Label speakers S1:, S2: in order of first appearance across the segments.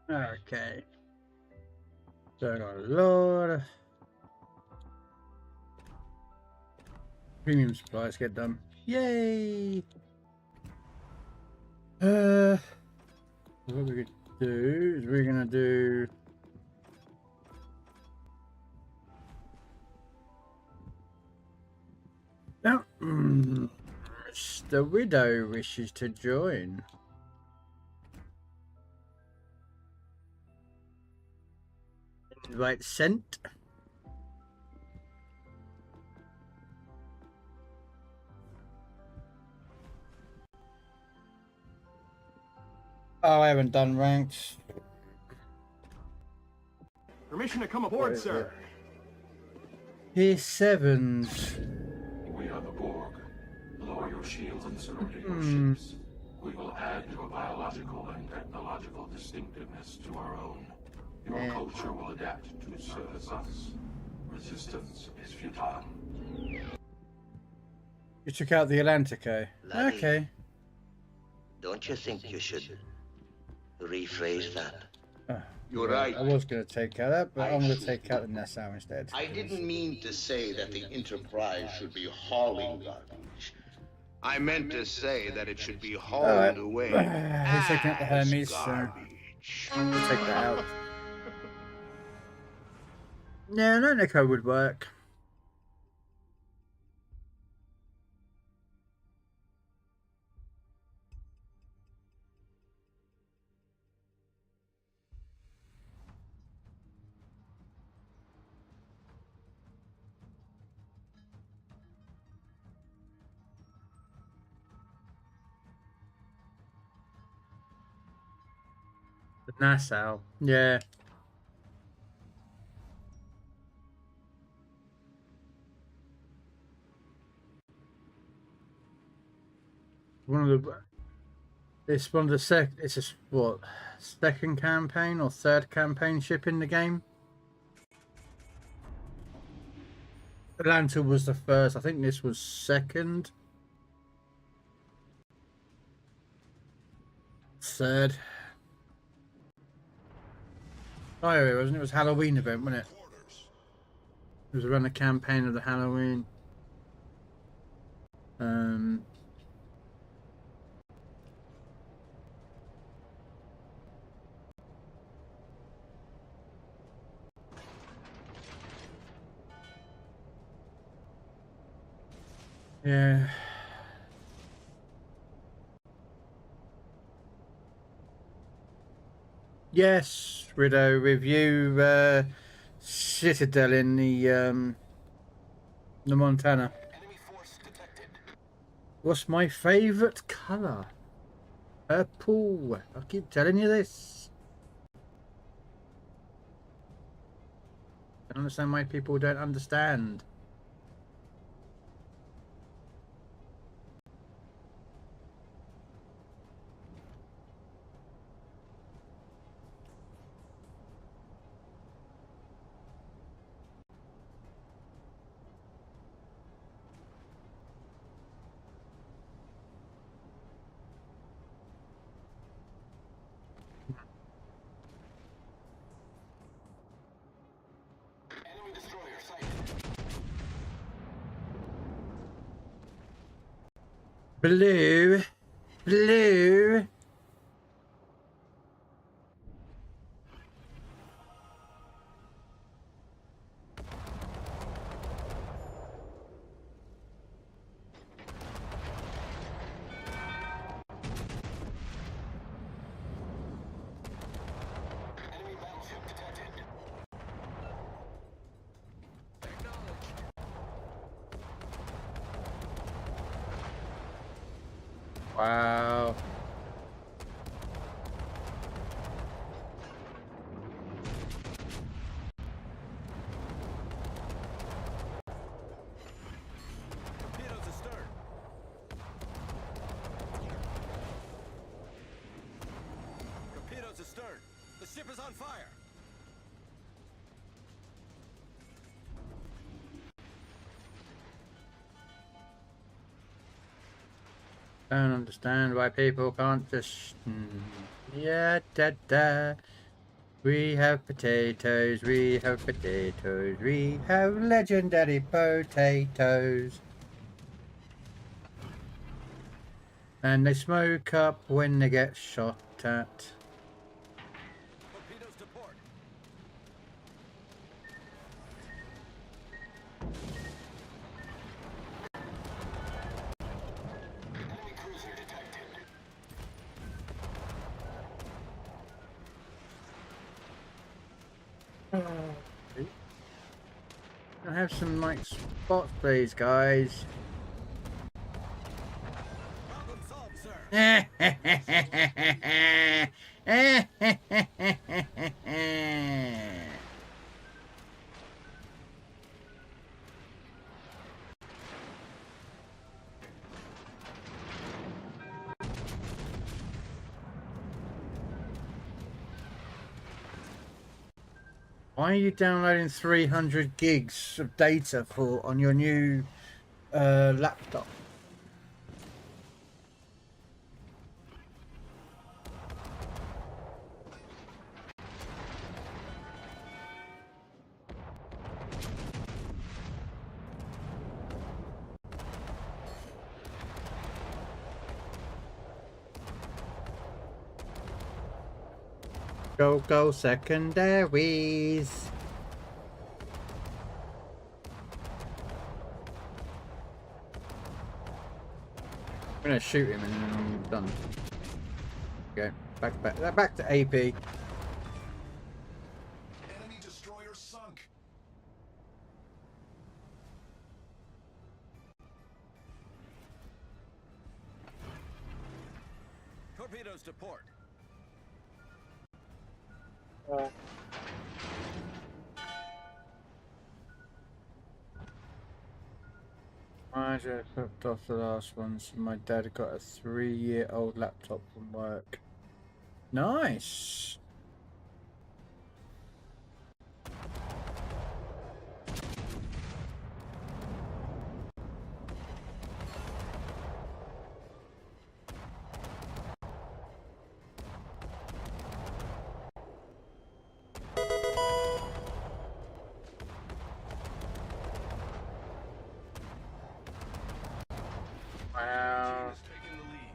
S1: Okay. So I got a lot. Premium supplies get done. Yay! What we're gonna do is we're gonna do now. The widow wishes to join. Invite sent. Oh, I haven't done ranks.
S2: Permission to come aboard, sir.
S1: Here's sevens.
S3: We are the Borg. Lower your shields and surrender your ships. We will add your biological and technological distinctiveness to our own. Your culture will adapt to service us. Resistance is futile.
S1: You took out the Atlantic, eh?
S4: Laddie,
S1: Okay.
S4: don't you think you should rephrase that?
S5: You're right.
S1: I was going to take out that, but I'm going to take out the Nassau instead.
S5: I didn't mean to say that the Enterprise should be hauling garbage. I meant to say that it should be hauled away.
S1: He's taking out the
S5: as
S1: Hermes, so
S5: garbage.
S1: we'll take that out. Yeah, no Nico would work. The Nassau, yeah. One of the it's one of the it's a what second campaign or third campaign ship in the game. Atlanta was the first. I think this was second. Third. Oh, it wasn't. It was Halloween event, wasn't it? It was around the campaign of the Halloween. Yeah. Yes, Rideau, review Citadel in the Montana.
S2: Enemy force detected.
S1: What's my favorite color? Purple. I keep telling you this. I don't understand why people don't understand.
S2: Enemy destroyer sighted.
S1: Blue. Blue.
S2: Enemy battleship detected.
S1: Wow.
S2: Torpedoes astern. Torpedoes astern. The ship is on fire.
S1: Don't understand why people can't just yeah da da We have potatoes, we have potatoes, we have legendary potatoes. And they smoke up when they get shot at.
S2: Torpedoes to port.
S1: Can I have some like spots, please, guys?
S2: Problem solved, sir.
S1: Why are you downloading 300 gigs of data for on your new laptop? Go secondaries. I'm gonna shoot him and then I'm done. Okay, back to AP.
S6: Enemy destroyer sunk.
S2: Torpedoes to port.
S1: I just hooked off the last one, so my dad got a 3-year-old laptop from work. Nice. Wow.
S6: Is taking the lead.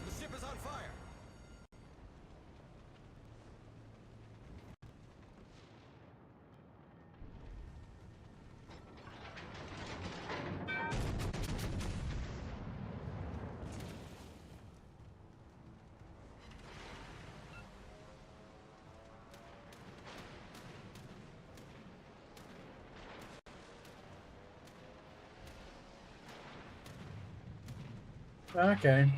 S2: The ship is on fire.
S1: Okay.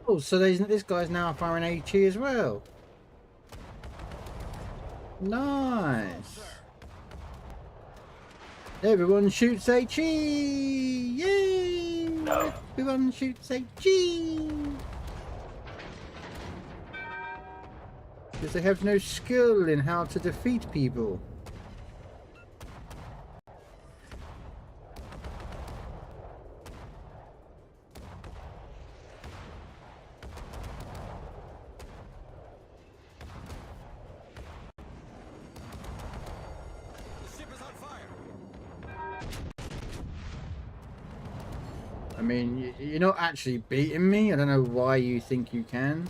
S1: Oh, so this guy's now firing HE as well. Nice. Everyone shoots HE! Yay! Everyone shoots HE! Because they have no skill in how to defeat people.
S2: The ship is on fire.
S1: I mean, you're not actually beating me. I don't know why you think you can.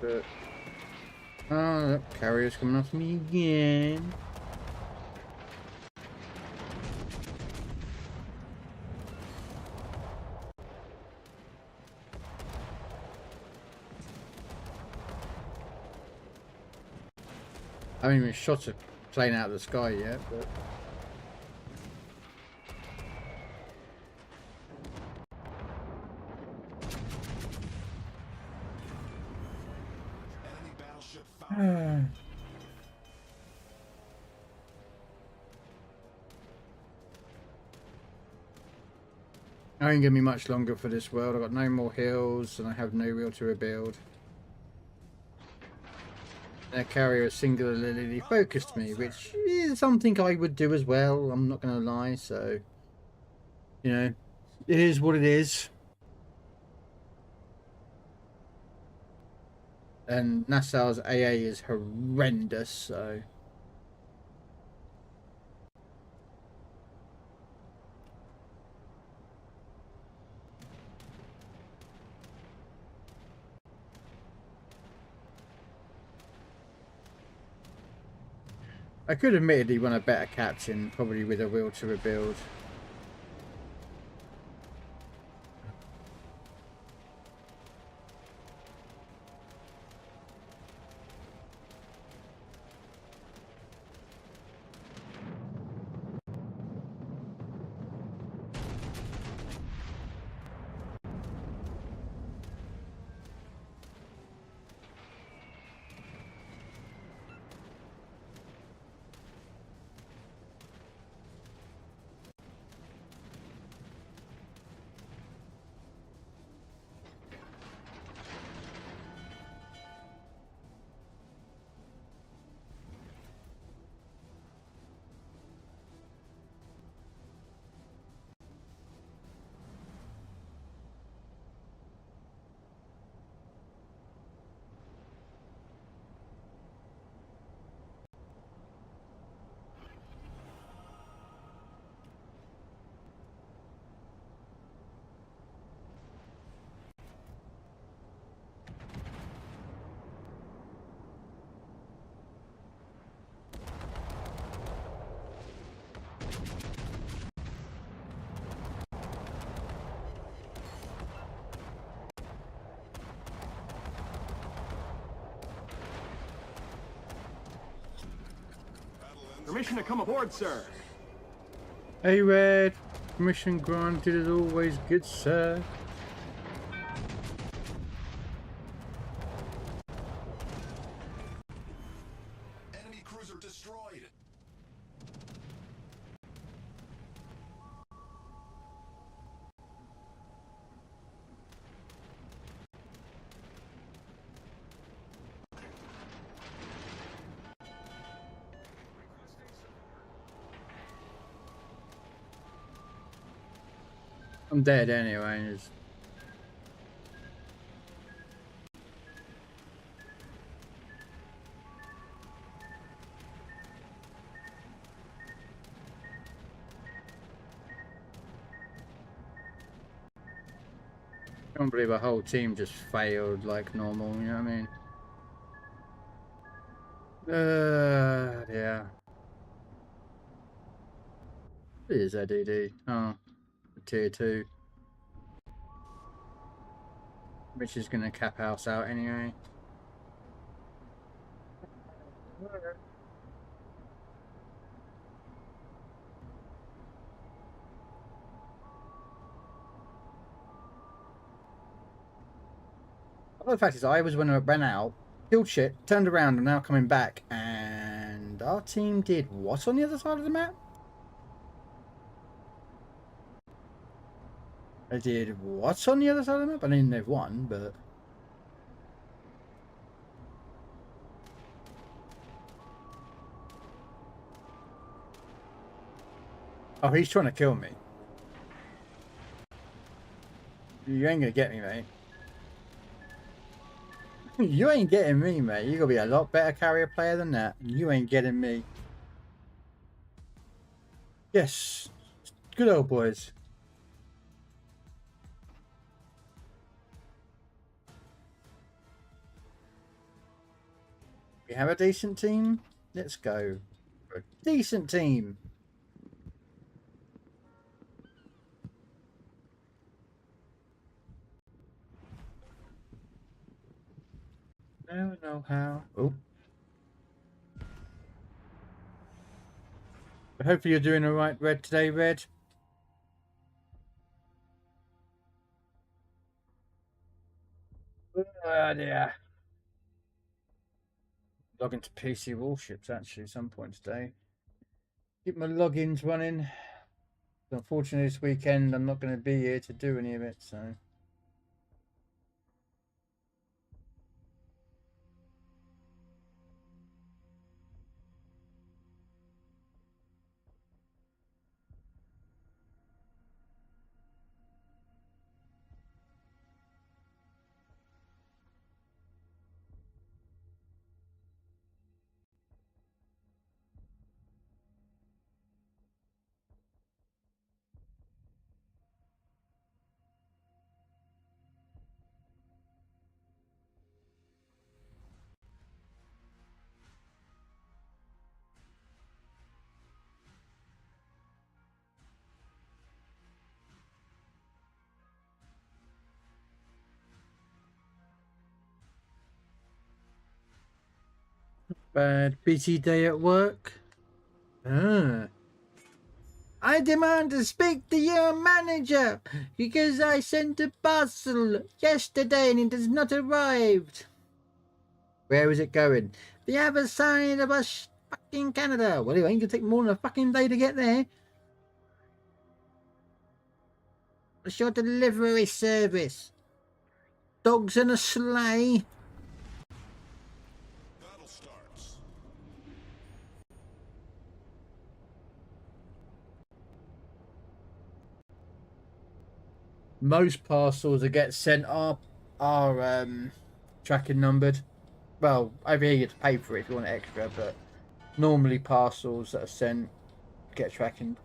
S1: But... oh, look, carrier's coming off me again. I haven't even shot a plane out of the sky yet, but
S6: Enemy battleship found.
S1: I ain't gonna be much longer for this world. I've got no more hills and I have no wheel to rebuild. Their carrier has singularly focused me, which is something I would do as well, I'm not gonna lie, so you know, it is what it is. And Nassau's AA is horrendous, so I could admittedly run a better captain, probably with a wheel to rebuild.
S2: Permission to come aboard, sir.
S1: Hey Red, permission granted as always, good sir.
S6: Enemy cruiser destroyed.
S1: I'm dead anyway. Just... I can't believe a whole team just failed like normal, you know what I mean? Yeah. What is ADD? Oh, tier 2. Which is gonna cap house out anyway. Well, the fact is, I was when I ran out, killed shit, turned around, and now coming back, and our team did what on the other side of the map? I did what on the other side of the map? I mean, they've won, but... Oh, he's trying to kill me. You ain't gonna get me, mate. You ain't getting me, mate. You gotta be a lot better carrier player than that. You ain't getting me. Yes. Good old boys. We have a decent team. Let's go. For a decent team. Never know how. Oh. Hopefully you're doing all right, Red, today, Red. Oh, dear. Log into PC Warships, actually, at some point today. Keep my logins running. Unfortunately, this weekend, I'm not going to be here to do any of it, so... Bad busy day at work. Ah. I demand to speak to your manager because I sent a parcel yesterday and it has not arrived. Where is it going? The other side of us, fucking Canada. Well, it ain't gonna take more than a fucking day to get there. It's your delivery service. Dogs in a sleigh.
S6: Battle starts.
S1: Most parcels that get sent are tracking numbered. Well, over here you have to pay for it if you want extra, but normally parcels that are sent get tracking.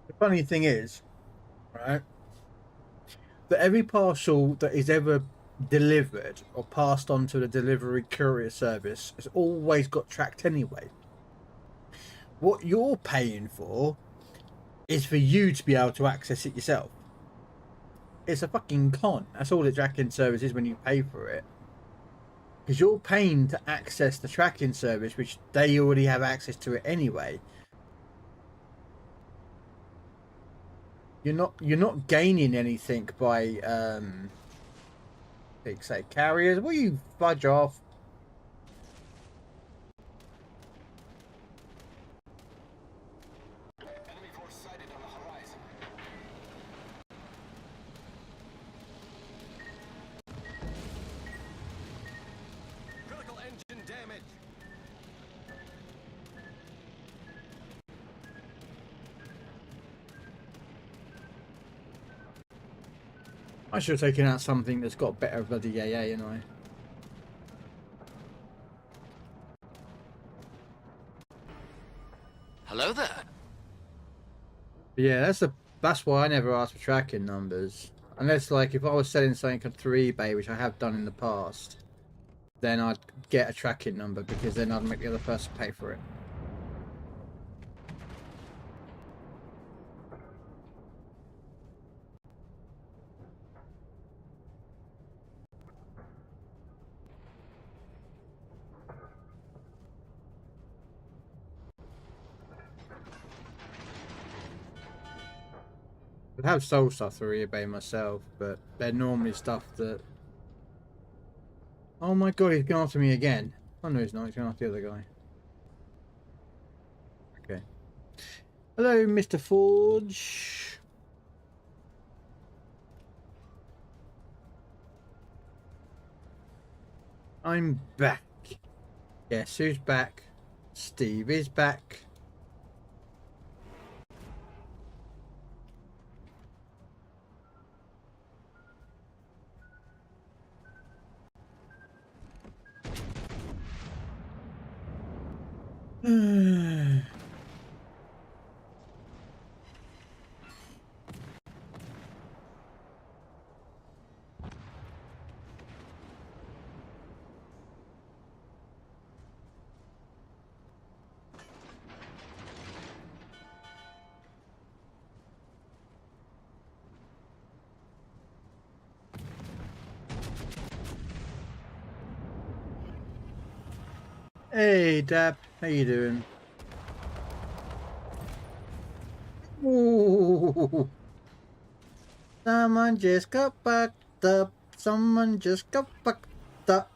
S1: The funny thing is, right, that every parcel that is ever delivered or passed on to the delivery courier service has always got tracked anyway. What you're paying for is for you to be able to access it yourself. It's a fucking con. That's all the tracking service is when you pay for it. Because you're paying to access the tracking service, which they already have access to it anyway. You're not gaining anything by say carriers. Will you fudge off?
S6: Enemy force sighted on the horizon.
S2: Critical engine damage.
S1: I should have taken out something that's got better bloody AA, you know.
S7: Hello there.
S1: But yeah, that's why I never ask for tracking numbers. Unless, like, if I was selling something through eBay, which I have done in the past, then I'd get a tracking number because then I'd make the other person pay for it. I have sold stuff through eBay myself, but they're normally stuff that... Oh my god, he's gone after me again. Oh no, he's not. He's going after the other guy. Okay. Hello, Mr. Forge. I'm back. Yes, who's back? Steve is back. Hey, Dab. How you doing? Ooh. Someone just got backed up. Someone just got backed up.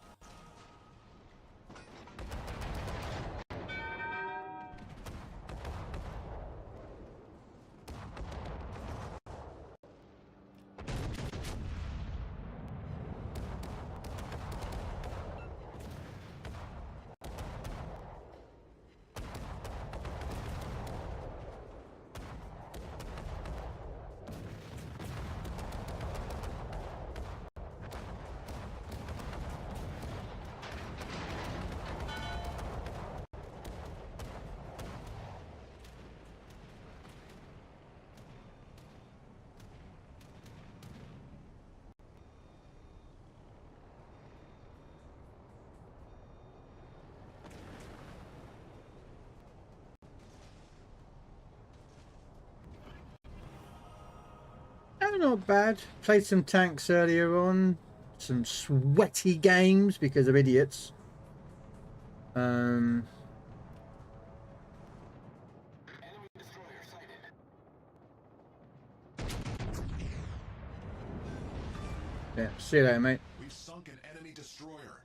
S1: Oh, not bad. Played some tanks earlier on. Some sweaty games because of idiots.
S6: Enemy destroyer sighted.
S1: Yeah, see you later, mate.
S6: We've sunk an enemy destroyer.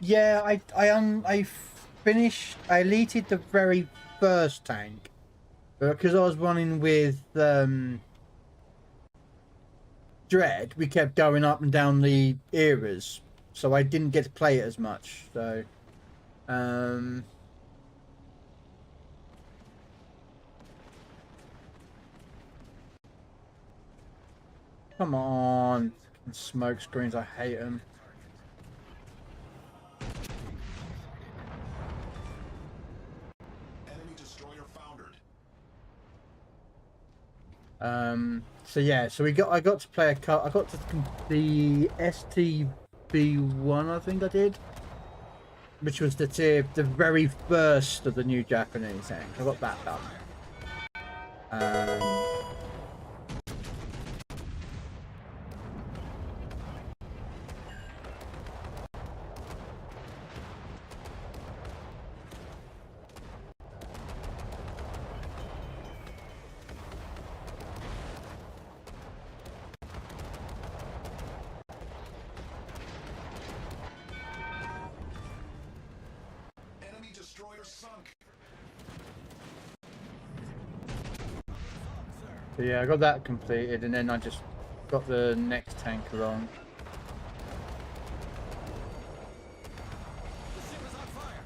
S1: Yeah, I finished. I deleted the very first tank because I was running with Dread. We kept going up and down the eras, so I didn't get to play it as much. So, come on, smoke screens. I hate them.
S6: Enemy destroyer foundered.
S1: So yeah, so I got to play a cut. I got to the STB1, I think I did, which was the very first of the new Japanese tank. I got that done.
S6: Enemy destroyer sunk.
S1: So yeah, I got that completed, and then I just got the next tank along.
S2: The ship is on fire.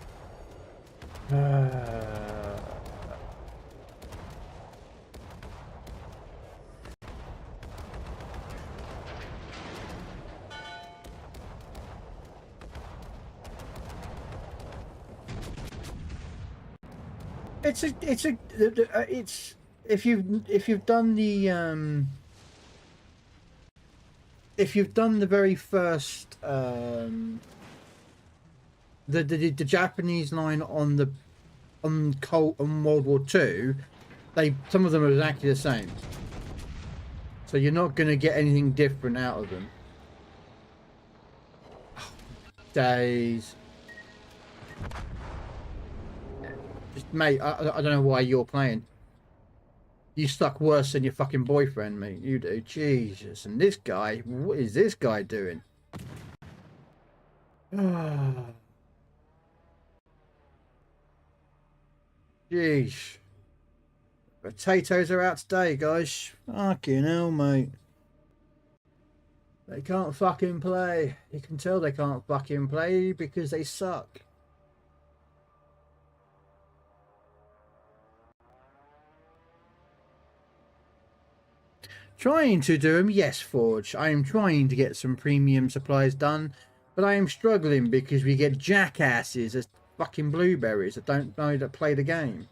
S1: It's if you've done the if you've done the very first the Japanese line on World War II, some of them are exactly the same. So you're not going to get anything different out of them. Oh, days. Just, mate, I don't know why you're playing. You suck worse than your fucking boyfriend, mate. You do. Jesus. And this guy, what is this guy doing? Jeez. Potatoes are out today, guys. Fucking hell, mate. They can't fucking play. You can tell they can't fucking play because they suck. Trying to do them, yes, Forge. I am trying to get some premium supplies done, but I am struggling because we get jackasses as fucking blueberries that don't know that play the game.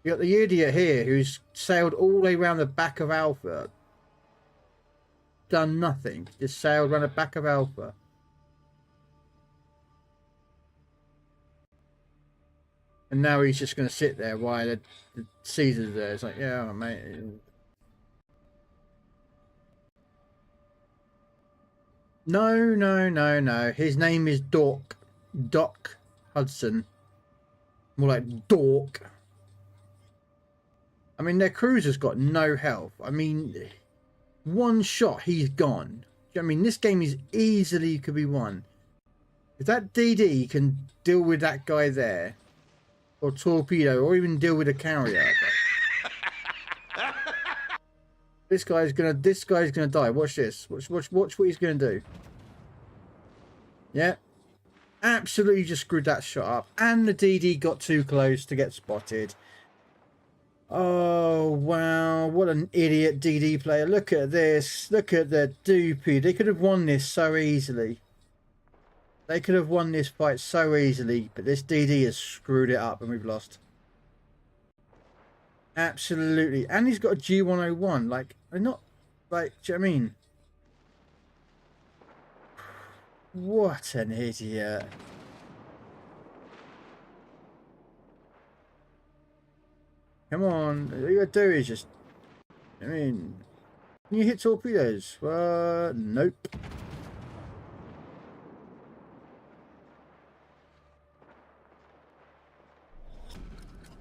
S1: You got the idiot here who's sailed all the way around the back of Alpha. Done nothing. Just sailed around the back of Alpha. And now he's just going to sit there while the Caesar's there. It's like, yeah, mate. No, no, no, no. His name is Doc. Doc Hudson. More like Dork. I mean, their cruiser's got no health. I mean, one shot, he's gone. I mean, this game is easily could be won. If that DD can deal with that guy there, or torpedo, or even deal with a carrier, this guy's gonna die. Watch this. Watch what he's gonna do. Yeah, absolutely just screwed that shot up, and the DD got too close to get spotted. Oh wow, what an idiot DD player. Look at this. Look at the doopy. They could have won this so easily. They could have won this fight so easily, but this DD has screwed it up and we've lost. Absolutely. And he's got a G101. Like, they're not, like, do you know what I mean? What an idiot. Come on. All you gotta do is just, I mean, can you hit torpedoes? Nope.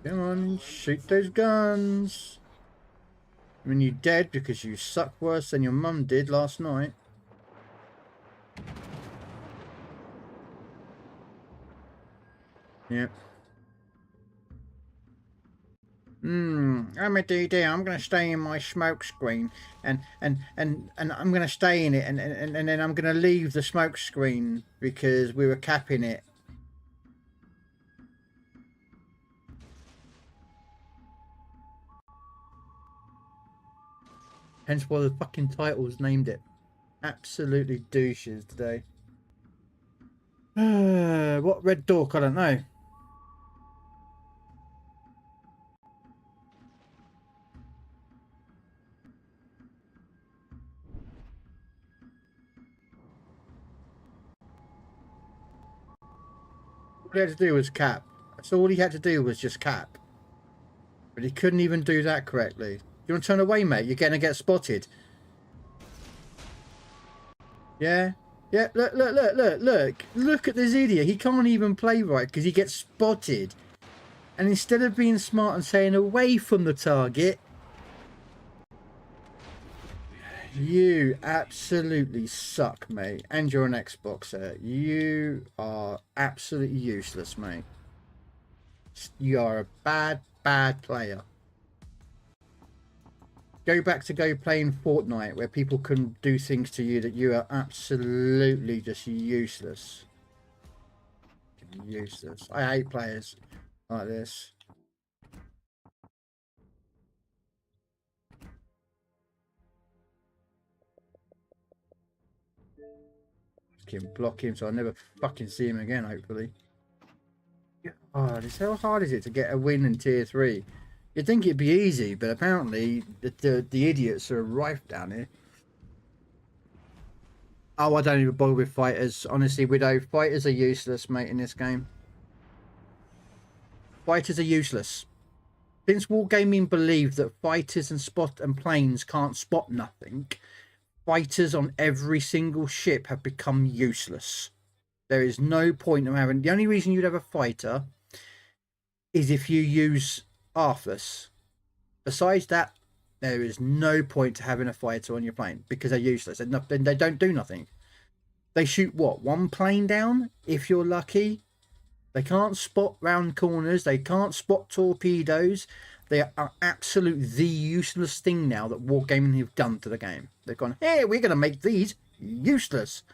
S1: Come on, shoot those guns. I mean, you're dead because you suck worse than your mum did last night. Yep. I'm a DD. I'm gonna stay in my smoke screen, and I'm gonna stay in it, and then I'm gonna leave the smoke screen because we were capping it. Hence why the fucking titles named it. Absolutely douches today. What red dork? I don't know. All he had to do was cap. That's all he had to do was just cap. But he couldn't even do that correctly. You want to turn away, mate? You're going to get spotted. Yeah? Yeah, look at this idiot. He can't even play right because he gets spotted. And instead of being smart and staying away from the target, you absolutely suck, mate. And you're an Xboxer. You are absolutely useless, mate. You are a bad player. Go back to playing Fortnite where people can do things to you that you are absolutely just useless. Useless. I hate players like this. Can block him so I'll never fucking see him again, hopefully. God, how hard is it to get a win in tier 3? You'd think it'd be easy, but apparently the idiots are rife down here. Oh, I don't even bother with fighters. Honestly, Widow, fighters are useless, mate, in this game. Fighters are useless. Since Wargaming believed that fighters and planes can't spot nothing, fighters on every single ship have become useless. There is no point in having... The only reason you'd have a fighter is if you use Arthas. Besides that, there is no point to having a fighter on your plane because they're useless. They don't do nothing. They shoot what? One plane down if you're lucky. They can't spot round corners. They can't spot torpedoes. They are absolute the useless thing now that Wargaming have done to the game. They've gone, hey, we're going to make these useless.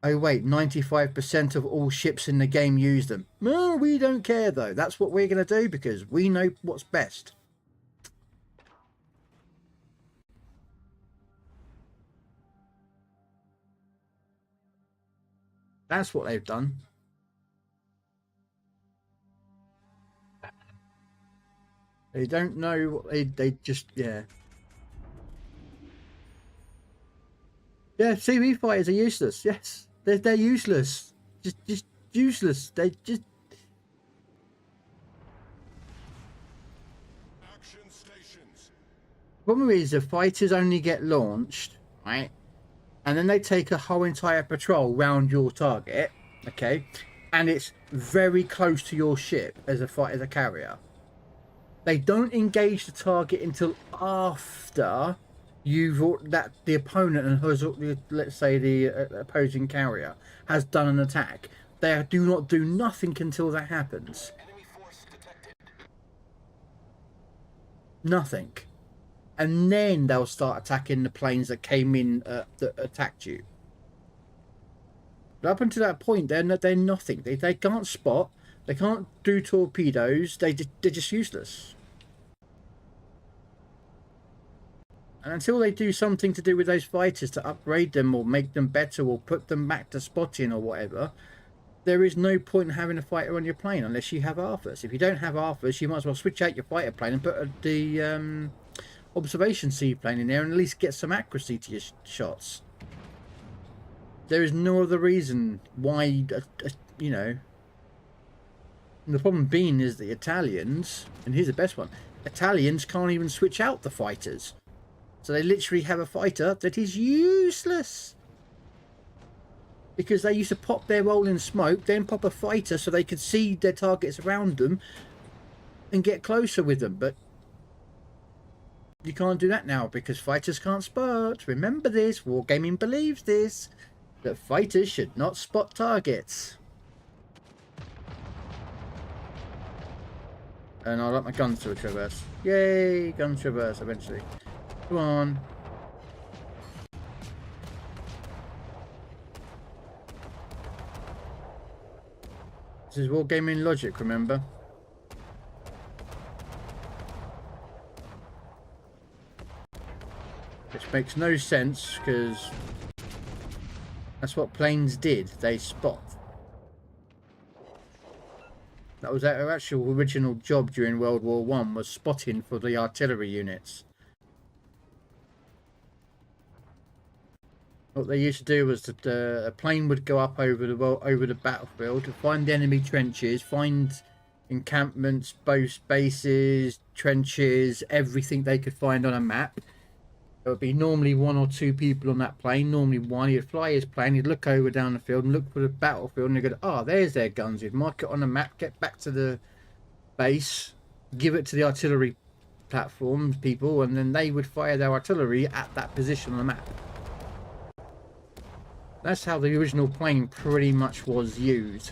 S1: Oh wait, 95% of all ships in the game use them. No, we don't care though. That's what we're going to do because we know what's best. That's what they've done. They don't know what they just, yeah. Yeah, CV fighters are useless. Yes, they're useless. Just useless. They just... Problem is, the fighters only get launched, right? And then they take a whole entire patrol round your target, okay? And it's very close to your ship as a carrier. They don't engage the target until after the opponent and has, let's say the opposing carrier has done an attack. They do not do nothing until that happens.
S6: Enemy force detected.
S1: Nothing. And then they'll start attacking the planes that came in that attacked you. But up until that point, they're nothing. They can't spot. They can't do torpedoes. They're just useless. And until they do something to do with those fighters to upgrade them or make them better or put them back to spotting or whatever, there is no point in having a fighter on your plane unless you have Arthurs. If you don't have Arthurs, you might as well switch out your fighter plane and put the observation seaplane in there and at least get some accuracy to your shots. There is no other reason why, you know. And the problem being is the Italians, and here's the best one, Italians can't even switch out the fighters. So they literally have a fighter that is useless. Because they used to pop their roll in smoke, then pop a fighter so they could see their targets around them and get closer with them. But you can't do that now because fighters can't spot. Remember this, Wargaming believes this, that fighters should not spot targets. And I like my guns to traverse. Yay, gun traverse eventually. Come on. This is Wargaming logic, remember? Which makes no sense because that's what planes did. They spot. That was their actual original job during World War I, was spotting for the artillery units. What they used to do was that a plane would go up over the battlefield to find the enemy trenches, find encampments, bases, trenches, everything they could find on a map. There would be normally one or two people on that plane. Normally one. He'd fly his plane. He'd look over down the field and look for the battlefield. And he'd go, "Oh, there's their guns." He'd mark it on the map, get back to the base, give it to the artillery platforms people, and then they would fire their artillery at that position on the map. That's how the original plane pretty much was used.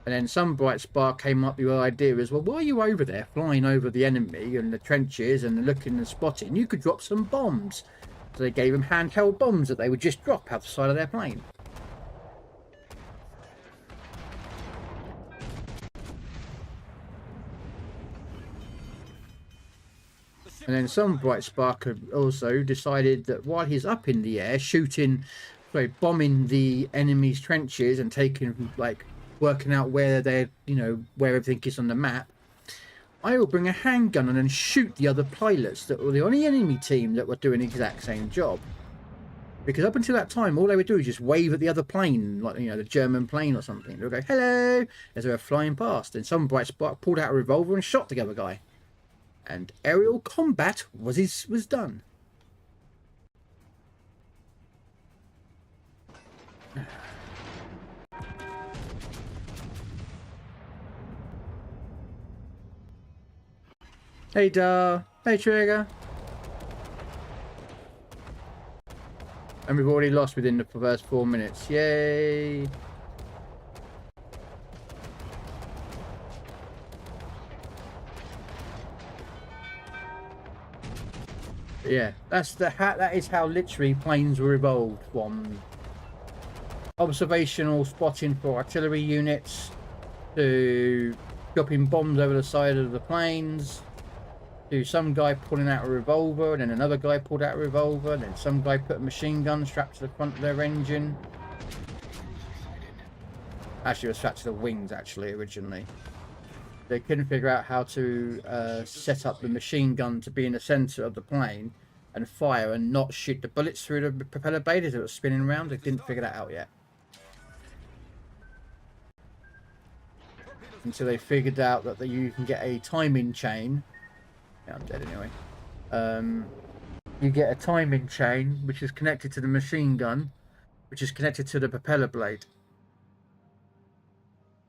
S1: And then some bright spark came up with the idea as well, while you're over there flying over the enemy and the trenches and looking and spotting, you could drop some bombs. So they gave them handheld bombs that they would just drop out the side of their plane. And then some bright spark also decided that while he's up in the air bombing the enemy's trenches and working out where where everything is on the map, I will bring a handgun and then shoot the other pilots that were the only enemy team that were doing the exact same job. Because up until that time, all they would do is just wave at the other plane, like the German plane or something. They would go "hello" as they were flying past, and some bright spark pulled out a revolver and shot the other guy. And aerial combat was done. Hey Dar, hey Trigger. And we've already lost within the first 4 minutes. Yay! Yeah, that is how literally planes were evolved, from observational spotting for artillery units to dropping bombs over the side of the planes to some guy pulling out a revolver and then another guy pulled out a revolver and then some guy put a machine gun strapped to the front of their engine. Actually, it was strapped to the wings originally. They couldn't figure out how to set up the machine gun to be in the center of the plane and fire and not shoot the bullets through the propeller blade as it was spinning around. They didn't figure that out yet. until they figured out that you can get a timing chain. Yeah, I'm dead anyway. You get a timing chain which is connected to the machine gun, which is connected to the propeller blade.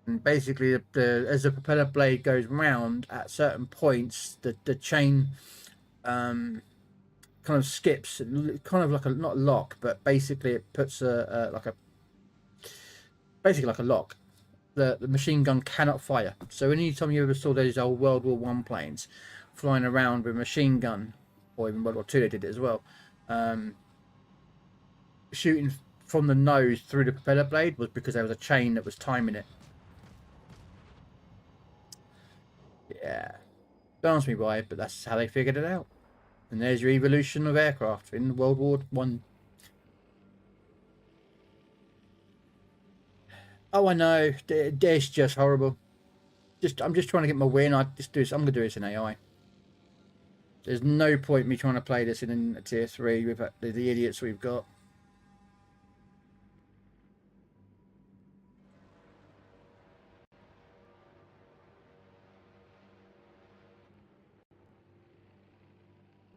S1: And basically, as the propeller blade goes round at certain points, the chain kind of skips, kind of like a not a lock, but basically it puts basically like a lock. The machine gun cannot fire. So anytime you ever saw those old World War One planes flying around with a machine gun, or even World War Two, they did it as well, shooting from the nose through the propeller blade was because there was a chain that was timing it. Yeah, burns me by, but that's how they figured it out. And there's your evolution of aircraft in World War One. Oh, I know. It's just horrible. I'm just trying to get my win. I'm gonna do this in AI. There's no point me trying to play this in a tier 3 with the idiots we've got.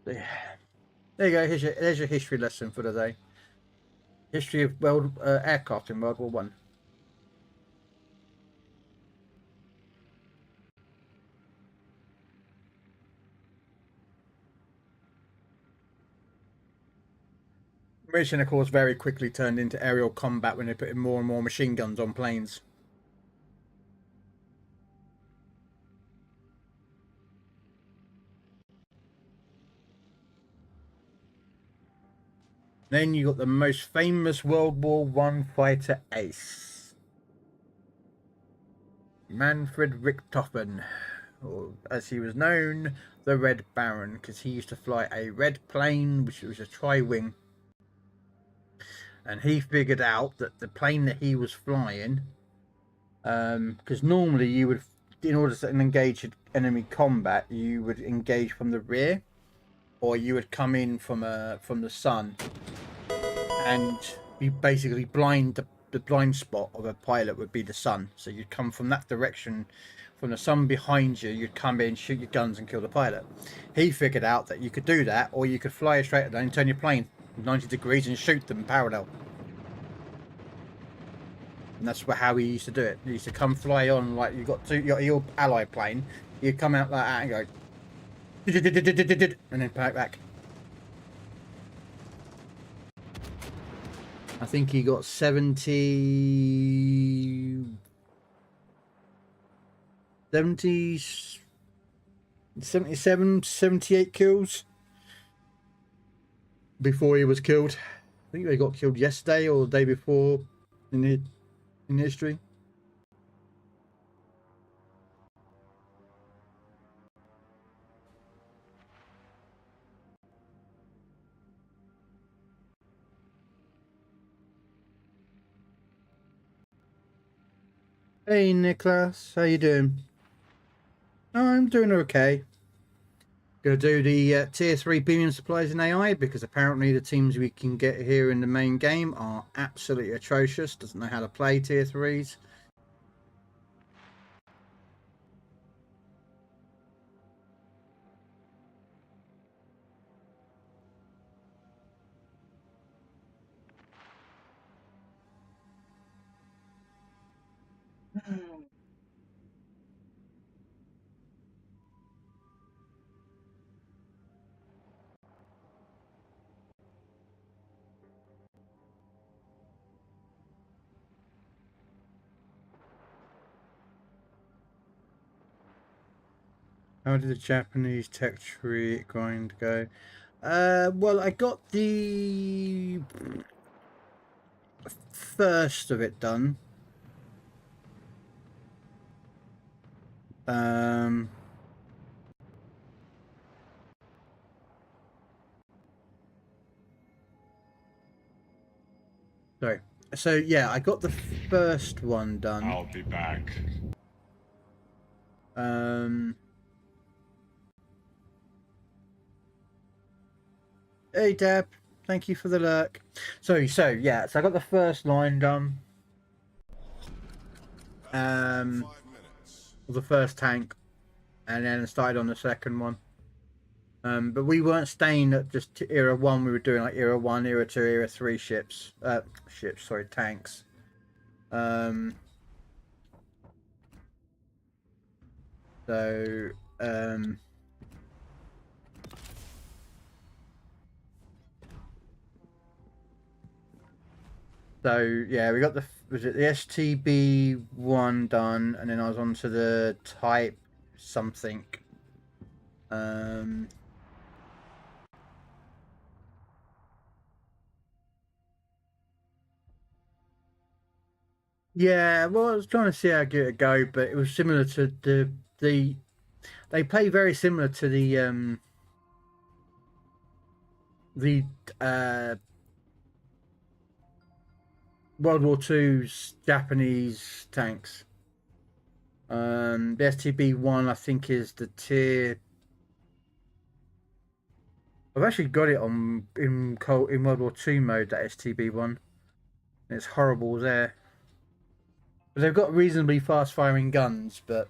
S1: There you go. There's your history lesson for the day. History of aircraft in World War One. Which, of course, very quickly turned into aerial combat when they put in more and more machine guns on planes. Then you got the most famous World War One fighter ace, Manfred Richthofen, or as he was known, the Red Baron, because he used to fly a red plane, which was a tri-wing. And he figured out that the plane that he was flying, because normally you would, in order to engage enemy combat, you would engage from the rear, or you would come in from the sun, and you basically the blind spot of a pilot would be the sun. So you'd come from that direction, from the sun behind you, you'd come in, shoot your guns and kill the pilot. He figured out that you could do that, or you could fly straight at them and turn your plane 90 degrees and shoot them parallel. And that's how he used to do it. He used to come fly on, like you got your ally plane, you'd come out like that and go and then back. I think he got 77, 78 kills before he was killed. I think they got killed yesterday or the day before in history. Hey Nicholas, how you doing? Oh, I'm doing okay. Gonna do the tier 3 premium supplies in AI because apparently the teams we can get here in the main game are absolutely atrocious. Doesn't know how to play tier 3s. How did the Japanese tech tree grind go? Well, I got the first of it done. Sorry. So yeah, I got the first one done.
S7: I'll be back.
S1: Hey Deb, thank you for the lurk. So yeah, so I got the first line done.
S6: 5 minutes.
S1: of the first tank, and then started on the second one. But we weren't staying at just era 1. We were doing like era 1, era 2, era 3 tanks. So yeah, we got the STB1 done, and then I was on to the type something. Yeah, well, I was trying to see how good it go, but it was similar to the they play very similar to the World War II's Japanese tanks. The STB1, I think, is the tier. I've actually got it on in World War II mode, that STB1. It's horrible there. But they've got reasonably fast firing guns, but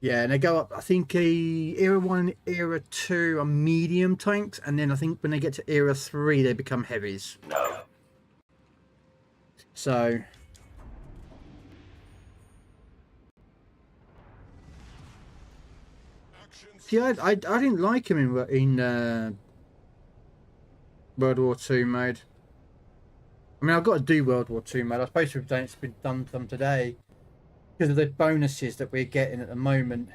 S1: yeah, and they go up. I think era 1, era 2 are medium tanks, and then I think when they get to era 3, they become heavies.
S4: No.
S1: So see, I didn't like him in World War II mode. I mean, I've got to do World War II mode. I suppose it's been done from today because of the bonuses that we're getting at the moment.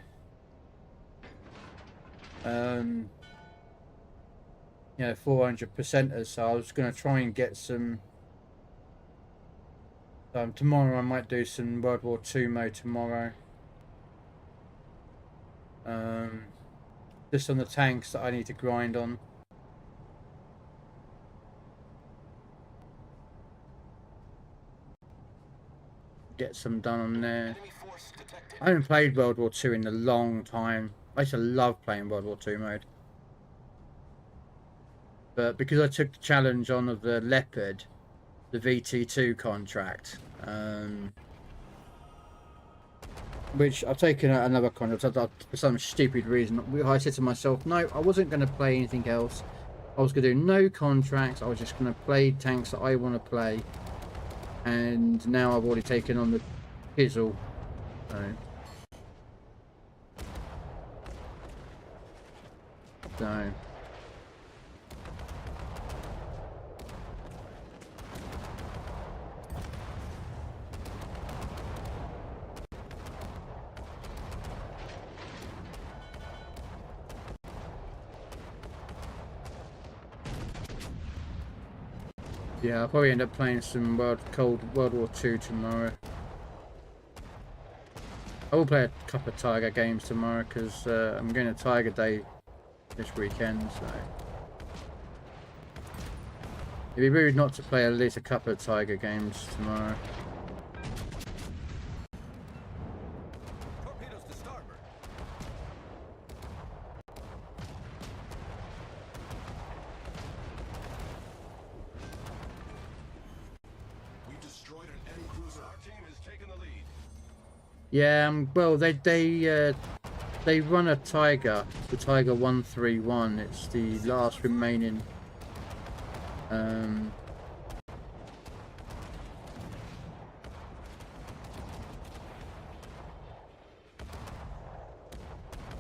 S1: You know, 400%ers. So I was going to try and get some. Tomorrow I might do some World War II mode tomorrow. Just on the tanks that I need to grind on. Get some done on there. I haven't played World War II in a long time. I used to love playing World War II mode. But because I took the challenge on of the Leopard, the VT2 contract, which I've taken out another contract for some stupid reason. I said to myself, no, I wasn't going to play anything else. I was going to do no contracts. I was just going to play tanks that I want to play. And now I've already taken on the Pizzle. So. Yeah, I'll probably end up playing some World War II tomorrow. I will play a couple of Tiger games tomorrow because I'm going to Tiger Day this weekend, so it'd be rude not to play at least a couple of Tiger games tomorrow.
S2: Torpedoes to starboard.
S6: We destroyed an enemy cruiser.
S2: Our team has taken the lead.
S1: Yeah, well, they run a Tiger, the Tiger 131. It's the last remaining. The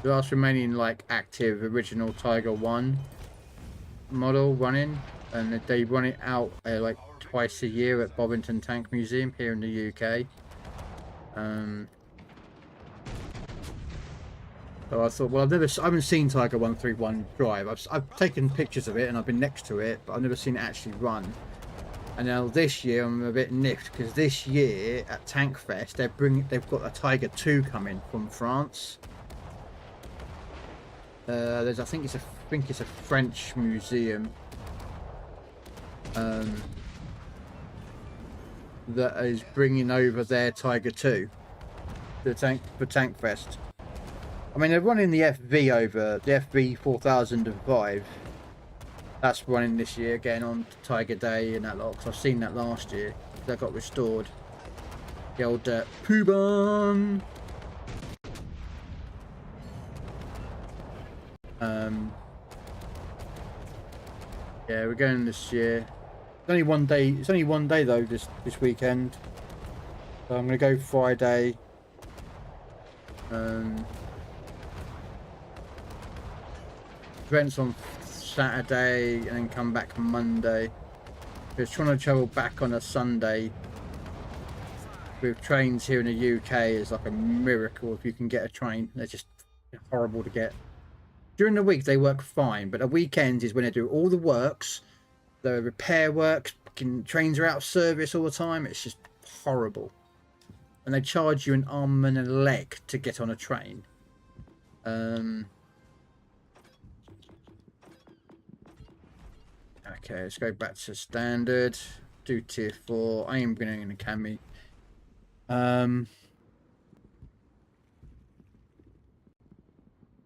S1: last remaining like active original Tiger 1 model running, and they run it out like twice a year at Bovington Tank Museum here in the UK. So I thought, well, I haven't seen Tiger 131 drive. I've taken pictures of it and I've been next to it, but I've never seen it actually run. And now this year I'm a bit nipped because this year at Tank Fest they've got a Tiger 2 coming from France. I think it's a French museum that is bringing over their Tiger 2 for Tank Fest. I mean, they're running the FV over, the FV 4005. That's running this year, getting on Tiger Day and that lot, because I've seen that last year. That got restored. The old Pooban. Yeah, we're going this year. It's only one day. It's only one day though. This weekend. So I'm gonna go Friday. Events on Saturday and then come back Monday. Just trying to travel back on a Sunday with trains here in the UK is like a miracle if you can get a train. They're just horrible to get. During the week they work fine, but the weekends is when they do all the works, the repair works, fucking trains are out of service all the time. It's just horrible. And they charge you an arm and a leg to get on a train. Okay, let's go back to standard. Do tier 4. I am going to Academy.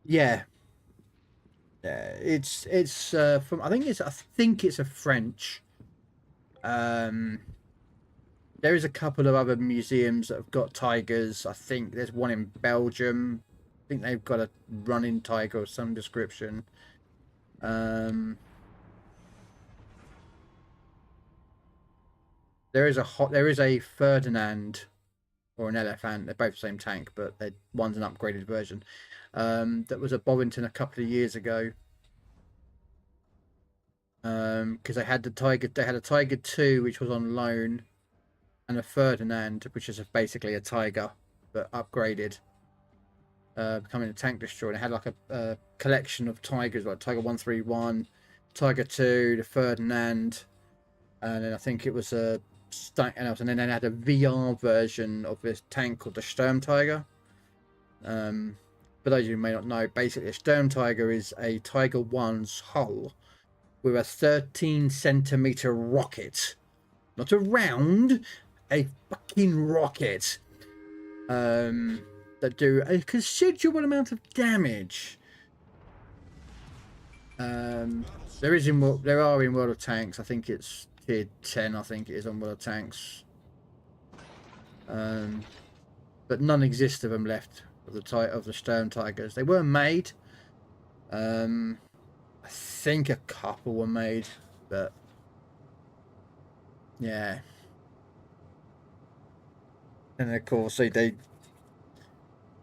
S1: Yeah. It's from I think it's a French. There is a couple of other museums that have got tigers. I think there's one in Belgium. I think they've got a running tiger of some description. There is a Ferdinand or an Elephant. They're both the same tank, but one's an upgraded version. That was at Bovington a couple of years ago. Because they had a Tiger 2 which was on loan, and a Ferdinand which is basically a Tiger but upgraded, becoming a tank destroyer. And it had like a collection of Tigers like Tiger 131, Tiger 2, the Ferdinand, and then I think it was a and then they had a VR version of this tank called the Sturm Tiger. For those of you who may not know, basically a Sturm Tiger is a Tiger 1's hull with a 13-centimeter rocket, not a round, a fucking rocket, that do a considerable amount of damage. There are in World of Tanks. I think it's tier 10. I think it is on World of Tanks. But none exist of them left of the Sturm Tigers. They were made. I think a couple were made, but yeah. And of course they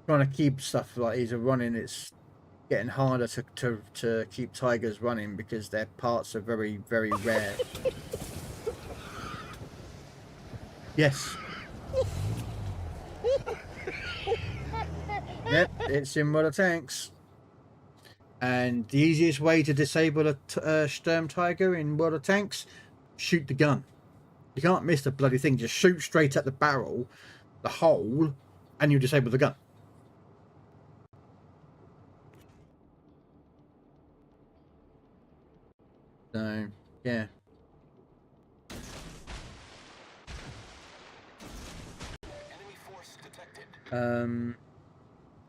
S1: trying to keep stuff like these running. It's getting harder to keep Tigers running because their parts are very, very rare. Yes. Yep, it's in World of Tanks. And the easiest way to disable a Sturm Tiger in World of Tanks, shoot the gun. You can't miss the bloody thing. Just shoot straight at the barrel, the hole, and you disable the gun. So, yeah.
S6: Enemy force detected.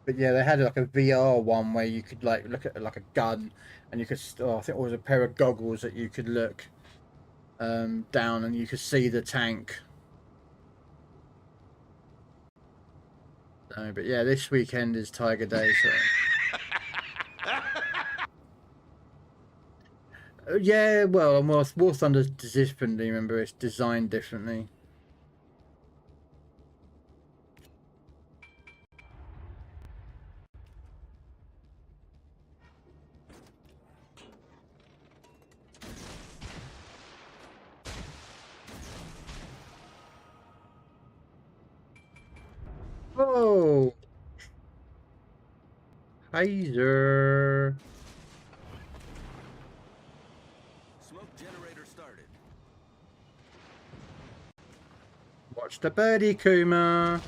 S1: But yeah, they had like a VR one where you could like look at like a gun, and you could. I think it was a pair of goggles that you could look down, and you could see the tank. So, but yeah, this weekend is Tiger Day. So. Yeah, well, War Thunder's differently. Remember, it's designed differently. Oh, Heiser.
S2: Smoke generator started.
S1: Watch the birdie, Kuma.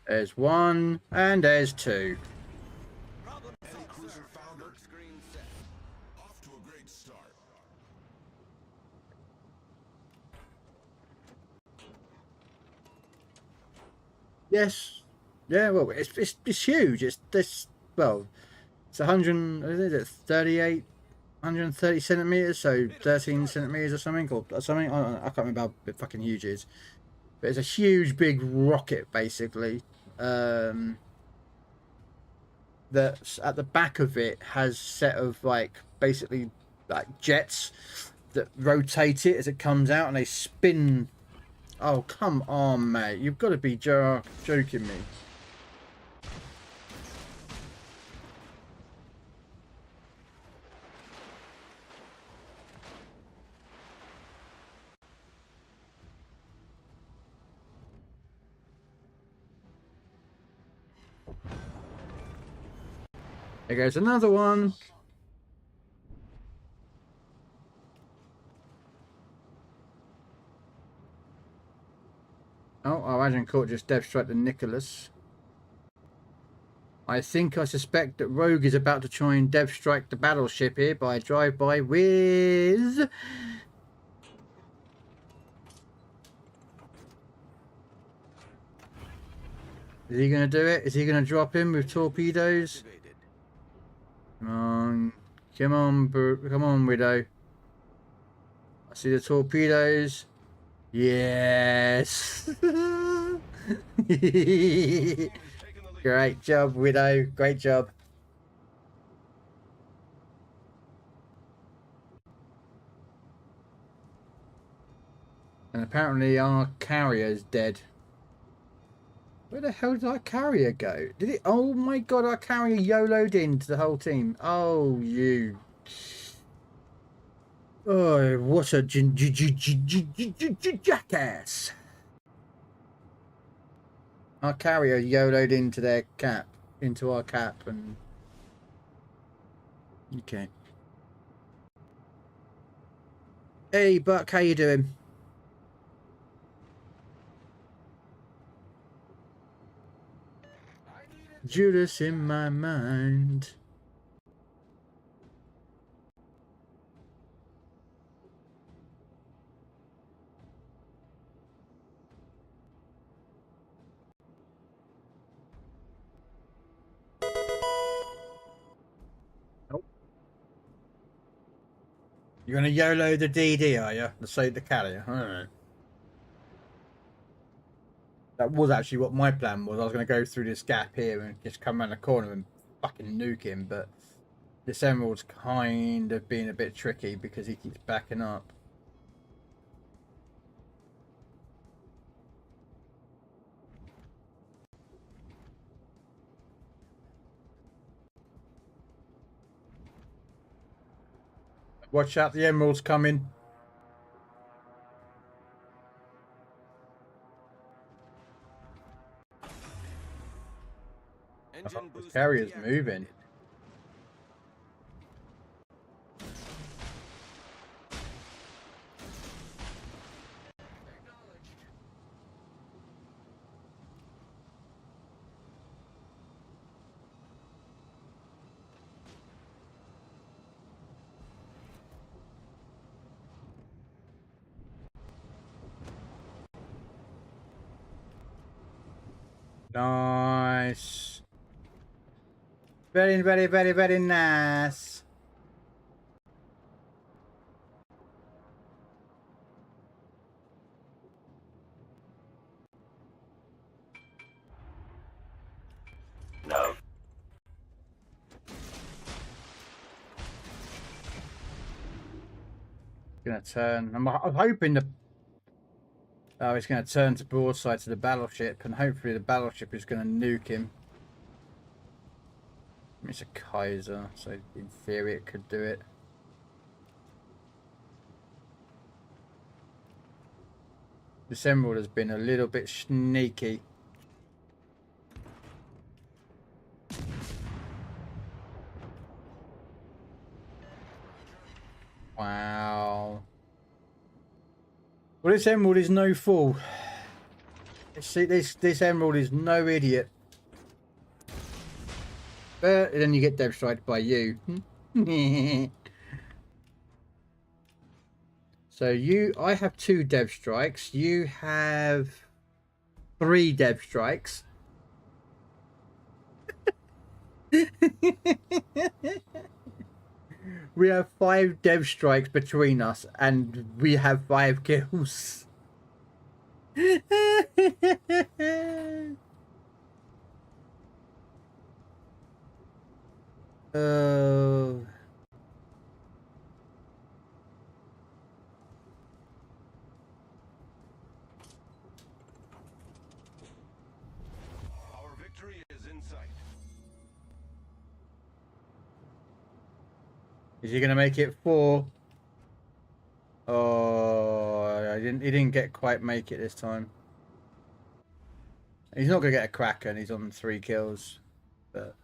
S1: There's one, and there's two.
S2: Problem
S6: Enemy
S2: solved,
S6: cruiser
S2: sir.
S6: found her.
S2: Screen set.
S6: Off to a great start.
S1: Yes. Yeah, well, it's huge. It's this. Well, it's 100. Is it 38, 130 centimeters? So 13 centimeters or something, or something. I can't remember how fucking huge it is. But it's a huge, big rocket, basically. That's at the back of it has set of like basically like jets that rotate it as it comes out, and they spin. Oh come on, mate! You've got to be joking me. There goes another one. Oh, our Agent Court just dev strike the Nicholas. I suspect that Rogue is about to try and dev strike the battleship here by drive-by with... Is he going to do it? Is he going to drop him with torpedoes? Come on. Come on, Widow. I see the torpedoes. Yes. Great job, Widow. Great job. And apparently our carrier's dead. Where the hell did our carrier go? Did it? Oh my god, our carrier YOLO'd into the whole team. Oh, you. Oh, what a jackass. Our carrier YOLO'd into their cap. Into our cap and... Okay. Hey, Buck, how you doing? Judas in my mind. Nope. You're gonna YOLO the DD, are you? To save the carrier. Alright. That was actually what my plan was. I was going to go through this gap here and just come around the corner and fucking nuke him, but this Emerald's kind of being a bit tricky because he keeps backing up. Watch out, the Emerald's coming. Oh, the carrier's moving. Nice. Very, very, very, very nice.
S4: No.
S1: Gonna turn. I'm hoping the... Oh, he's going to turn to broadside to the battleship, and hopefully the battleship is going to nuke him. It's a Kaiser, so in theory it could do it. This Emerald has been a little bit sneaky. Wow. Well, this Emerald is no fool. See, this Emerald is no idiot. But then you get dev striked by you. So I have 2 dev strikes. You have 3 dev strikes. We have 5 dev strikes between us, and we have 5 kills. Is he gonna make it 4? Oh, he didn't get quite make it this time. He's not gonna get a cracker, and he's on 3 kills. But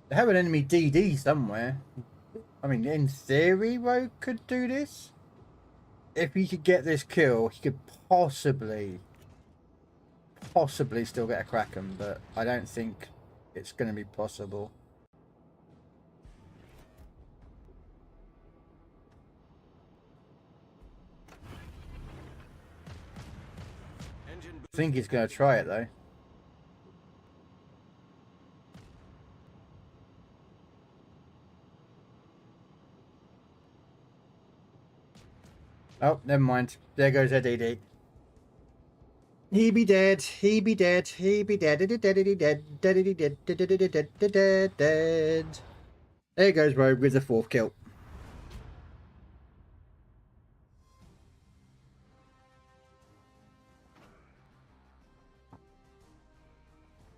S1: they have an enemy DD somewhere. I mean, in theory, Rogue could do this. If he could get this kill, he could possibly still get a Kraken, but I don't think it's going to be possible. I think he's going to try it though. Oh, never mind. There goes their DD. He be dead. He be dead. He be dead. Dead. There goes Rogue with the 4th kill.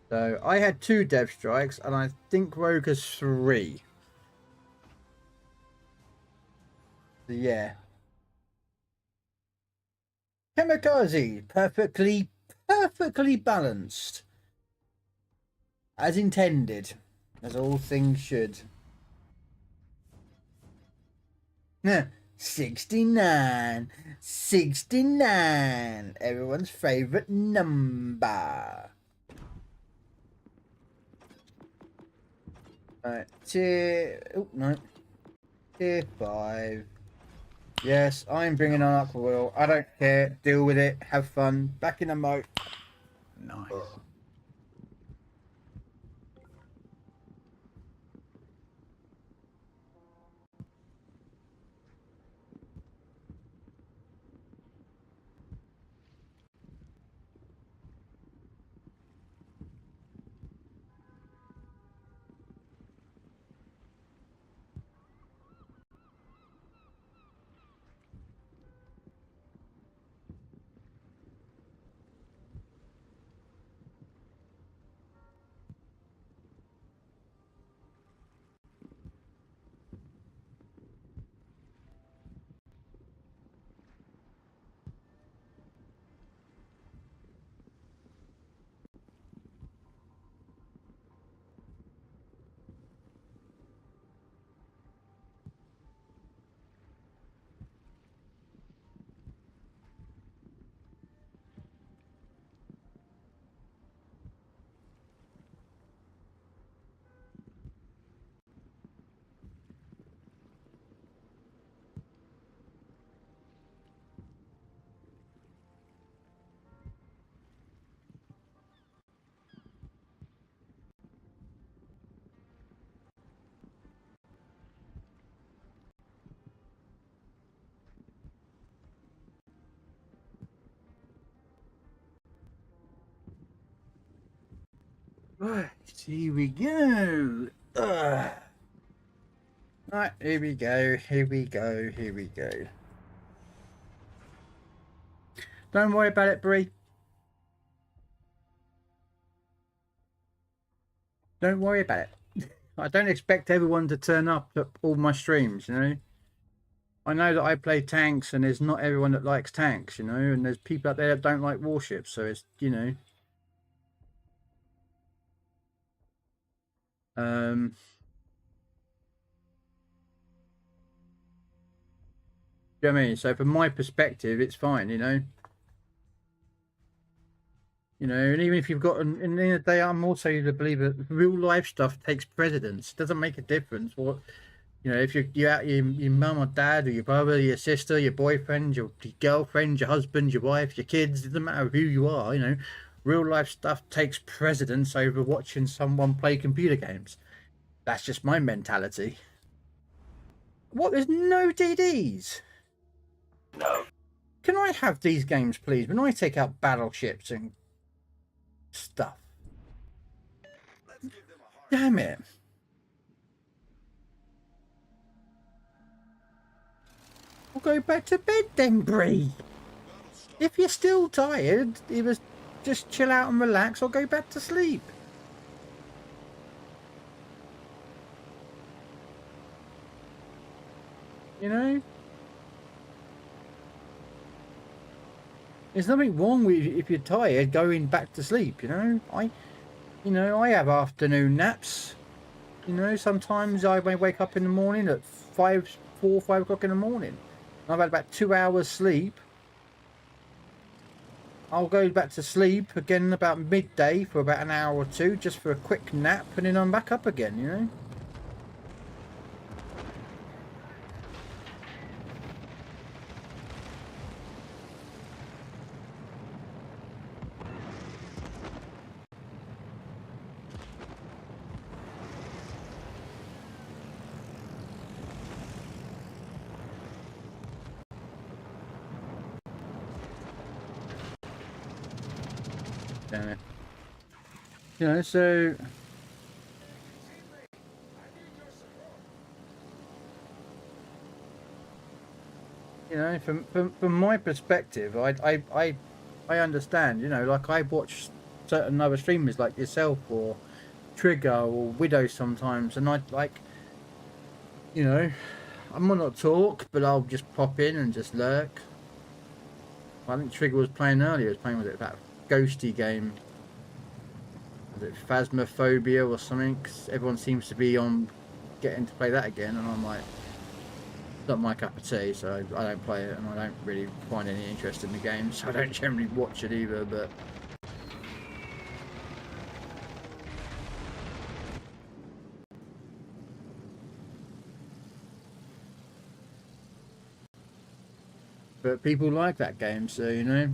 S1: So I had 2 dev strikes, and I think Rogue has 3. So yeah. Kamikaze, perfectly balanced. As intended. As all things should. 69. 69. Everyone's favourite number. Alright, tier... Oh, no. Tier 5. Yes, I'm bringing on Aqua Wheel. I don't care. Deal with it. Have fun. Back in the moat. Nice. Right, here we go. Right, here we go, here we go, here we go. Don't worry about it, Bree. Don't worry about it. I don't expect everyone to turn up at all my streams, you know. I know that I play tanks, and there's not everyone that likes tanks, you know, and there's people out there that don't like warships, so it's, you know. You know what I mean? So from my perspective, it's fine, you know. You know, and even if you've got, in the end of the day, I'm also a believer that real life stuff takes precedence. It doesn't make a difference what, you know, if you're out your mum or dad or your brother, your sister, your boyfriend, your girlfriend, your husband, your wife, your kids. It doesn't matter who you are. You know, real life stuff takes precedence over watching someone play computer games. That's just my mentality. What? There's no DDs?
S4: No.
S1: Can I have these games, please? When I take out battleships and stuff. Damn it. I'll go back to bed then, Bree. If you're still tired, either just chill out and relax or go back to sleep. You know? There's nothing wrong with if you're tired going back to sleep, you know? I have afternoon naps. You know, sometimes I may wake up in the morning at 4 or 5 o'clock in the morning. I've had about 2 hours sleep. I'll go back to sleep again about midday for about an hour or two, just for a quick nap, and then I'm back up again, you know? Damn it. You know, so you know, from my perspective, I understand. You know, like I watch certain other streamers like yourself or Trigger or Widow sometimes, and I like, you know, I might not talk, but I'll just pop in and just lurk. I think Trigger was playing earlier. He was playing with it that ghosty game. Was it Phasmophobia or something? 'Cause everyone seems to be on getting to play that again, and I'm like, it's not my cup of tea, so I don't play it, and I don't really find any interest in the game, so I don't generally watch it either. But people like that game, so you know.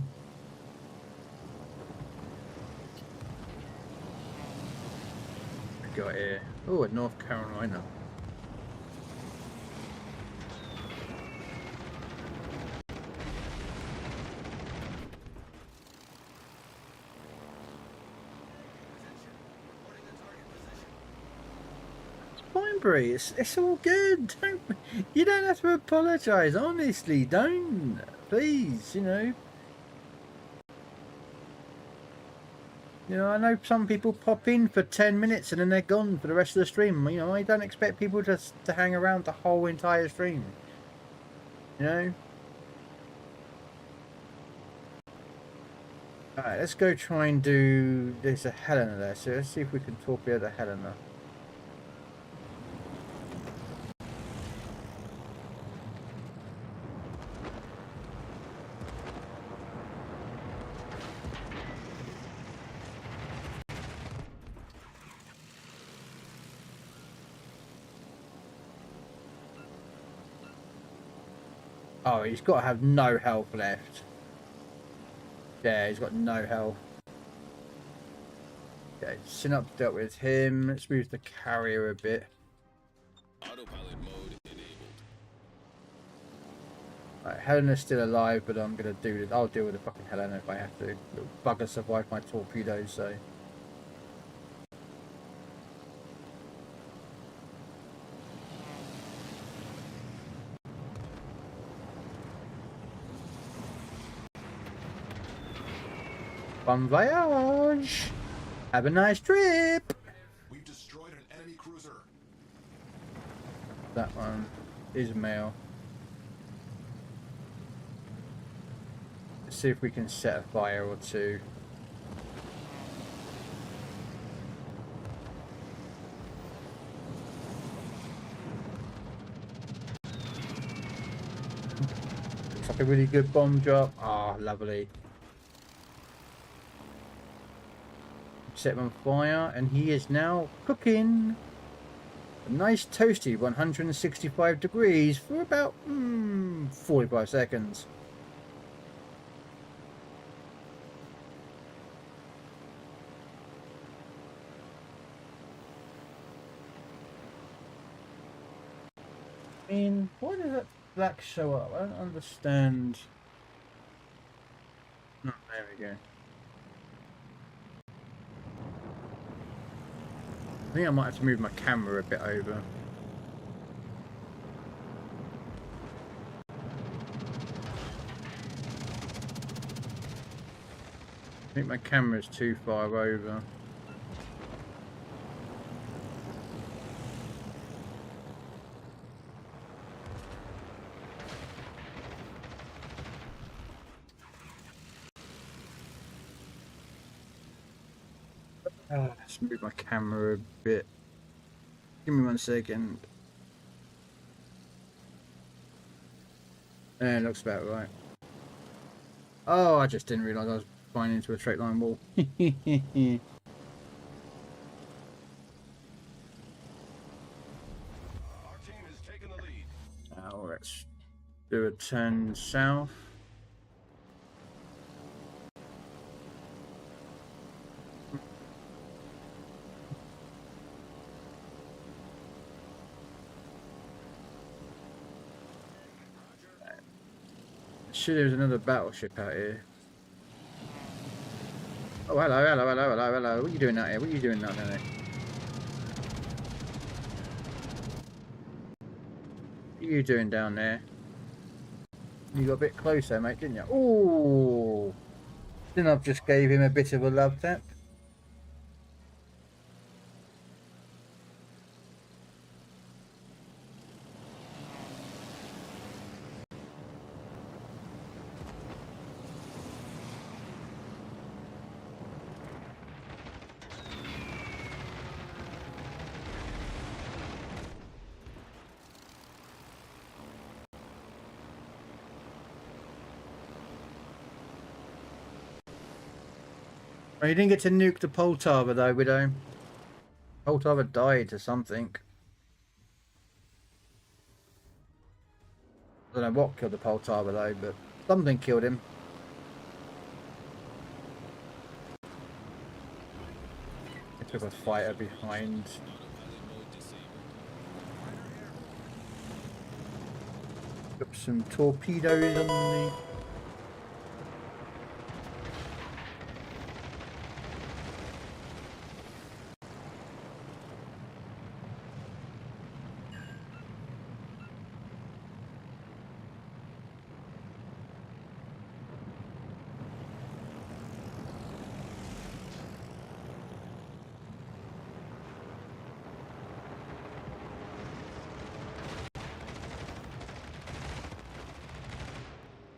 S1: Got here. Oh, North Carolina. Fine, it's all good. You don't have to apologise. Honestly, don't. Please, you know. You know, I know some people pop in for 10 minutes and then they're gone for the rest of the stream. You know, I don't expect people to hang around the whole entire stream. You know? Alright, let's go try and do... There's a Helena there, so let's see if we can torpedo the Helena. Oh, he's got to have no health left. Yeah, he's got no health. Okay, Synapse dealt with him. Let's move the carrier a bit.
S6: Autopilot mode enabled.
S1: Right, Helena's still alive, but I'm gonna do it. I'll deal with the fucking Helena if I have to. Little bugger survived my torpedoes, so. Bon voyage! Have a nice trip!
S6: We've destroyed an enemy cruiser.
S1: That one is male. Let's see if we can set a fire or two. Looks like a really good bomb drop. Ah, oh, lovely. Set him on fire, and he is now cooking. A nice toasty 165 degrees for about 45 seconds. I mean, why does that black show up? I don't understand. Oh, there we go. I think I might have to move my camera a bit over. I think my camera's too far over. Let's move my camera a bit. Give me 1 second. Looks about right. Oh, I just didn't realise I was flying into a straight line wall.
S6: Our team has taken the lead.
S1: Now let's do a turn south. Shit, there's another battleship out here. Oh, hello, hello, hello, hello, hello. What are you doing out here? What are you doing out there? What are you doing down there? You got a bit closer, mate, didn't you? Ooh! Then I've just gave him a bit of a love tap. Oh, you didn't get to nuke the Poltava though, Widow. Poltava died to something. I don't know what killed the Poltava though, but something killed him. It took a fighter behind. Got some torpedoes on the...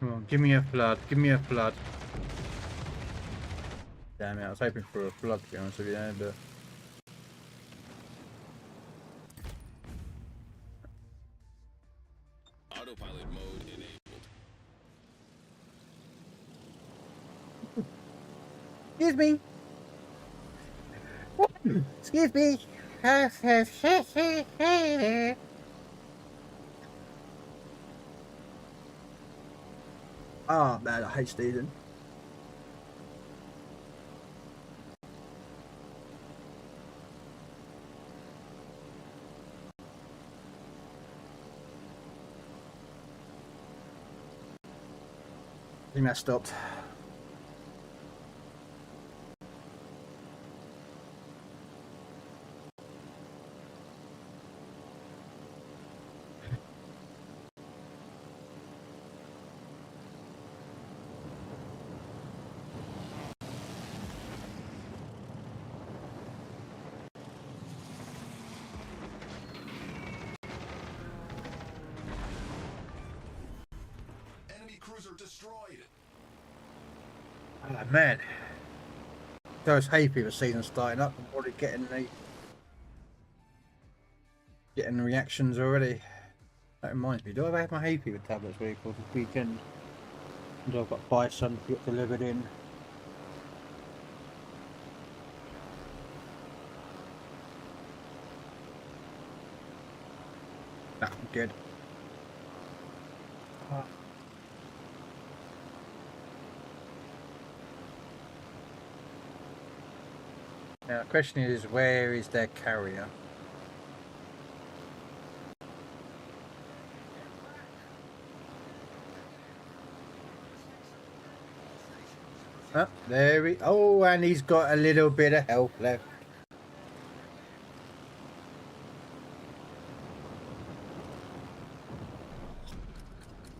S1: Come on, give me a flood, give me a flood. Damn it, I was hoping for a flood to be honest with you there, but...
S6: Autopilot mode enabled.
S1: Excuse me! Excuse me! Oh man, I hate Stephen. I think that stopped.
S6: Enemy cruiser destroyed.
S1: Oh man. So I was happy the season starting up. I'm already getting the reactions already. That reminds me, do I have my hay fever tablets ready for this weekend? And I've got to buy some to get delivered in. Nah, I'm good. Now the question is, where is their carrier? Oh, there he... Oh, and he's got a little bit of health left.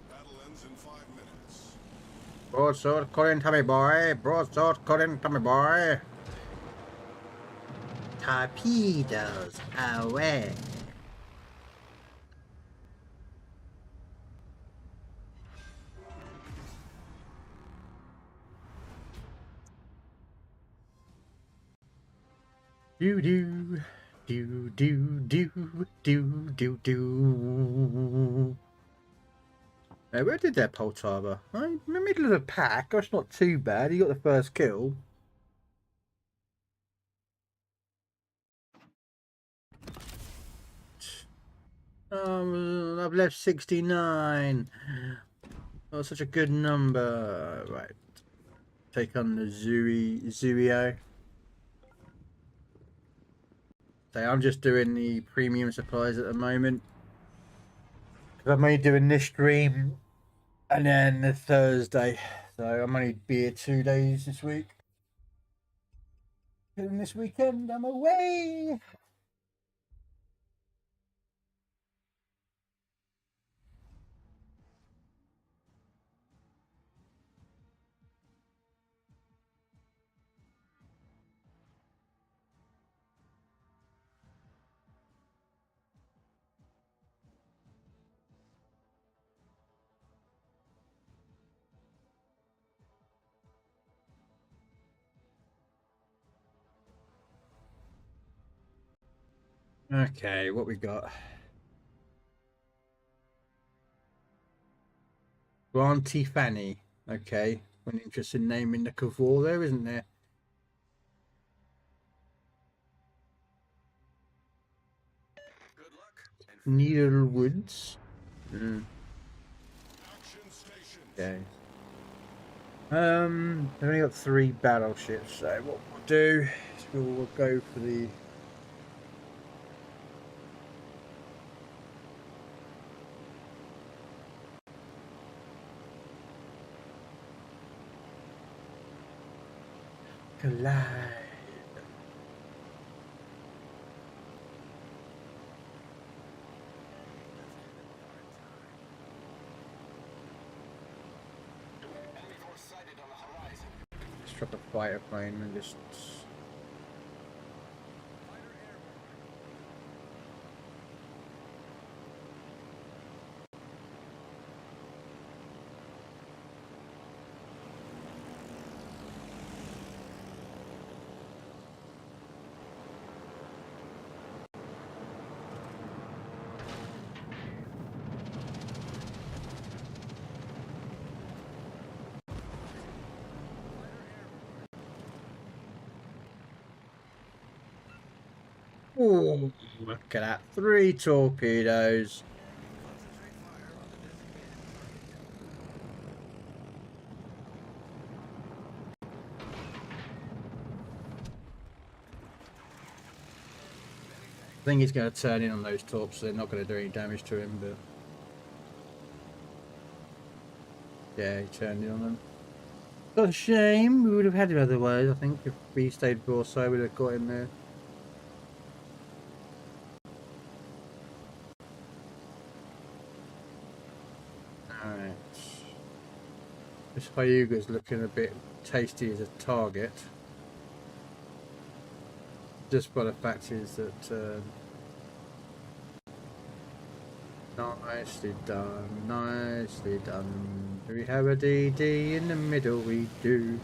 S6: Battle ends in 5 minutes.
S1: Broadsword Colin Tommy boy. Broadsword Colin Tommy boy. Torpedoes away. Do do do do do do do do. Where did that Poltava? In the middle of the pack. That's not too bad. He got the first kill. I've left 69. Oh, such a good number. Right. Take on the Zuio. So I'm just doing the premium supplies at the moment. I'm only doing this stream and then the Thursday. So I'm only be here 2 days this week. And this weekend I'm away. Okay, what we got? Granty Fanny. Okay, an interesting name in the Cavor there, isn't there?
S2: Good luck.
S1: Needlewoods.
S6: Action stations.
S1: Okay. I've only got 3 battleships, so what we'll do is we'll go for the collide.
S2: Enemy force sighted on the horizon.
S1: Let's drop a fighter plane and just. Oh, look at that. 3 torpedoes. I think he's going to turn in on those torps, so they're not going to do any damage to him, but... Yeah, he turned in on them. What a shame. We would have had him otherwise, I think. If we stayed broadside, we would have got him there. Alright. This Hyuga's looking a bit tasty as a target. Just by the fact is that... nicely done, nicely done. Do we have a DD in the middle? We do.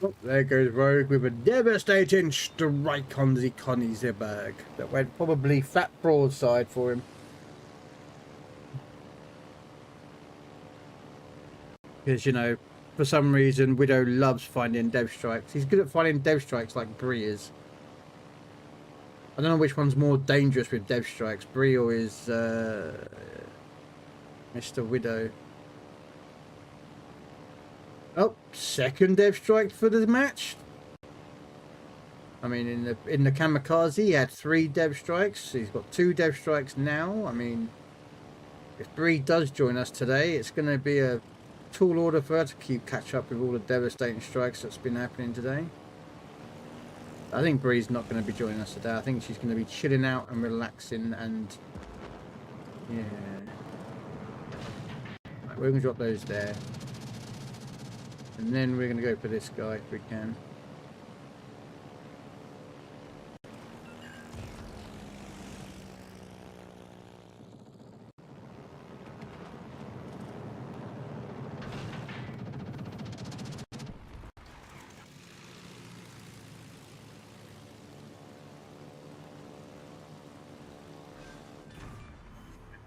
S1: Oh, there goes Rogue with a devastating strike on the Königsberg. That went probably fat broadside for him. Because, you know, for some reason, Widow loves finding dev strikes. He's good at finding dev strikes like Bree is. I don't know which one's more dangerous with dev strikes, Bree or is Mr. Widow. Oh, second dev strike for the match. I mean, in the kamikaze, he had 3 dev strikes. He's got 2 dev strikes now. I mean, if Bree does join us today, it's going to be a tall order for her to catch up with all the devastating strikes that's been happening today. I think Bree's not going to be joining us today. I think she's going to be chilling out and relaxing and yeah. Right, we're going to drop those there. And then we're going to go for this guy if we can.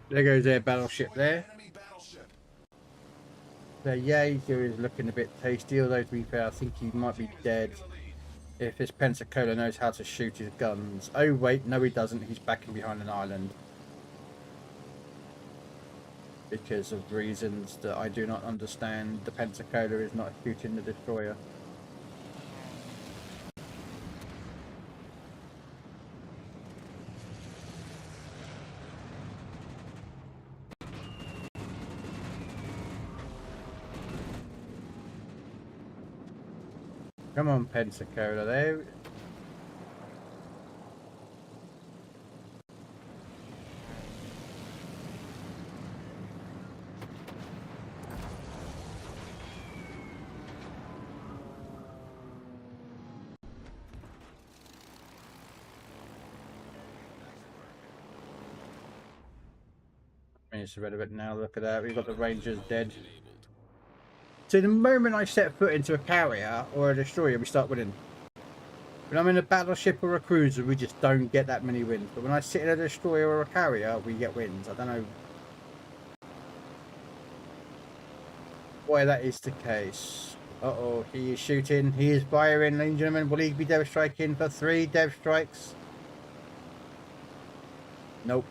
S1: There goes their battleship there.
S6: Enemy battleship.
S1: The Jaeger is looking a bit tasty, although to be fair, I think he might be dead if this Pensacola knows how to shoot his guns. Oh wait, no he doesn't, he's backing behind an island. Because of reasons that I do not understand, the Pensacola is not shooting the destroyer. Come on, Pensacola, there. It's irrelevant now, look at that, we've got the Rangers dead. So the moment I set foot into a carrier or a destroyer, we start winning. When I'm in a battleship or a cruiser, we just don't get that many wins. But when I sit in a destroyer or a carrier, we get wins. I don't know why that is the case. Uh-oh, he is shooting. He is firing, ladies and gentlemen. Will he be dev striking for 3 dev strikes? Nope.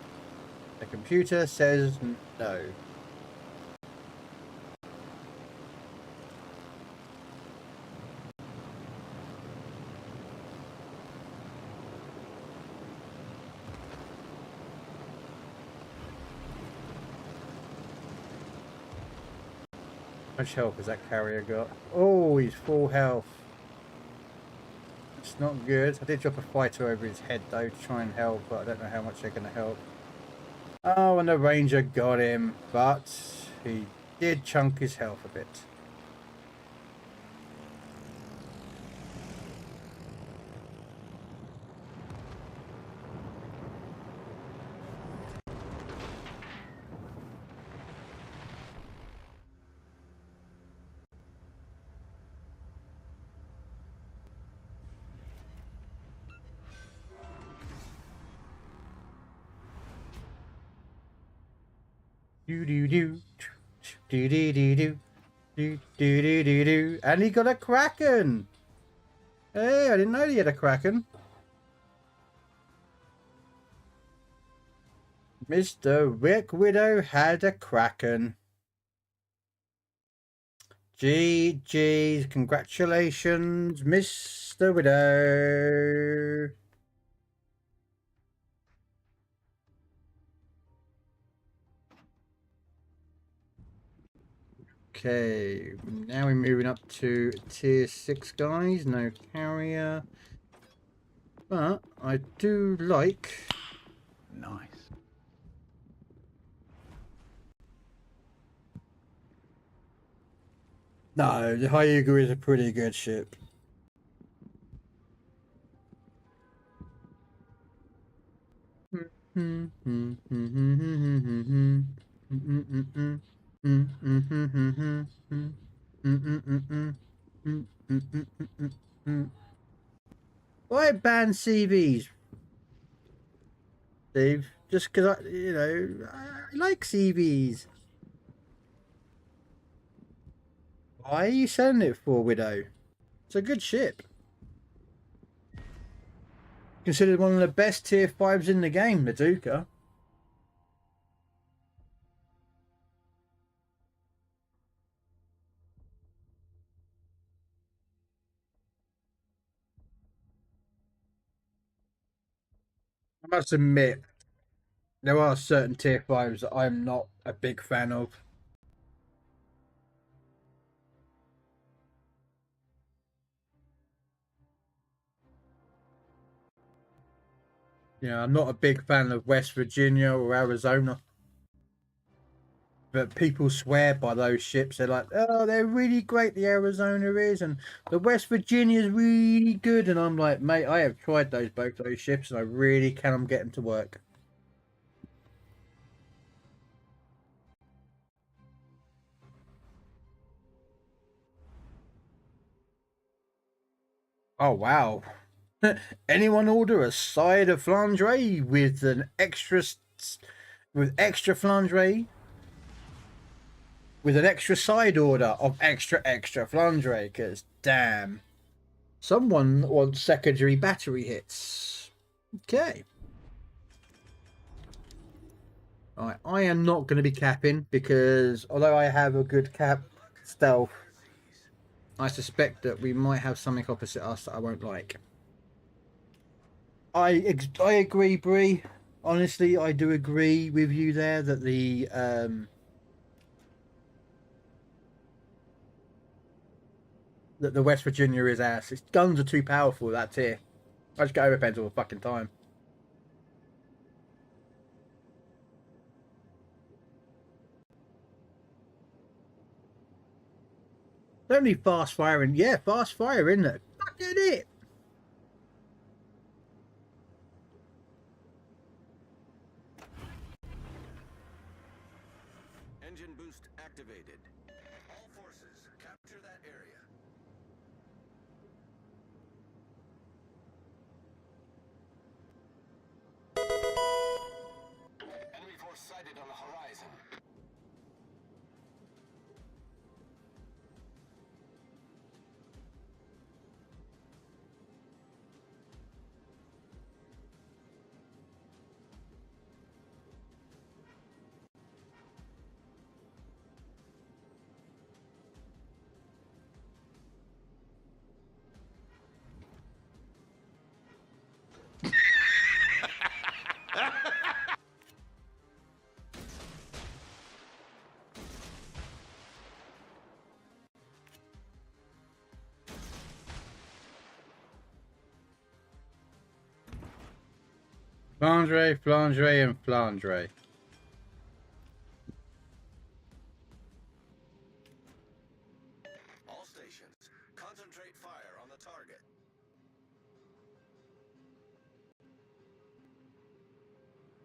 S1: The computer says no. How much health has that carrier got? Oh, he's full health. It's not good. I did drop a fighter over his head though to try and help, but I don't know how much they're going to help. Oh, and the Ranger got him, but he did chunk his health a bit. Do do do do do do do do do do do do, and he got a Kraken. Hey, I didn't know he had a Kraken. Mr. Rick Widow had a Kraken. GG's, congratulations, Mr. Widow. Okay, now we're moving up to tier 6, guys. No carrier. But I do like...
S2: Nice.
S1: No, the Hyuga is a pretty good ship. Why ban CVs, Steve? Just because I like CVs. Why are you selling it for, Widow? It's a good ship. Considered one of the best tier 5s in the game, the Duca. I must admit, there are certain tier 5s that I'm not a big fan of. Yeah, I'm not a big fan of West Virginia or Arizona. But people swear by those ships. They're like, oh, they're really great, the Arizona is, and the West Virginia is really good. And I'm like, mate, I have tried both those ships, and I really cannot get them to work. Oh wow! Anyone order a side of flandre with an extra flandre? With an extra side order of extra flandre, because damn, someone wants secondary battery hits. Okay. Alright, I am not going to be capping because although I have a good cap stealth, I suspect that we might have something opposite us that I won't like. I agree, Bree. Honestly, I do agree with you there that the West Virginia is ass. Its guns are too powerful. That tier. I just get overpens all the fucking time. Don't need fast firing. Yeah, fast fire, isn't it? Fucking it.
S2: Engine boost activated.
S5: All forces, capture that area. Enemy force sighted on the horizon.
S1: Flandre, and Flandre.
S5: All stations, concentrate fire on the target.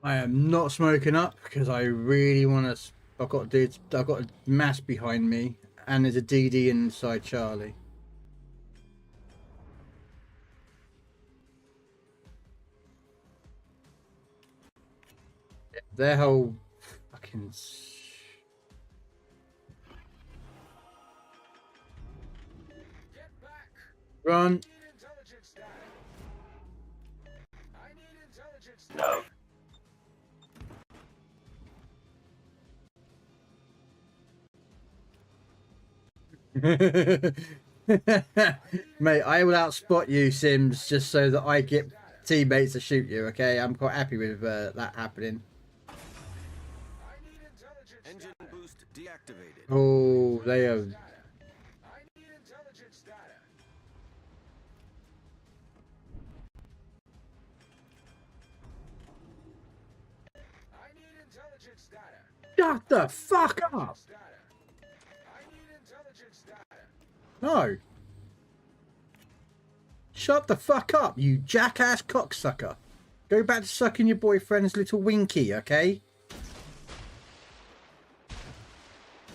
S1: I am not smoking up because I really want to. I've got a mass behind me, and there's a DD inside Charlie. Their whole fucking.
S5: Get back!
S1: Run.
S5: Need intelligence data. I need intelligence data.
S1: Mate, I will outspot you, Sims, just so that I get teammates to shoot you, okay? I'm quite happy with that happening.
S5: I need intelligence
S2: Engine
S5: data.
S2: boost deactivated.
S1: Oh, they are.
S5: I need intelligence data. I need intelligence data.
S1: Shut the fuck up!
S5: Data. I need intelligence data.
S1: No. Shut the fuck up, you jackass cocksucker. Go back to sucking your boyfriend's little winky, okay?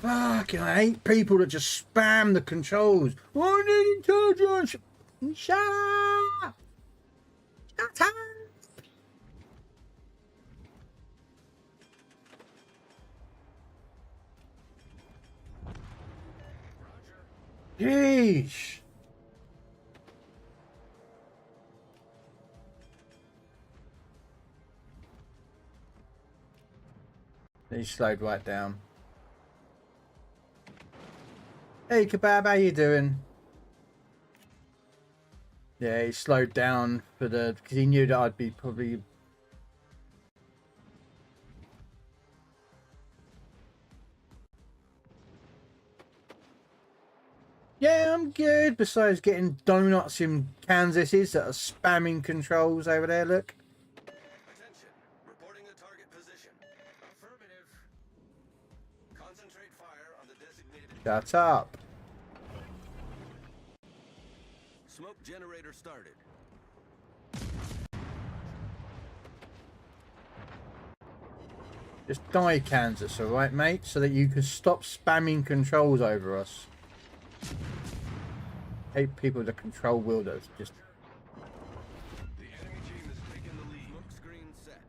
S1: Fucking, I hate people that just spam the controls. I need intelligence. Shut up. Shut up. Jeez. He slowed right down. Hey Kebab, how you doing? Yeah, he slowed down for the because he knew that I'd be probably. Yeah, I'm good. Besides getting donuts in Kansases that are spamming controls over there. Look. Shut up.
S2: Smoke generator started.
S1: Just die, Kansas, alright, mate? So that you can stop spamming controls over us. Hate people that control wielders. Just.
S2: The enemy team is taking the lead. Smoke screen set.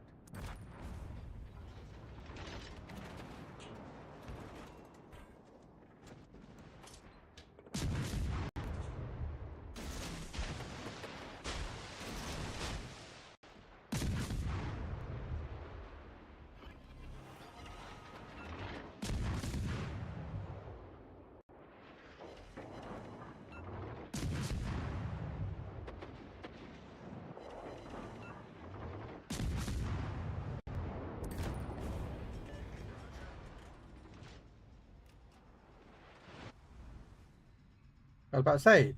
S1: I was about to say,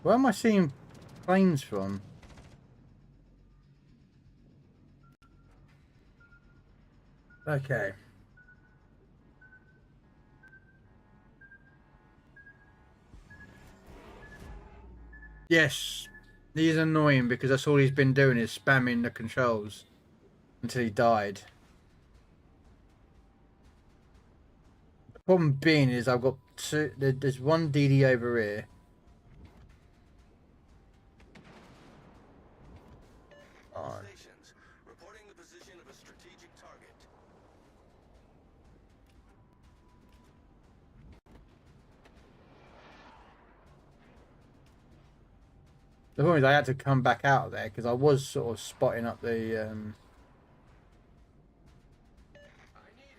S1: where am I seeing planes from? Okay. Yes, he's annoying because that's all he's been doing is spamming the controls until he died. The problem being is I've got two. There's one DD over here. Oh.
S2: Stations reporting the position of a strategic target.
S1: The problem is I had to come back out of there because I was sort of spotting up the.
S2: I need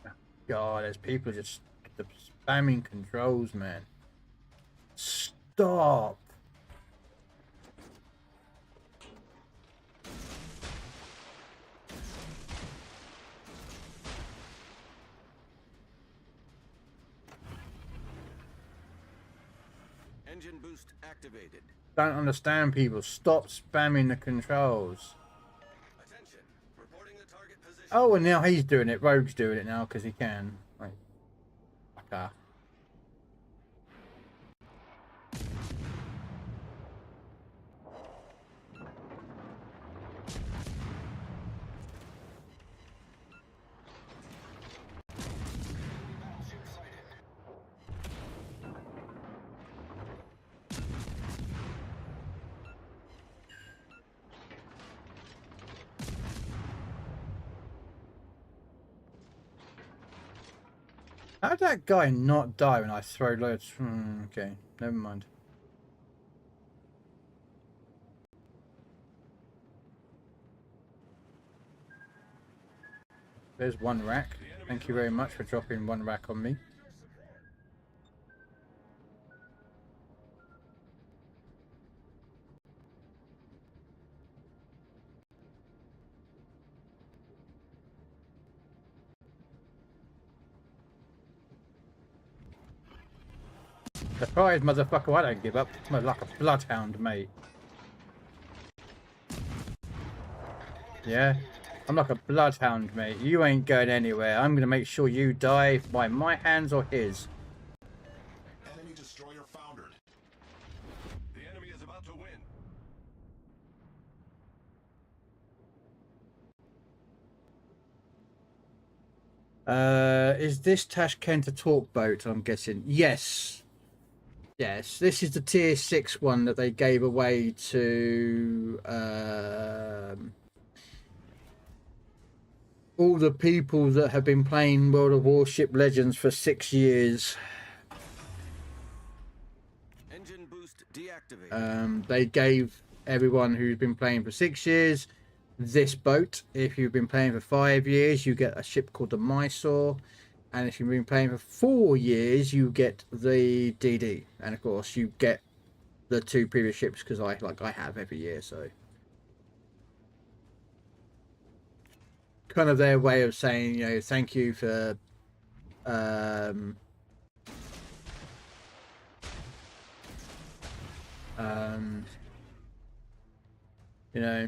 S2: help.
S1: God, there's people just spamming controls, man. Stop.
S2: Engine boost activated.
S1: Don't understand, people. Stop spamming the controls.
S2: Attention. Reporting the target position.
S1: Oh, and now he's doing it. Rogue's doing it now because he can. Like, fucker. How did that guy not die when I throw loads? Okay, never mind. There's one rack. Thank you very much for dropping one rack on me. Surprise, motherfucker, I don't give up. I'm like a bloodhound, mate. Yeah? I'm like a bloodhound, mate. You ain't going anywhere. I'm gonna make sure you die by my hands or his.
S6: Enemy destroyer foundered.
S2: The enemy is about to win.
S1: Is this Tashkent a talk boat, I'm guessing? Yes. Yes, this is the tier 6 one that they gave away to all the people that have been playing World of Warship Legends for 6 years.
S2: Engine boost deactivated.
S1: They gave everyone who's been playing for 6 years this boat. If you've been playing for 5 years, you get a ship called the Mysore. And if you've been playing for 4 years, you get the DD. And of course, you get the 2 previous ships because I have every year. So kind of their way of saying, you know, thank you for you know,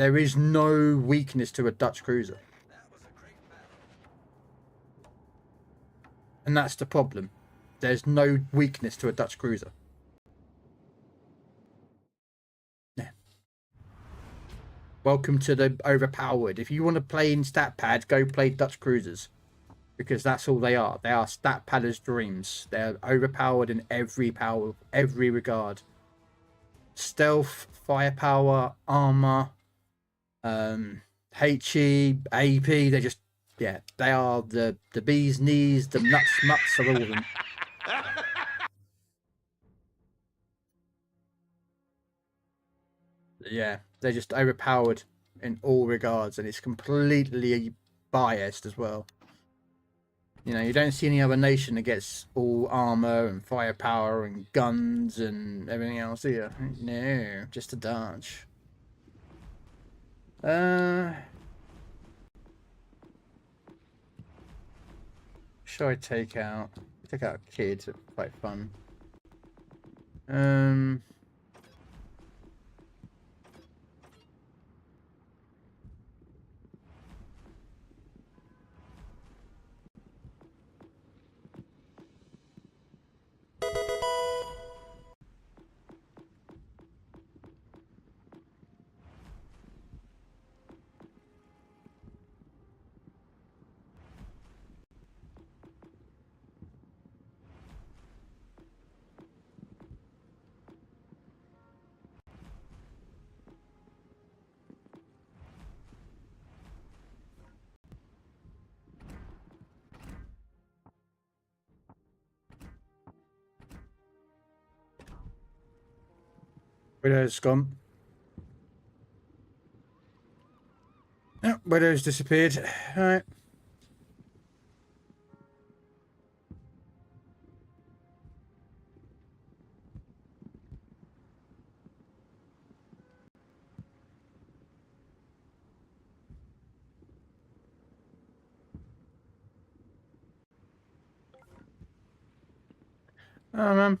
S1: There is no weakness to a Dutch cruiser. And that's the problem. There's no weakness to a Dutch cruiser. Yeah. Welcome to the overpowered. If you want to play in stat pads, go play Dutch cruisers. Because that's all they are. They are stat padders' dreams. They're overpowered in every regard. Stealth, firepower, armor, HE, AP, they're just, yeah, they are the bee's knees, the nuts of all of them. Yeah, they're just overpowered in all regards, and it's completely biased as well. You know, you don't see any other nation that gets all armor and firepower and guns and everything else, do you? No, just a Dutch. Should I take out kids? It's quite fun. Widow's gone. Oh, Widow's disappeared. Alright. Oh man.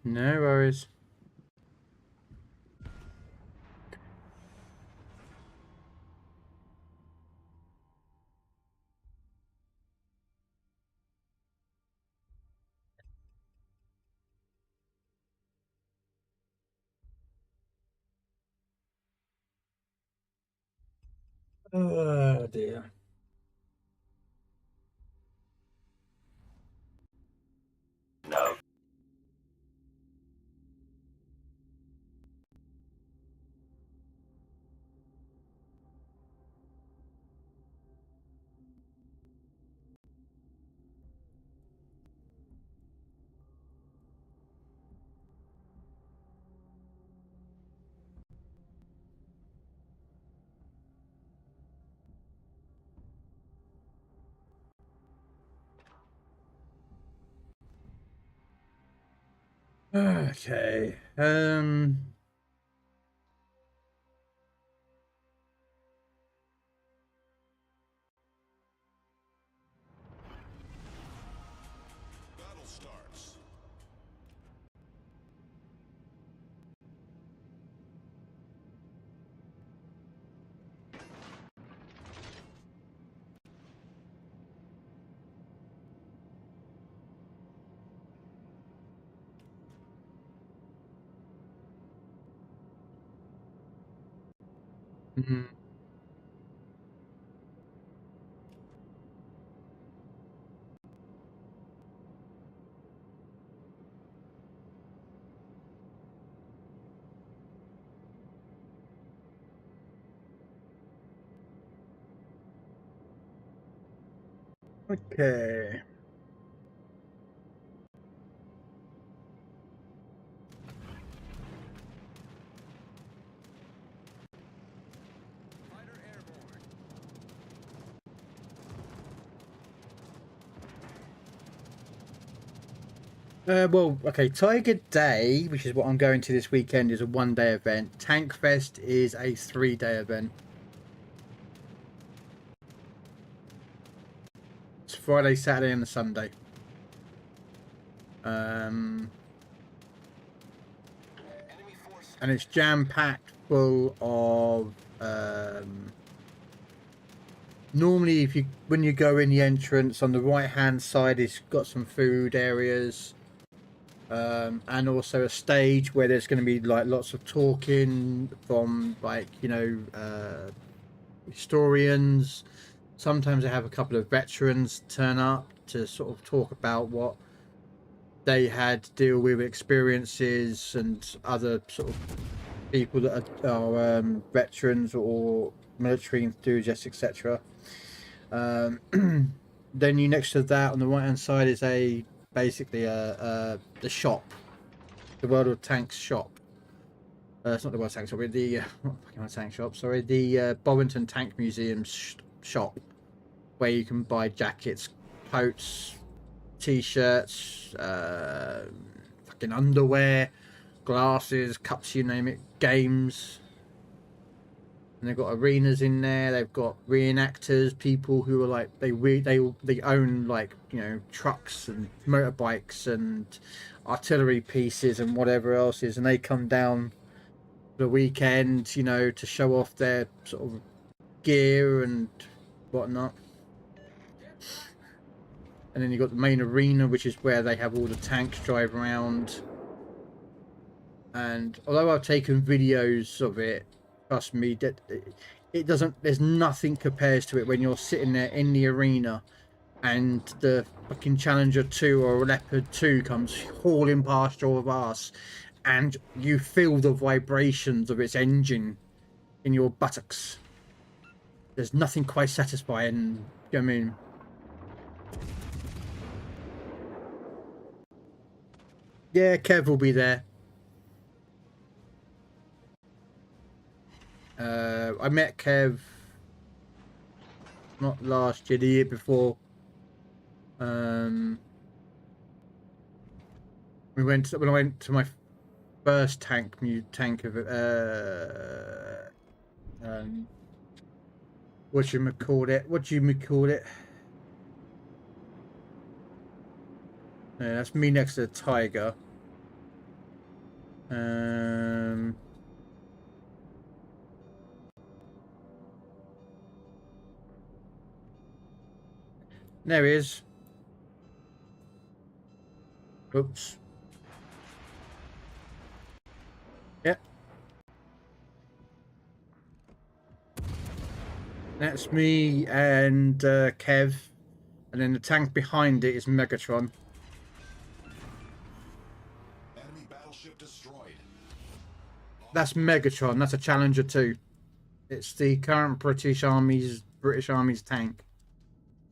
S1: No worries. Oh dear.
S4: No.
S1: Okay.
S6: Battle starts.
S1: Mhm. Okay.
S2: Fighter airborne.
S1: Well, okay, Tiger Day, which is what I'm going to this weekend, is a one-day event. Tank Fest is a 3-day event. It's Friday, Saturday, and a Sunday. And it's jam-packed full of Normally, when you go in the entrance, on the right hand side, it's got some food areas, and also a stage where there's going to be like lots of talking from like historians. Sometimes they have a couple of veterans turn up to sort of talk about what they had to deal with, experiences, and other sort of people that are veterans or military enthusiasts, etc. Then you next to that on the right hand side is basically the shop, the World of Tanks shop. It's not the World of Tanks shop, the tank shop. Sorry, the Bovington Tank Museum shop, where you can buy jackets, coats, t-shirts, fucking underwear, glasses, cups, you name it, games. And they've got arenas in there. They've got reenactors, people who are like they own like trucks and motorbikes and artillery pieces and whatever else is, and they come down for the weekend, to show off their sort of gear and whatnot. And then you've got the main arena, which is where they have all the tanks drive around. And although I've taken videos of it, trust me, that it doesn't. There's nothing compares to it when you're sitting there in the arena, and the fucking Challenger 2 or Leopard 2 comes hauling past your ass, and you feel the vibrations of its engine in your buttocks. There's nothing quite satisfying. You know what I mean? Yeah, Kev will be there. I met Kev not last year, the year before. We went when I went to my first tank of what do you call it? Yeah, that's me next to the Tiger. There he is. Oops. Yep. That's me and Kev. And then the tank behind it is Megatron.
S6: Enemy battleship destroyed.
S1: That's Megatron. That's a Challenger 2. It's the current British Army's tank.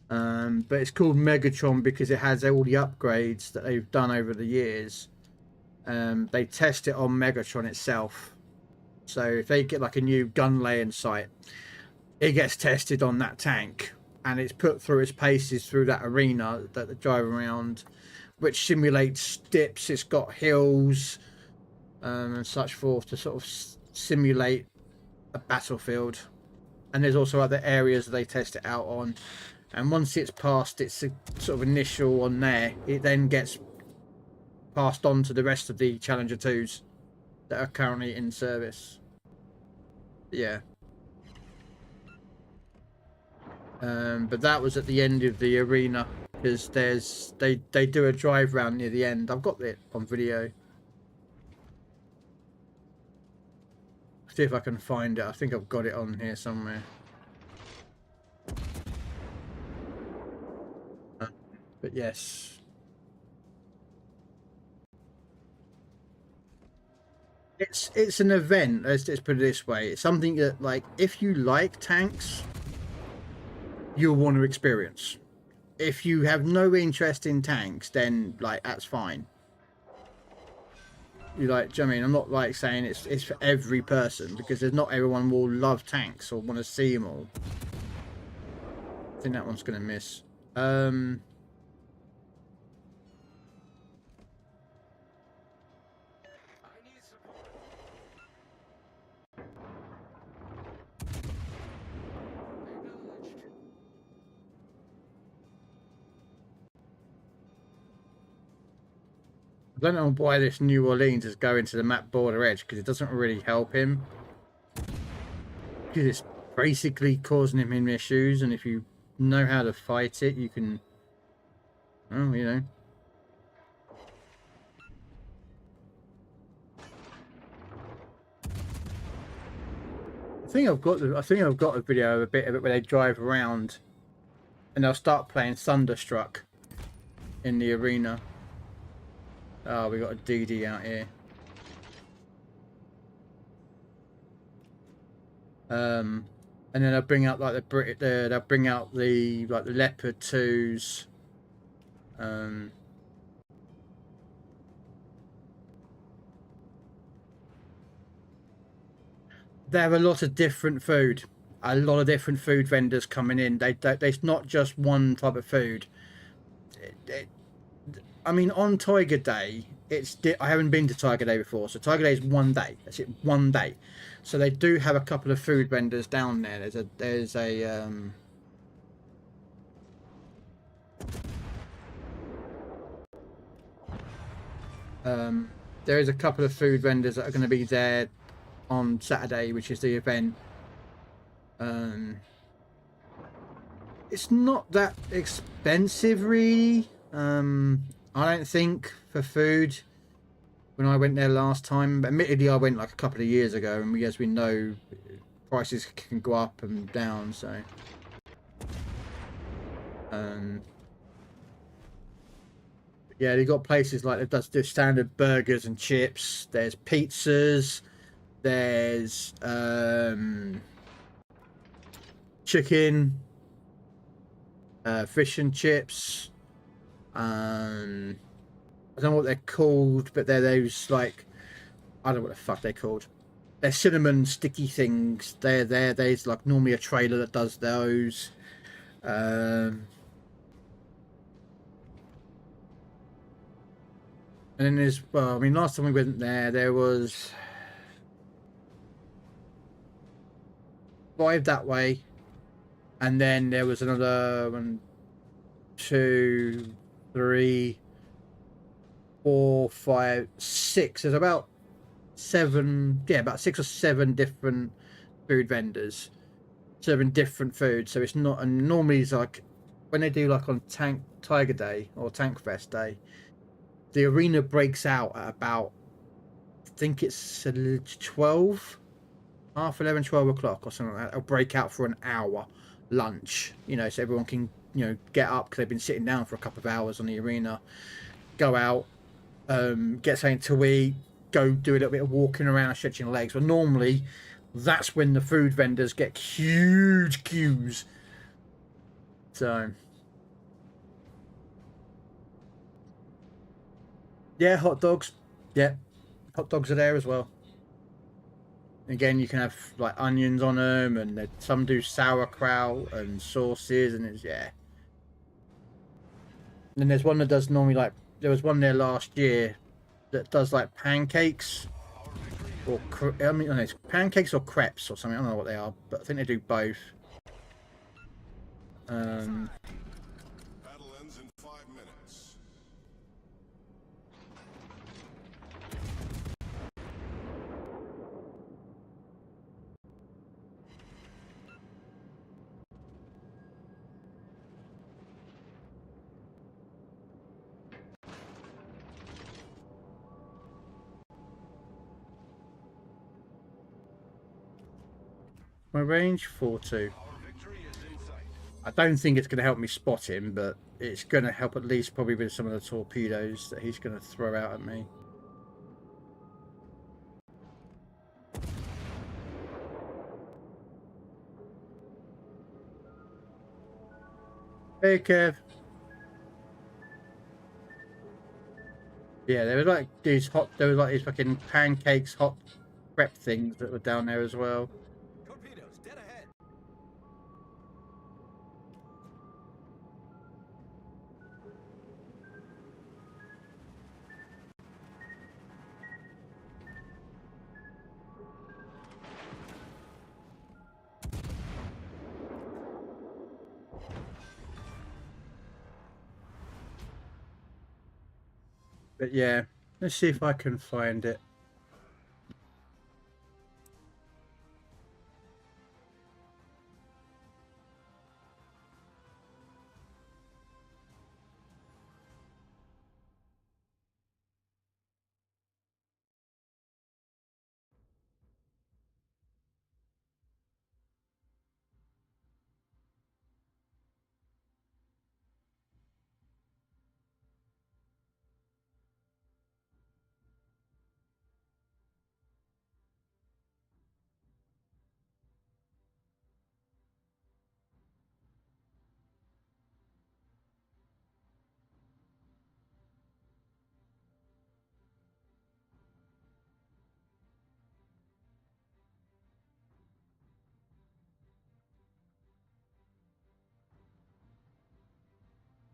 S1: But it's called Megatron because it has all the upgrades that they've done over the years. They test it on Megatron itself. So if they get like a new gun laying site, it gets tested on that tank, and it's put through its paces through that arena that they drive around, which simulates dips. It's got hills and such forth to sort of simulate a battlefield. And there's also other areas that they test it out on. And once it's passed its sort of initial on there, it then gets passed on to the rest of the Challenger 2s that are currently in service. Yeah. But that was at the end of the arena, because they do a drive round near the end. I've got it on video. See if I can find it. I think I've got it on here somewhere. But yes, it's an event. Let's put it this way. It's something that, like, if you like tanks, you'll want to experience. If you have no interest in tanks, then like that's fine. You like, do you know what I mean? I'm not like saying it's for every person, because there's not everyone will love tanks or want to see them all. I think that one's gonna miss. I don't know why this New Orleans is going to the map border edge, because it doesn't really help him. because it's basically causing him issues, and if you know how to fight it, you can, well, you know. I think I've got a video of a bit of it where they drive around and they'll start playing Thunderstruck in the arena. Oh, we got a DD out here. And then they'll bring out like they'll bring out the like the Leopard 2s. They have a lot of different food. A lot of different food vendors coming in. It's not just one type of food. I mean, on Tiger Day, I haven't been to Tiger Day before, so Tiger Day is one day. That's it, one day. So they do have a couple of food vendors down there. There is a couple of food vendors that are going to be there on Saturday, which is the event. It's not that expensive, really. I don't think, for food. When I went there last time, admittedly, I went like a couple of years ago, and as we know, prices can go up and down. So, yeah, they got places like the standard burgers and chips. There's pizzas. There's chicken, fish and chips. I don't know what they're called, but they're those like, I don't know what the fuck they're called. They're cinnamon sticky things. There's like normally a trailer that does those. And then there's, well, I mean, last time we went there was 5 that way, and then there was another 1, 2, 3, 4, 5, 6. There's about 7, yeah, about 6 or 7 different food vendors serving different food. So it's not, and normally it's like when they do like on Tiger Day or Tank Fest Day, the arena breaks out at about, I think it's 12, half 11, 12 o'clock or something like that. It'll break out for an hour lunch, you know, so everyone can, you know, get up because they've been sitting down for a couple of hours on the arena, go out, get something to eat, go do a little bit of walking around, stretching legs. But normally that's when the food vendors get huge queues. So yeah, hot dogs. Yeah, hot dogs are there as well. Again, you can have like onions on them, and some do sauerkraut and sauces, and it's, yeah. And then there's one that does normally, like, there was one there last year that does like pancakes, or I mean, I don't know, it's pancakes or crepes or something. I don't know what they are, but I think they do both.
S6: Battle ends in 5 minutes.
S1: My range 4-2.
S2: Our victory is in sight.
S1: I don't think it's going to help me spot him, but it's going to help at least probably with some of the torpedoes that he's going to throw out at me. Hey, Kev. Yeah, there were like these fucking pancakes, hot prep things that were down there as well.
S2: Torpedoes, dead ahead.
S1: But yeah, let's see if I can find it.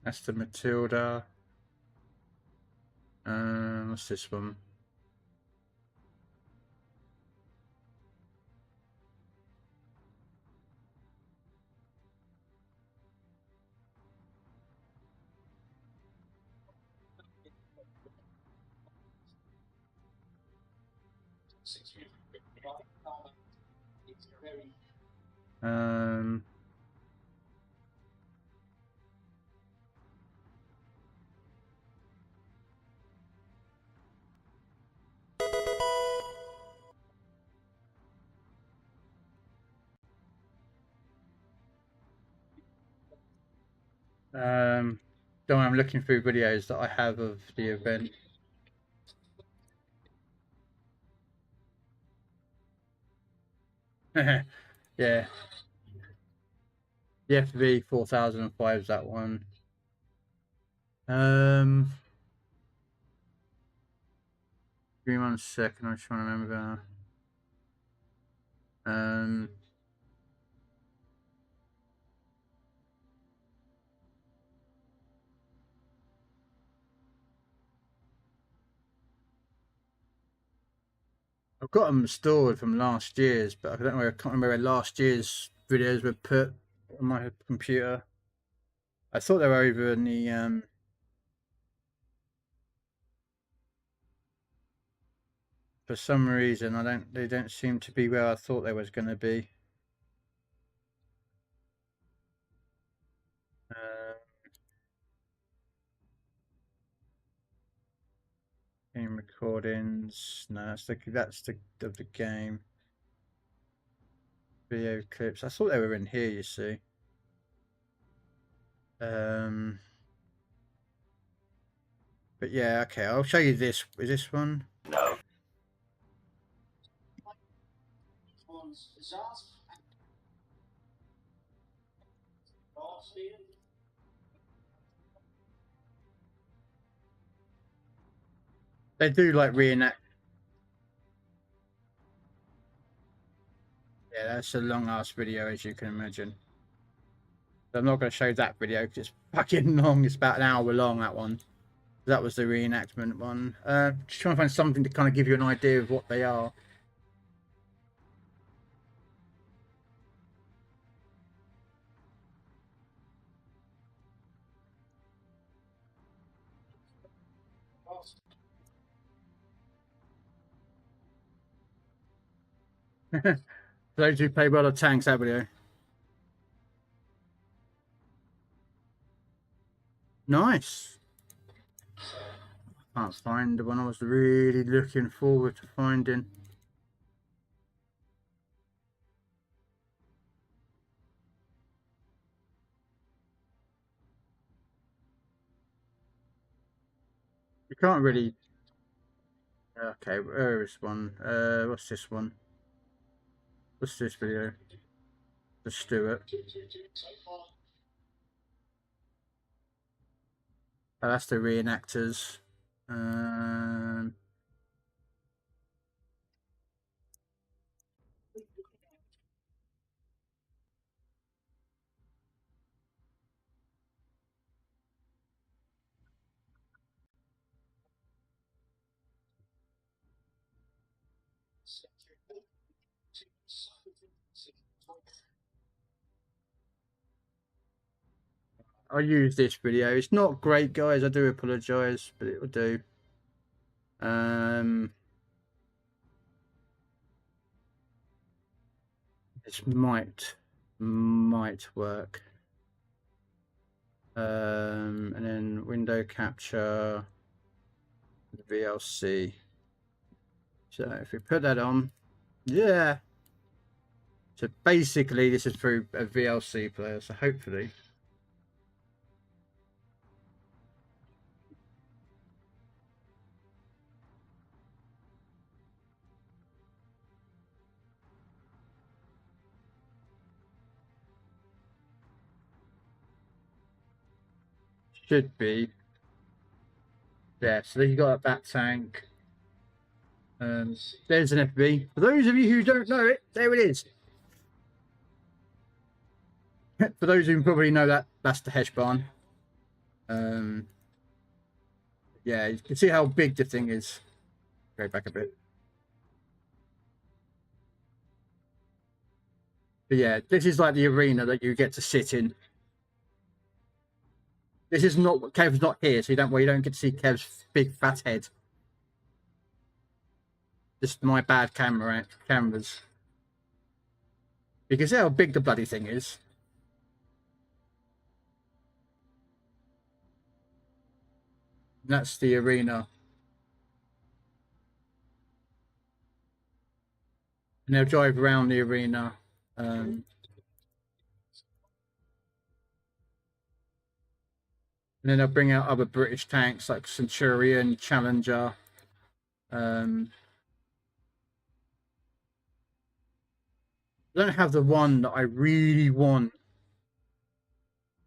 S1: That's the Matilda. What's this one? Um, don't worry, I'm looking through videos that I have of the event. Yeah. The FV 4005 is that one. Give me 1 second, I'm trying to remember. I've got them stored from last year's, but I don't know. I can't remember where last year's videos were put on my computer. I thought they were over in the for some reason they don't seem to be where I thought they was going to be. Game recordings. No, that's the of the game. Video clips. I thought they were in here. You see. But yeah, okay. I'll show you this. Is this one?
S4: No.
S1: They do like reenact. Yeah, that's a long ass video, as you can imagine. I'm not going to show that video because it's fucking long. It's about an hour long, that one. That was the reenactment one. Just trying to find something to kind of give you an idea of what they are. Those who play World of Tanks, that video. Nice. Can't find the one I was really looking forward to finding. You can't really. Okay, where is one? What's this one? What's this video? The Stewart. Oh, that's the reenactors. I'll use this video. It's not great, guys. I do apologise, but it will do. This might work. And then window capture, VLC. So if we put that on, yeah. So basically, this is through a VLC player. So hopefully. Should be. Yeah, so you got a bat tank. There's an FB. For those of you who don't know it, there it is. For those who probably know that, that's the Hesh barn. Yeah, you can see how big the thing is. Go back a bit. But yeah, this is like the arena that you get to sit in. This is not Kev's not here, so you don't get to see Kev's big fat head. Just my bad cameras. You can see how big the bloody thing is. And that's the arena. And they'll drive around the arena. And then they'll bring out other British tanks like Centurion, Challenger. I don't have the one that I really want,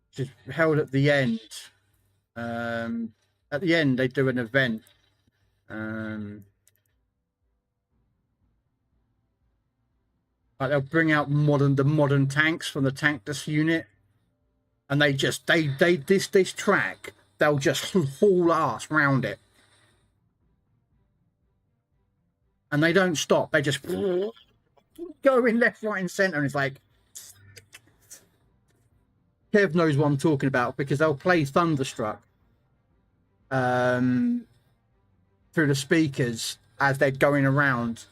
S1: which is held at the end. At the end, they do an event. Like they'll bring out the modern tanks from the Tankdus unit, and this track, they'll just haul ass round it, and they don't stop. They just go in left, right, and center, and it's like Kev knows what I'm talking about because they'll play Thunderstruck through the speakers as they're going around.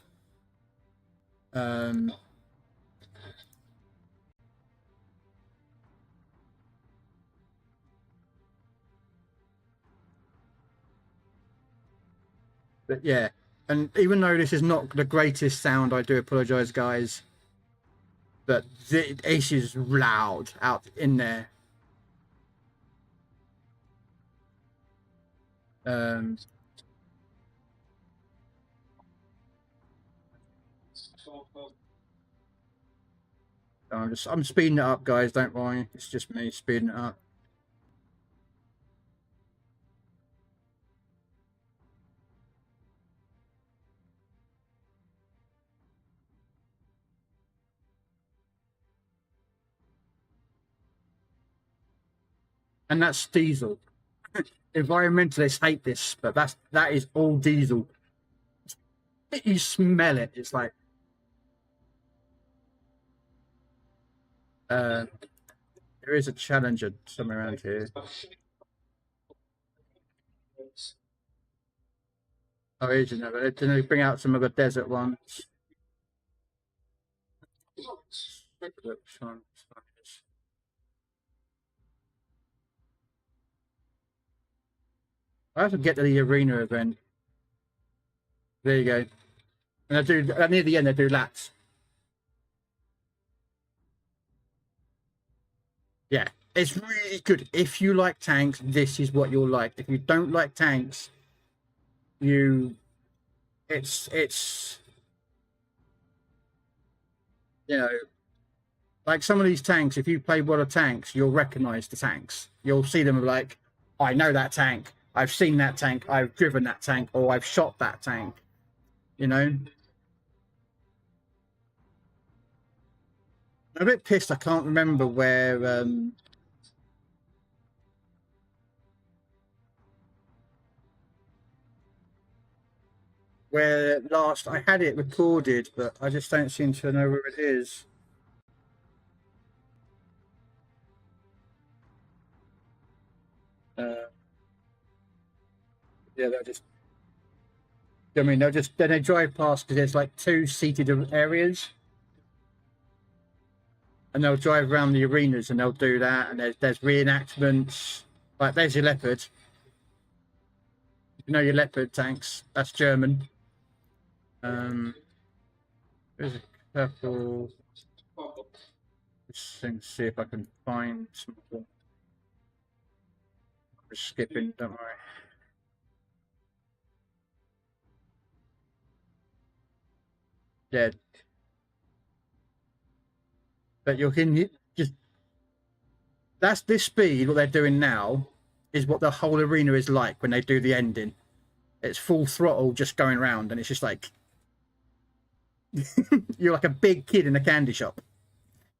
S1: But yeah, and even though this is not the greatest sound, I do apologize, guys. But this is loud out in there. I'm speeding it up, guys. Don't worry, it's just me speeding it up. And that's diesel. Environmentalists hate this, but that is all diesel. You smell it. It's like there is a Challenger somewhere around here. Oh, is another. Then they bring out some of the desert ones. I have to get to the arena event. There you go. And I do near the end. I do laps. Yeah, it's really good. If you like tanks, this is what you'll like. If you don't like tanks, it's you know, like some of these tanks. If you play World of Tanks, you'll recognize the tanks. You'll see them like, I know that tank. I've seen that tank. I've driven that tank, or I've shot that tank. You know. I'm a bit pissed. I can't remember where. Where last I had it recorded, but I just don't seem to know where it is. Yeah, they'll just. I mean, then they drive past because there's like 2 seated areas, and they'll drive around the arenas and they'll do that. And there's reenactments. Like there's your Leopard. You know your Leopard tanks. That's German. There's a couple. Just see if I can find some. Just skipping. Don't worry. Dead. But you can just. That's this speed. What they're doing now is what the whole arena is like when they do the ending. It's full throttle, just going around, and it's just like you're like a big kid in a candy shop.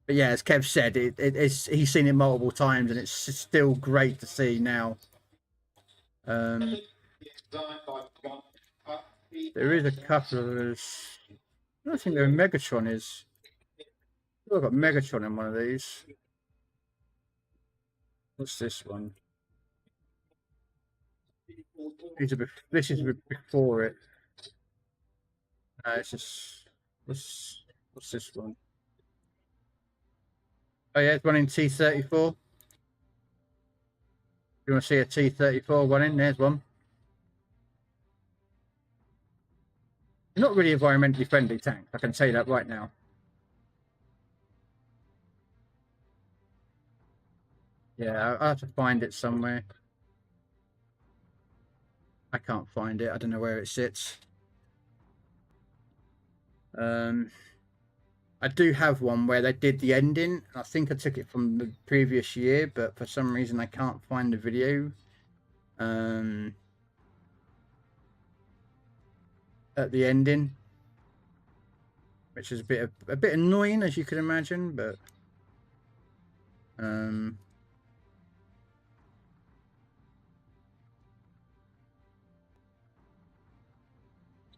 S1: But yeah, as Kev said, he's seen it multiple times, and it's still great to see now. There is a couple of us. I don't think Megatron is. Oh, I've got Megatron in one of these. What's this one? This is before it. It's just what's this one? Oh yeah, it's one in T34. You want to see a T34 one in? There's one. Not really environmentally friendly tank. I can say that right now. Yeah, I have to find it somewhere. I can't find it. I don't know where it sits. I do have one where they did the ending. I think I took it from the previous year, but for some reason I can't find the video. At the ending, which is a bit annoying, as you can imagine, but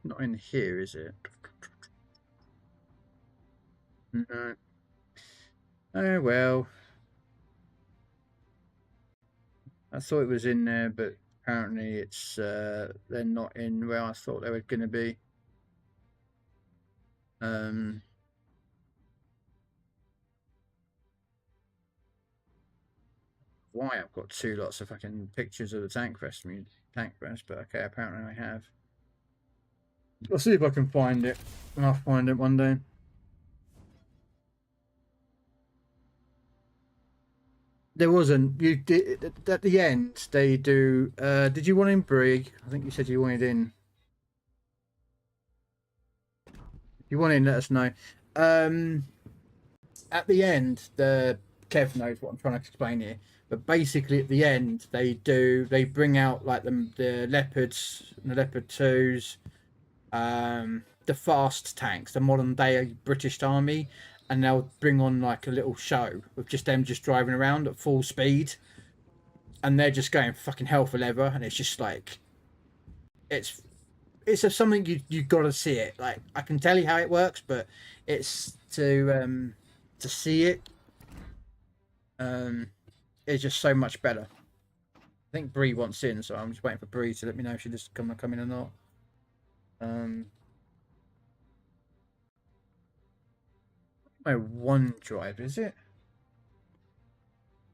S1: not in here, is it? No. Oh well. I thought it was in there, but apparently it's they're not in where I thought they were going to be. Why I've got two lots of fucking pictures of the tank crest, but okay, apparently I have. I'll see if I can find it. I'll find it one day. There wasn't. You did at the end. They do. Did you want in Brig? I think you said you wanted in. If you want in, let us know. At the end, Kev knows what I'm trying to explain here. But basically, at the end, they bring out like the leopards, and the leopard twos, the fast tanks, the modern day British Army, and they'll bring on like a little show with just them just driving around at full speed, and they're just going fucking hell for leather, and it's just like it's something you got to see it. Like I can tell you how it works, but it's to see it. It's just so much better. I think Bree wants in, so I'm just waiting for Bree to let me know if she just come in or not. My OneDrive, is it?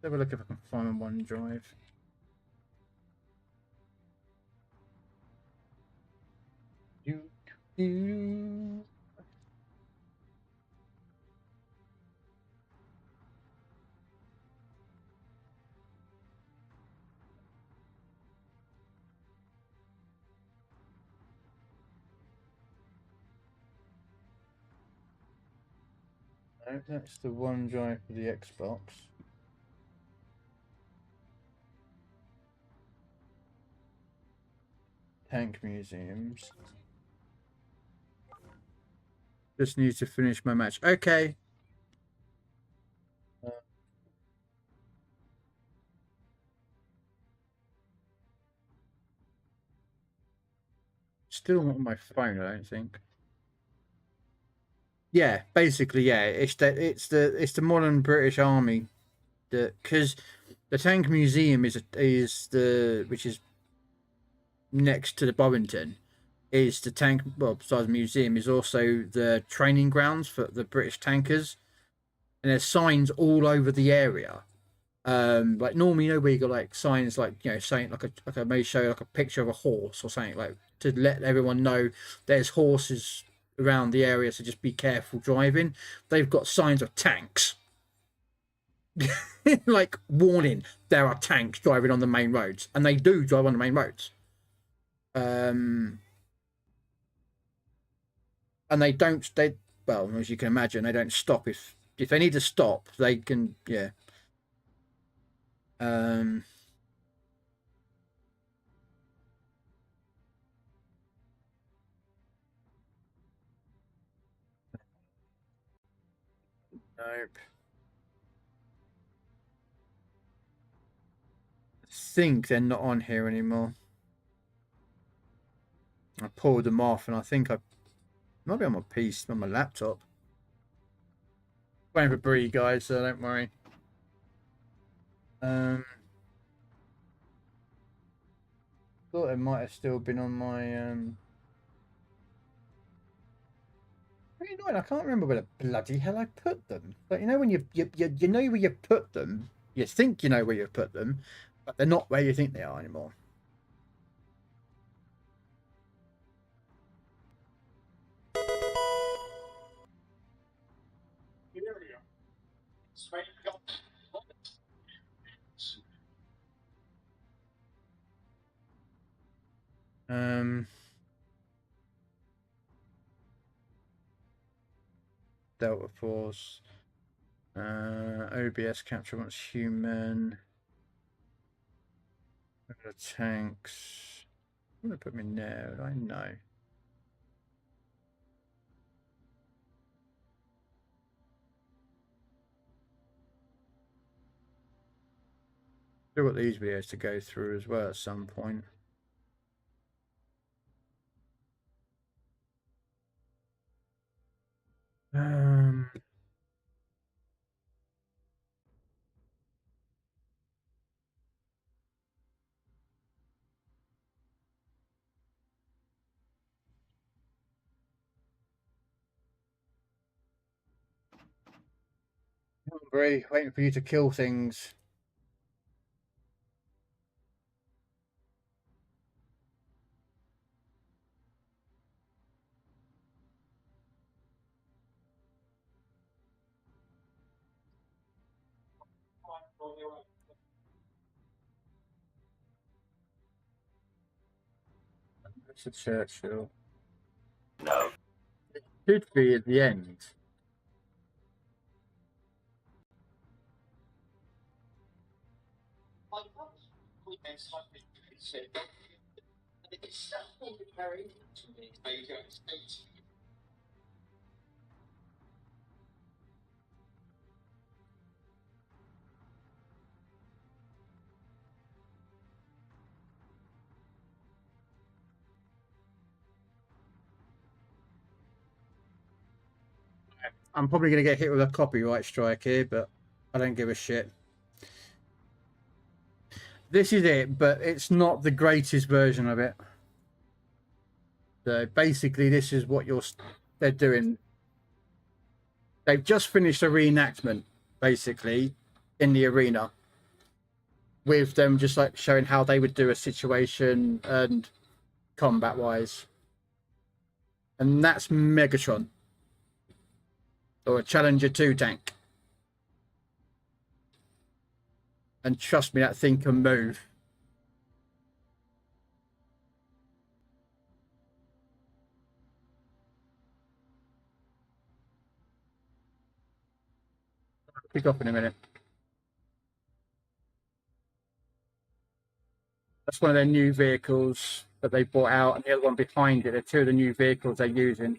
S1: Let's have a look if I can find my OneDrive. No, that's the OneDrive for the Xbox. Tank museums. Just need to finish my match. Okay. Still not on my phone, I don't think. Yeah, basically, yeah. It's the modern British Army, because the Tank Museum is which is next to the Bovington, is the tank. Well, besides the museum, is also the training grounds for the British tankers, and there's signs all over the area. Like normally, you know, where you got like signs like saying like I may show like a picture of a horse or something, like to let everyone know there's horses around the area, so just be careful driving. They've got signs of tanks. Like warning, there are tanks driving on the main roads, and they do drive on the main roads. And they don't. Well, as you can imagine, they don't stop if they need to stop. They can, yeah. Nope. think they're not on here anymore. I pulled them off, and I think I might be on my PC, on my laptop. Waiting for Bree, guys, so don't worry. Thought it might have still been on my Pretty annoying. I can't remember where the bloody hell I put them. But you know when you know where you put them, you think you know where you put them, but they're not where you think they are anymore. Delta Force. OBS capture once human. The tanks. I'm gonna put me there. I know. Still got these videos to go through as well at some point. Hungry, waiting for you to kill things. It's a Churchill.
S4: No.
S1: It should be at the end. I'm probably going to get hit with a copyright strike here, but I don't give a shit. This is it, but it's not the greatest version of it. So basically, this is what they're doing. They've just finished a reenactment, basically, in the arena, with them just like showing how they would do a situation and combat-wise. And that's Megatron. Or a Challenger 2 tank. And trust me, that thing can move. Kick off in a minute. That's one of their new vehicles that they brought out, and the other one behind it are two of the new vehicles they're using.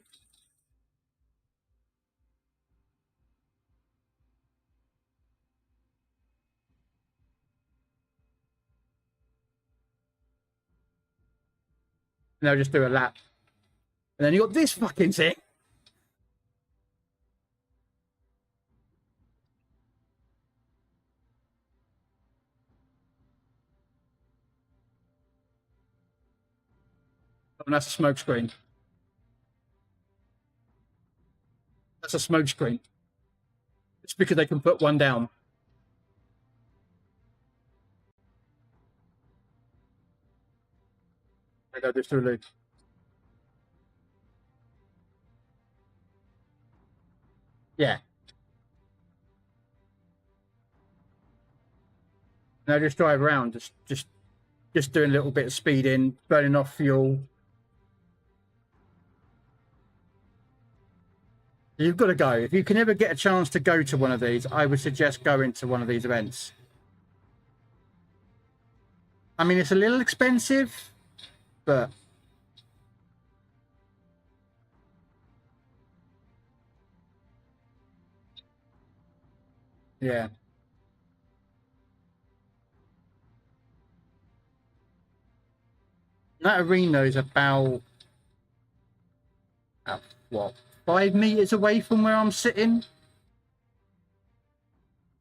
S1: And they'll just do a lap. And then you got this fucking thing. And that's a smoke screen. That's a smoke screen. It's because they can put one down. They go this through a loop. Yeah. Now just drive around, just doing a little bit of speeding, burning off fuel. You've got to go. If you can ever get a chance to go to one of these, I would suggest going to one of these events. I mean, it's a little expensive, but yeah. That arena is about what, 5 meters away from where I'm sitting.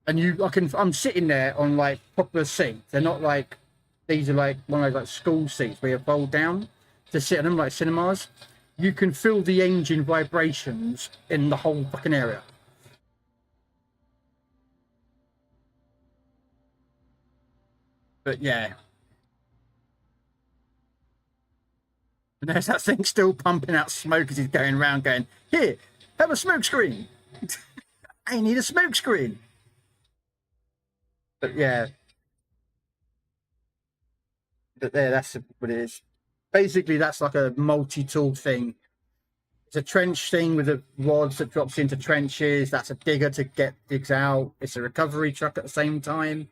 S1: And I'm sitting there on like proper seats. They're not like, these are like one of those like school seats where you fold down to sit on them like cinemas. You can feel the engine vibrations in the whole fucking area. But yeah. And there's that thing still pumping out smoke as he's going around going, here, have a smoke screen. I need a smoke screen. But yeah. But there, that's what it is. Basically, that's like a multi-tool thing. It's a trench thing with a rods that drops into trenches. That's a digger to get digs out. It's a recovery truck at the same time.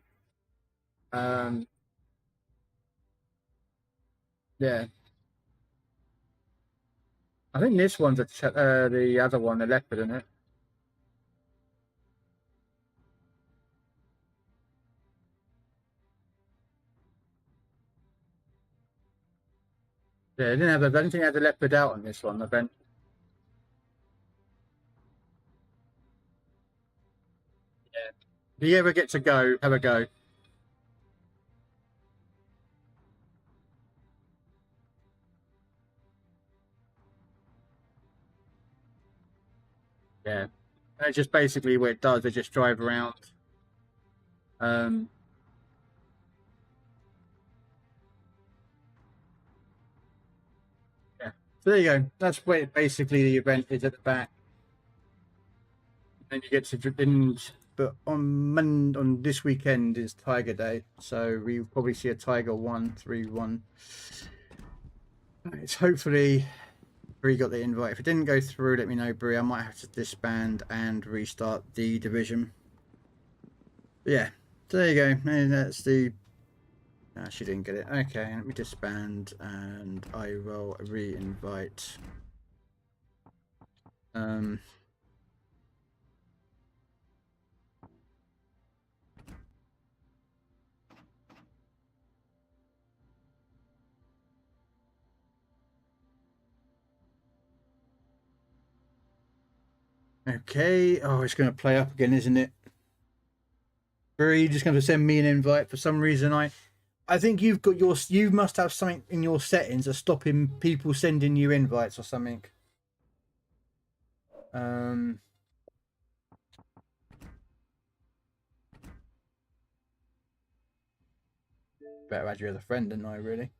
S1: Yeah. I think this one's the other one, the leopard, isn't it? Yeah, I don't think they had the leopard out on this one, I think. Yeah. If you ever get to go, have a go. Yeah. And it's just basically what it does. They just drive around. Um, yeah. So there you go. That's where basically the event is at the back. And you get to but on this weekend is Tiger Day, so we probably see a Tiger 131. It's hopefully Bree got the invite. If it didn't go through, let me know, Bree. I might have to disband and restart the division. But yeah, so there you go. And that's the. She didn't get it. Okay, let me disband and I will re-invite. Okay. Oh, it's going to play up again, isn't it? Bree just going to send me an invite for some reason. I think you must have something in your settings that's stopping people sending you invites or something. Better add you as a friend than I really.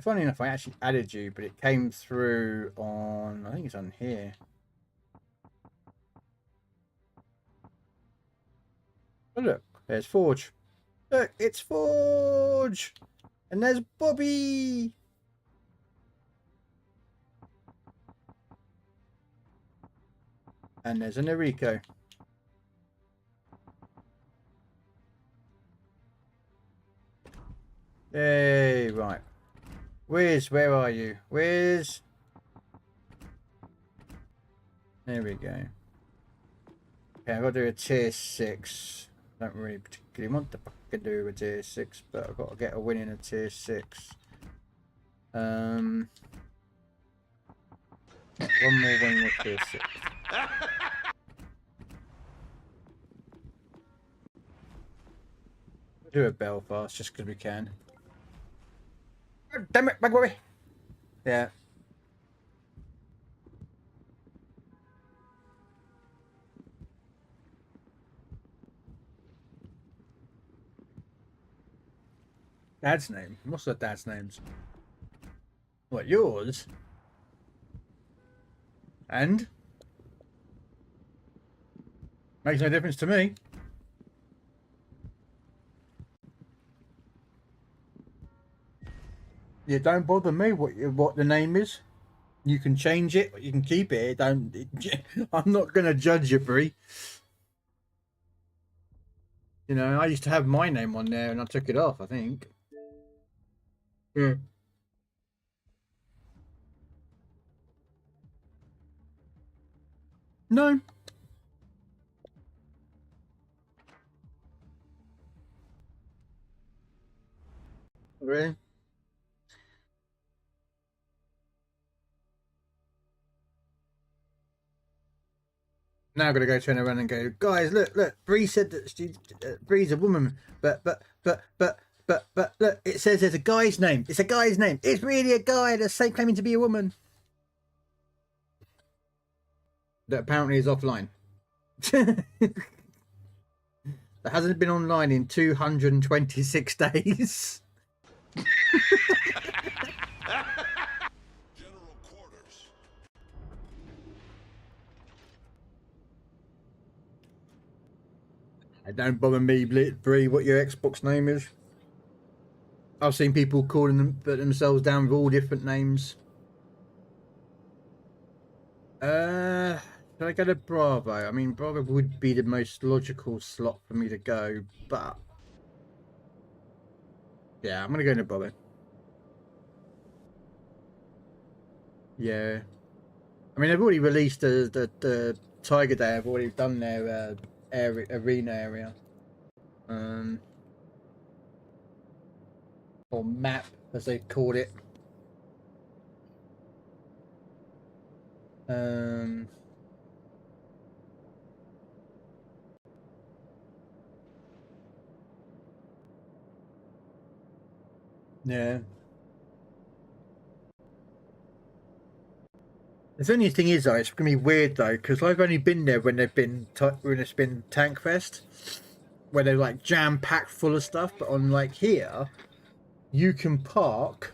S1: Funny enough, I actually added you, but it came through on, I think it's on here. Oh, look, there's Forge. Look, it's Forge! And there's Bobby! And there's an Enrico. Hey, right. Wiz, where are you? Wiz! There we go. Okay, I've got to do a tier 6. Don't really particularly want to fucking do a tier 6, but I've got to get a win in a tier 6. One more win with tier 6. Do a Belfast just because we can. God damn it, bug boy! Yeah. Dad's name? What's the dad's names? What, yours? And? Makes no difference to me. Yeah, don't bother me what the name is. You can change it, you can keep it. I'm not gonna judge you, Bree. You know, I used to have my name on there and I took it off, I think. Yeah. No. Really? Now I'm gonna go turn around and go, guys, look. Bree said that Bree's a woman, but look, it says there's a guy's name. It's a guy's name. It's really a guy that's claiming to be a woman. That apparently is offline. That hasn't been online in 226 days.
S6: General quarters.
S1: It don't bother me, Bree, what your Xbox name is. I've seen people calling themselves down with all different names. Should I go to Bravo? I mean, Bravo would be the most logical slot for me to go, but yeah, I'm gonna go into Bravo. Yeah, I mean, they've already released the Tiger Day. I've already done their arena area, or map as they called it. Yeah. The funny thing is, though, it's gonna be weird though, because I've only been there when they've been when it's been Tank Fest, where they're like jam packed full of stuff. But on like here, you can park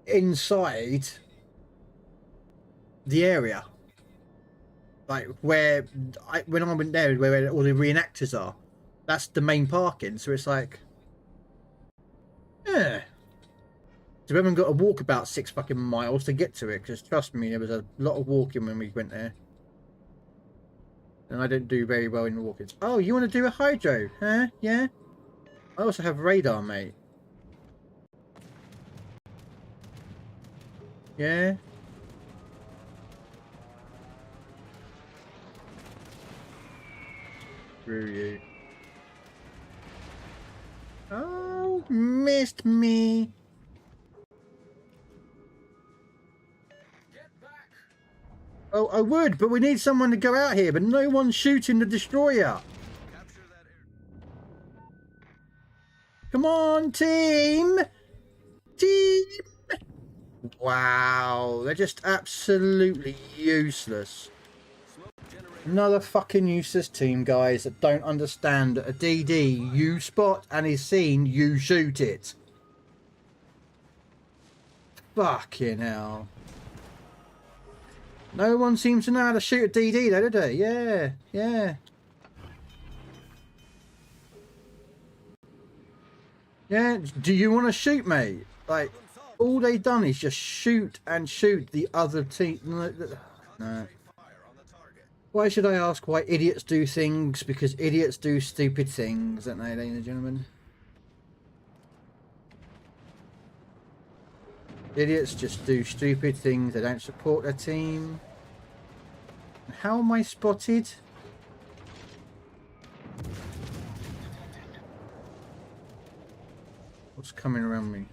S1: inside the area, like where when I went there, where all the reenactors are. That's the main parking. So it's like, yeah. So we haven't got to walk about 6 fucking miles to get to it, because trust me, there was a lot of walking when we went there. And I don't do very well in walking. Oh, you want to do a hydro, huh? Yeah? I also have radar, mate. Yeah? Screw you. Oh, missed me. Oh, I would, but we need someone to go out here, but no one's shooting the destroyer.
S2: Capture that air.
S1: Come on, team! Team! Wow, they're just absolutely useless. Another fucking useless team, guys, that don't understand that a DD, you spot and is seen, you shoot it. Fucking hell. No one seems to know how to shoot a DD though, do they? Yeah, yeah. Yeah, do you want to shoot, mate? Like, all they done is just shoot and shoot the other team. No. Why should I ask why idiots do things? Because idiots do stupid things, don't they, ladies and gentlemen? Idiots just do stupid things. They don't support their team. How am I spotted? What's coming around me?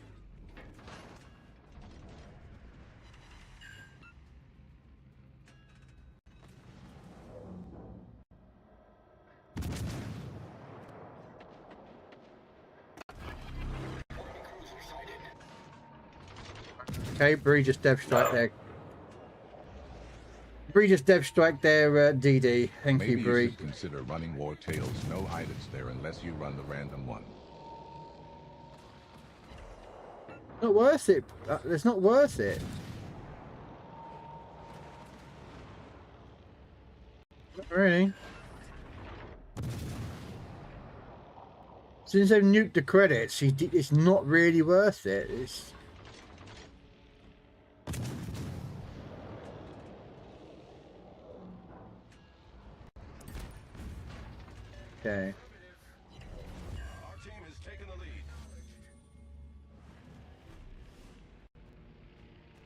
S1: Okay, Bree just dev strike there. Bree just dev strike there, DD. Thank
S7: Maybe
S1: you, Bree.
S7: should consider running war tails. No highlights there unless you run the random one.
S1: Not worth it. It's not worth it. Not really. Since they've nuked the credits, it's not really worth it. It's... Okay.
S2: Our team has taken the lead.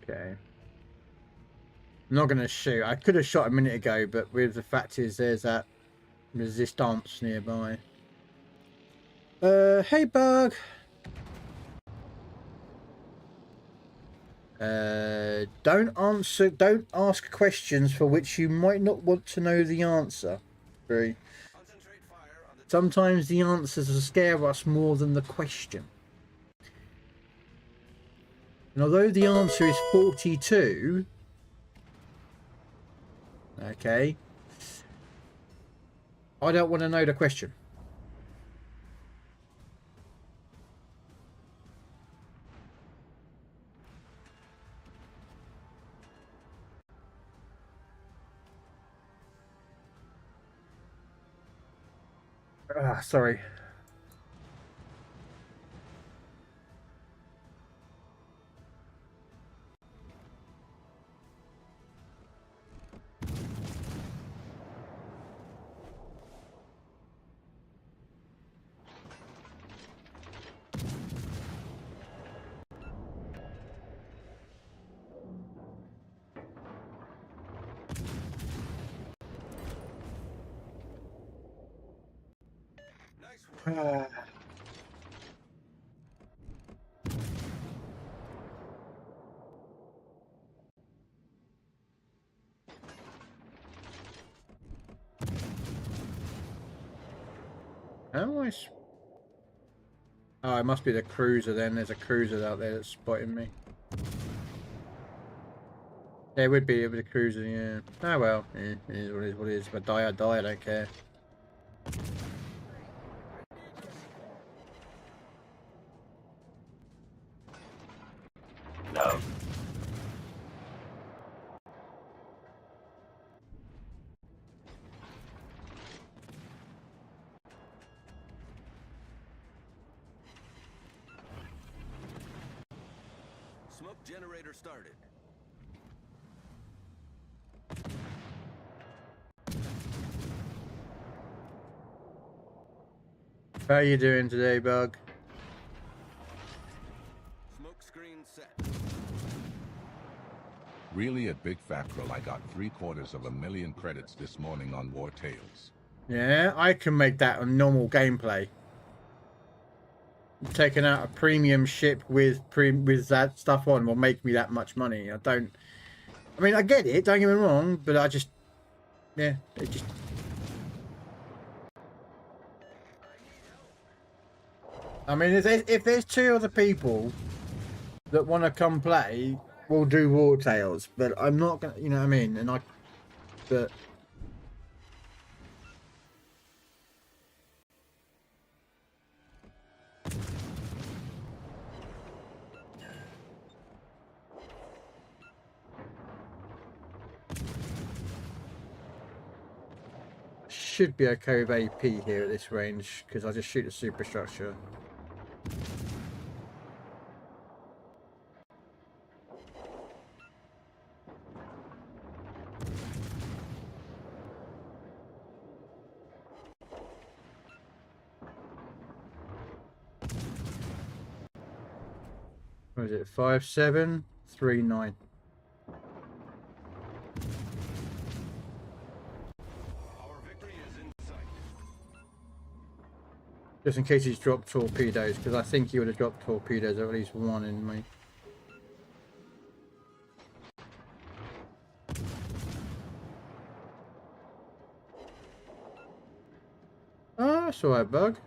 S1: Okay. I'm not going to shoot. I could have shot a minute ago, but with the fact is there's that resistance nearby. Hey, Bug. Don't ask questions for which you might not want to know the answer. Very.
S2: Concentrate fire on the
S1: Sometimes the answers will scare us more than the question. And although the answer is 42, okay, I don't want to know the question. Ah, sorry.
S2: nice work.
S1: How I... Oh, it must be the cruiser then. There's a cruiser out there that's spotting me. Yeah, it would be. It was a cruiser, yeah. Oh well, yeah, it is what it is. What it is. If I die, I die. I don't care.
S4: No.
S2: Smoke generator started.
S1: How you doing today, Bug?
S2: Smoke screen set.
S7: Really a big factor. I got 750,000 credits this morning on War Tales.
S1: Yeah, I can make that a normal gameplay. Taking out a premium ship with that stuff on will make me that much money. I mean, I get it. Don't get me wrong, but I just, yeah, it just. I mean, if there's two other people that want to come play, we'll do War Tales. But I'm not gonna, you know what I mean? But. Should be okay with AP here at this range because I just shoot the superstructure. What is it? 5739.
S2: Our victory is in sight.
S1: Just in case he's dropped torpedoes, because I think he would have dropped torpedoes, or at least one in me. Oh, that's alright, Bug.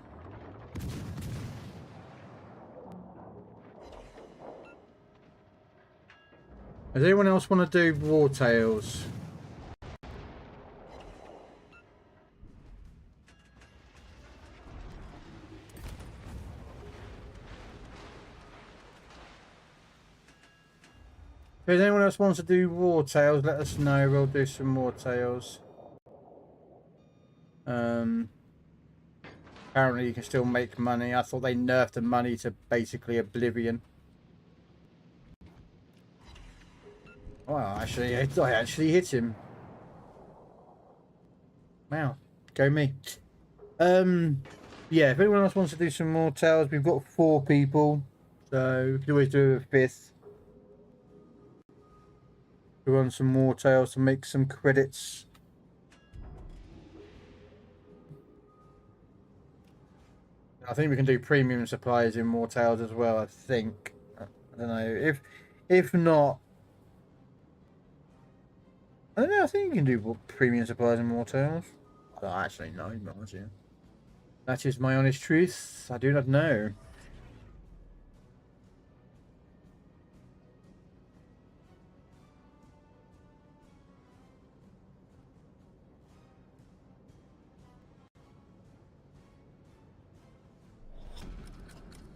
S1: Does anyone else want to do War Tales? If anyone else wants to do War Tales, let us know. We'll do some War Tales. Apparently you can still make money. I thought they nerfed the money to basically oblivion. Wow, actually, I actually hit him. Wow, go me. Yeah, if anyone else wants to do some more tales, we've got 4 people, so we can always do a 5th. to run some more tails to make some credits. I think we can do premium supplies in more tails as well. I think. I don't know if not. I don't know. I think you can do premium supplies in more tails. I don't actually know. That is my honest truth. I do not know.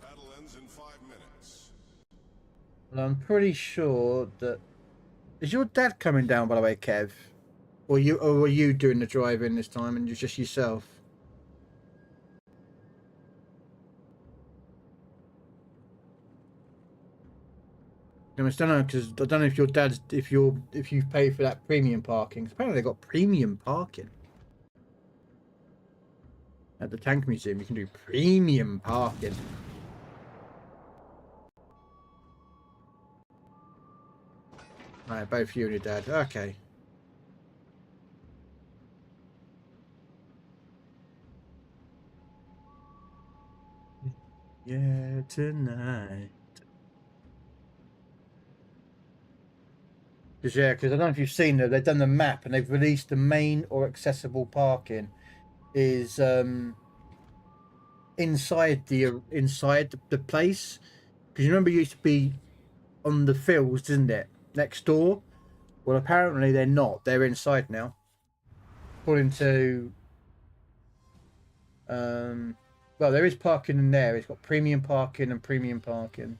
S6: Battle ends in 5 minutes.
S1: Well, I'm pretty sure that. Is your dad coming down, by the way, Kev? Or were you doing the driving this time and you're just yourself? I don't know, because I don't know if your dad's if you pay for that premium parking. 'Cause apparently they got premium parking at the tank museum. You can do premium parking. Right, both you and your dad. Okay. Yeah, tonight. Because I don't know if you've seen that they've done the map and they've released the main or accessible parking is inside the place. Because you remember it used to be on the fields, didn't it? Next door. Well, apparently they're not. They're inside now. According to well, there is parking in there. It's got premium parking and premium parking.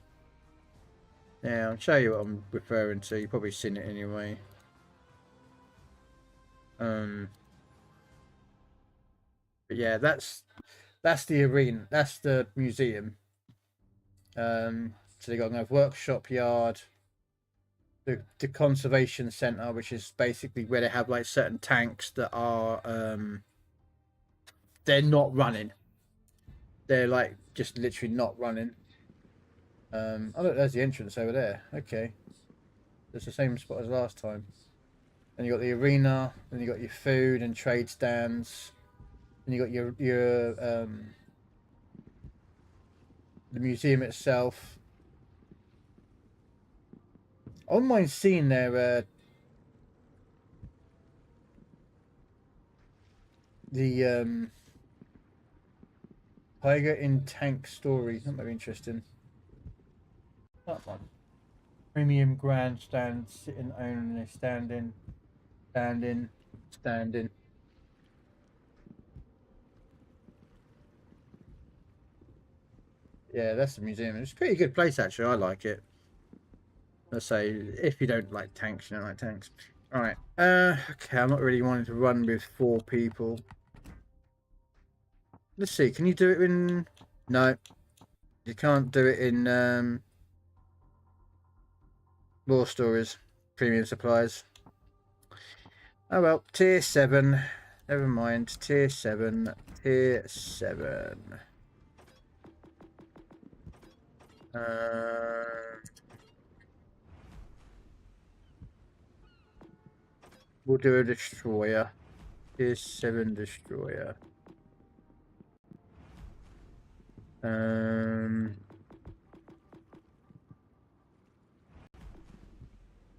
S1: Now I'll show you what I'm referring to. You've probably seen it anyway. But yeah, that's the arena. That's the museum. So they got a workshop yard, the conservation center, which is basically where they have like certain tanks that are they're not running. They're like just literally not running. Oh look, there's the entrance over there. Okay, it's the same spot as last time. Then you got the arena. Then you got your food and trade stands. Then you got your the museum itself. I wouldn't mind seeing their the Tiger in Tank story. That might be interesting. That one. Premium grandstand, sitting only, standing. Yeah, that's the museum. It's a pretty good place actually. I like it. Let's say if you don't like tanks, you don't like tanks. All right. Okay. I'm not really wanting to run with 4 people. Let's see. Can you do it in? No, you can't do it in war stories, premium supplies. Oh well, tier 7. Never mind. Tier 7. Tier 7. We'll do a destroyer. Tier 7 destroyer.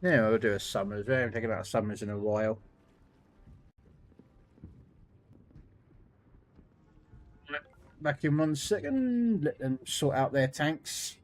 S1: Yeah, we'll do a summers. We haven't taken out summers in a while. Back in 1 second. Let them sort out their tanks.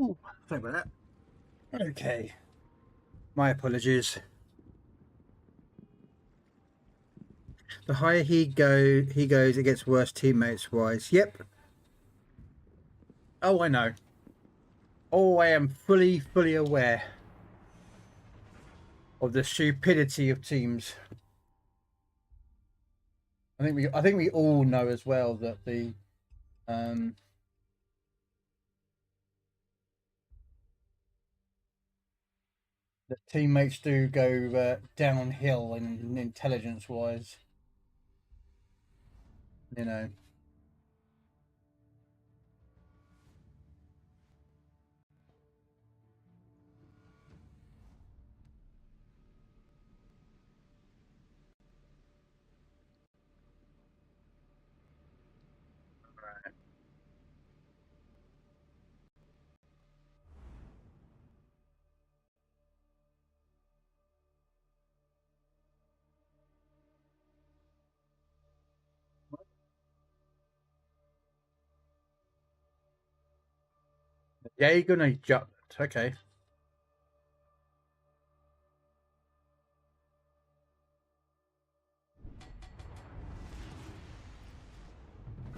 S1: Ooh, sorry about that. Okay. My apologies. The higher he goes, it gets worse teammates wise. Yep. Oh, I know. Oh, I am fully aware of the stupidity of teams. I think we all know as well that the teammates do go downhill in intelligence wise. You know. Yeah, you're gonna jump. Okay.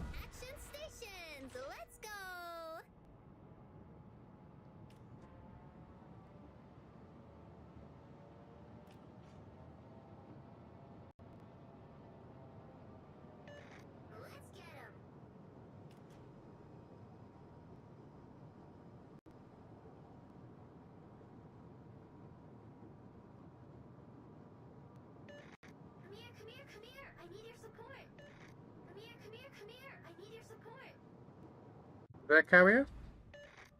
S8: Action stations, let's go! Let's get him! Come here, I need your support! Come here, I need your support!
S1: Is that a carrier?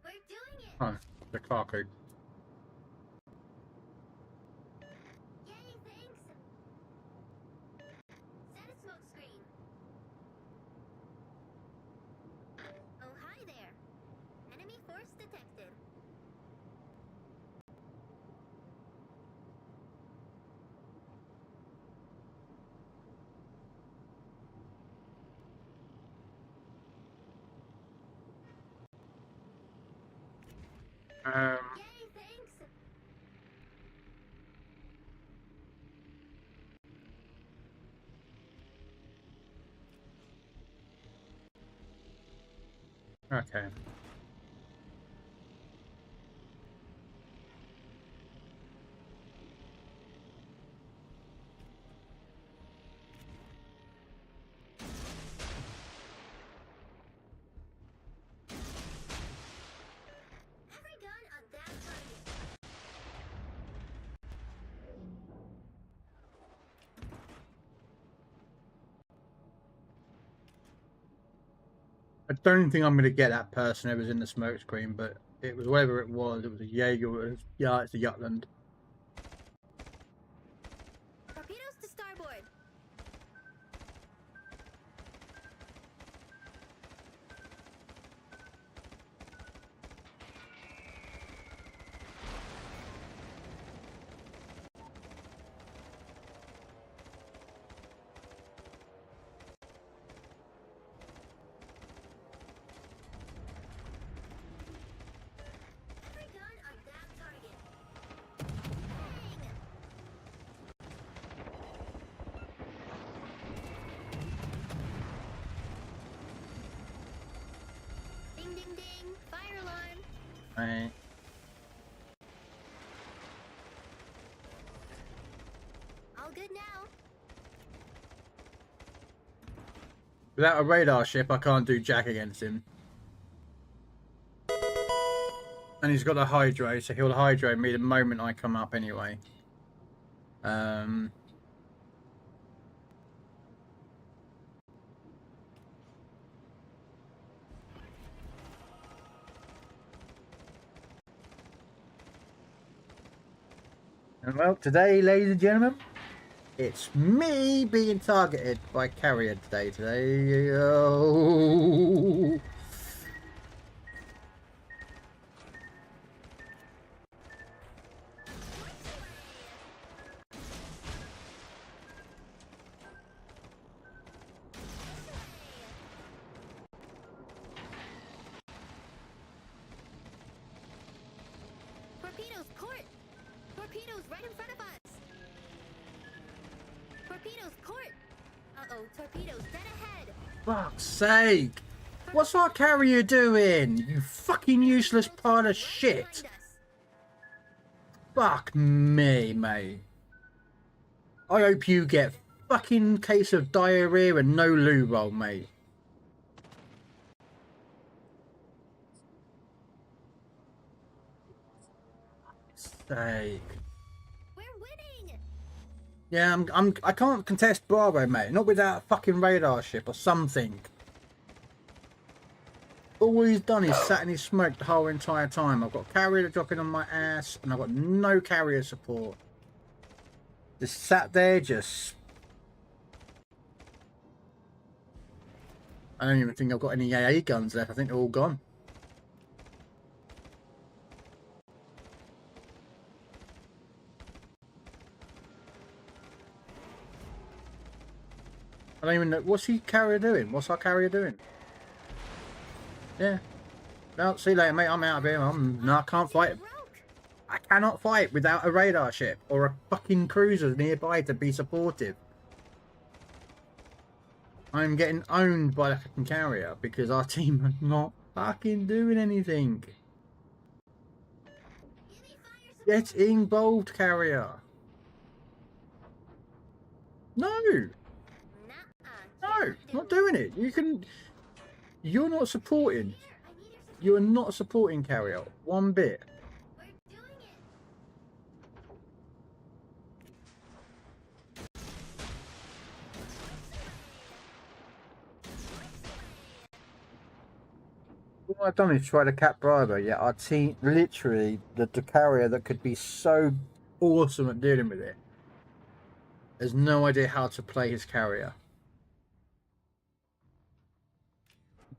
S8: We're doing it!
S1: Oh, the Clarko.
S8: Yay, thanks! Set a smoke screen. Oh, hi there. Enemy force detected. Yay, thanks!
S1: Okay.
S8: Every gun on that target.
S1: I don't think I'm going to get that person who was in the smoke screen, but it was whatever it was. It was a Jaeger. Yeah, it's a Jutland.
S8: Torpedoes to starboard. Every gun on that target. Bang! Ding ding ding! Fire alarm!
S1: Right.
S8: All good now.
S1: Without a radar ship, I can't do jack against him. And he's got a hydro, so he'll hydro me the moment I come up anyway. And well, today, ladies and gentlemen, it's me being targeted by carrier today. Oh.
S8: Torpedoes port. Uh-oh, torpedoes dead ahead.
S1: Fuck's sake! What's our carrier doing? You fucking useless pile of shit!
S8: Behind us.
S1: Fuck me, mate. I hope you get fucking case of diarrhea and no loo roll, mate. Sake.
S8: We're winning.
S1: Yeah, I can't contest Bravo, mate. Not without a fucking radar ship or something. All he's done is sat in his smoke the whole entire time. I've got carrier dropping on my ass, and I've got no carrier support. Just sat there, just... I don't even think I've got any AA guns left. I think they're all gone. I don't even know. What's he carrier doing? What's our carrier doing? Yeah. No, see you later, mate. I'm out of here. No, I can't fight.
S8: Broke.
S1: I cannot fight without a radar ship or a fucking cruiser nearby to be supportive. I'm getting owned by the fucking carrier because our team are not fucking doing anything. Get involved, carrier. No.
S8: Nuh-uh.
S1: No, not doing it. You can... You're not supporting. You're not supporting carrier one bit.
S8: We're doing it.
S1: All I've done is try to cap Bravo, yet our team, literally, the carrier that could be so awesome at dealing with it, has no idea how to play his carrier.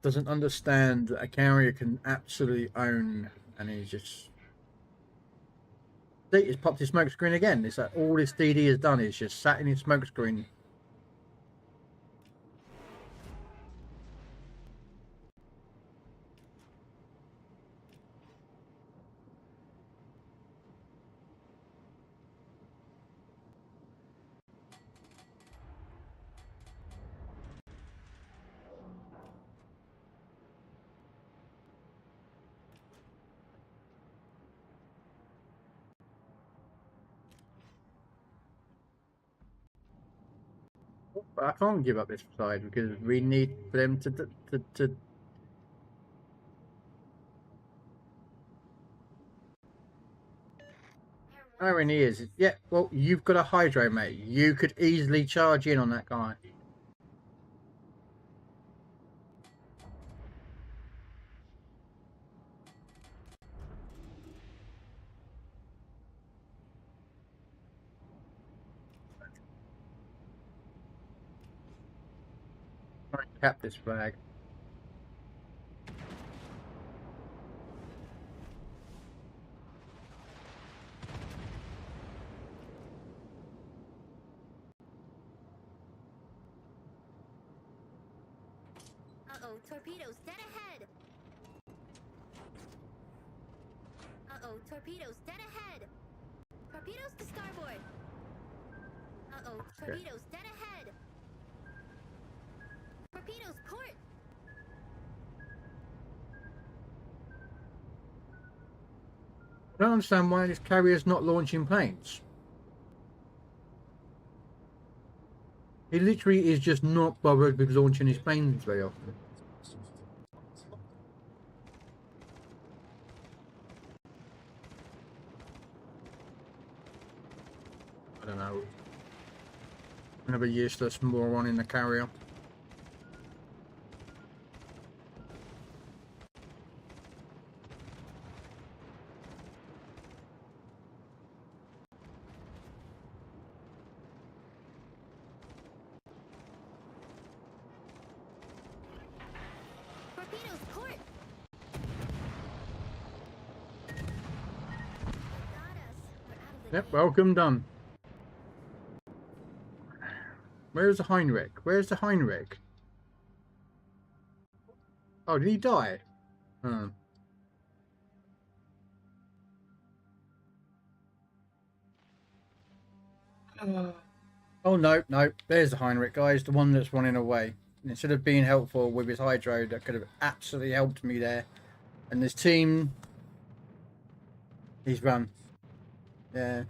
S1: Doesn't understand that a carrier can absolutely own, and he's just... See, he's popped his smoke screen again. It's like all this DD has done is just sat in his smoke screen. But I can't give up this side because we need for them to Oh, and he is. Yeah, well, you've got a hydro, mate. You could easily charge in on that guy. Try and cap this flag.
S8: Uh-oh, torpedoes dead ahead. Uh-oh, torpedoes dead ahead. Torpedoes to starboard. Uh-oh, torpedoes dead ahead. Torpedoes port.
S1: I don't understand why this carrier's not launching planes. He literally is just not bothered with launching his planes very often. I don't know. Another useless moron in the carrier.
S8: Torpedoes port. Got us. We're out of the
S1: Yep,
S8: way.
S1: welcome done. Where's the Heinrich? Where's the Heinrich? Oh, did he die? Oh. Oh no, no, there's the Heinrich guys, the one that's running away. Instead of being helpful with his hydro, that could have absolutely helped me there. And this team, he's run. Yeah,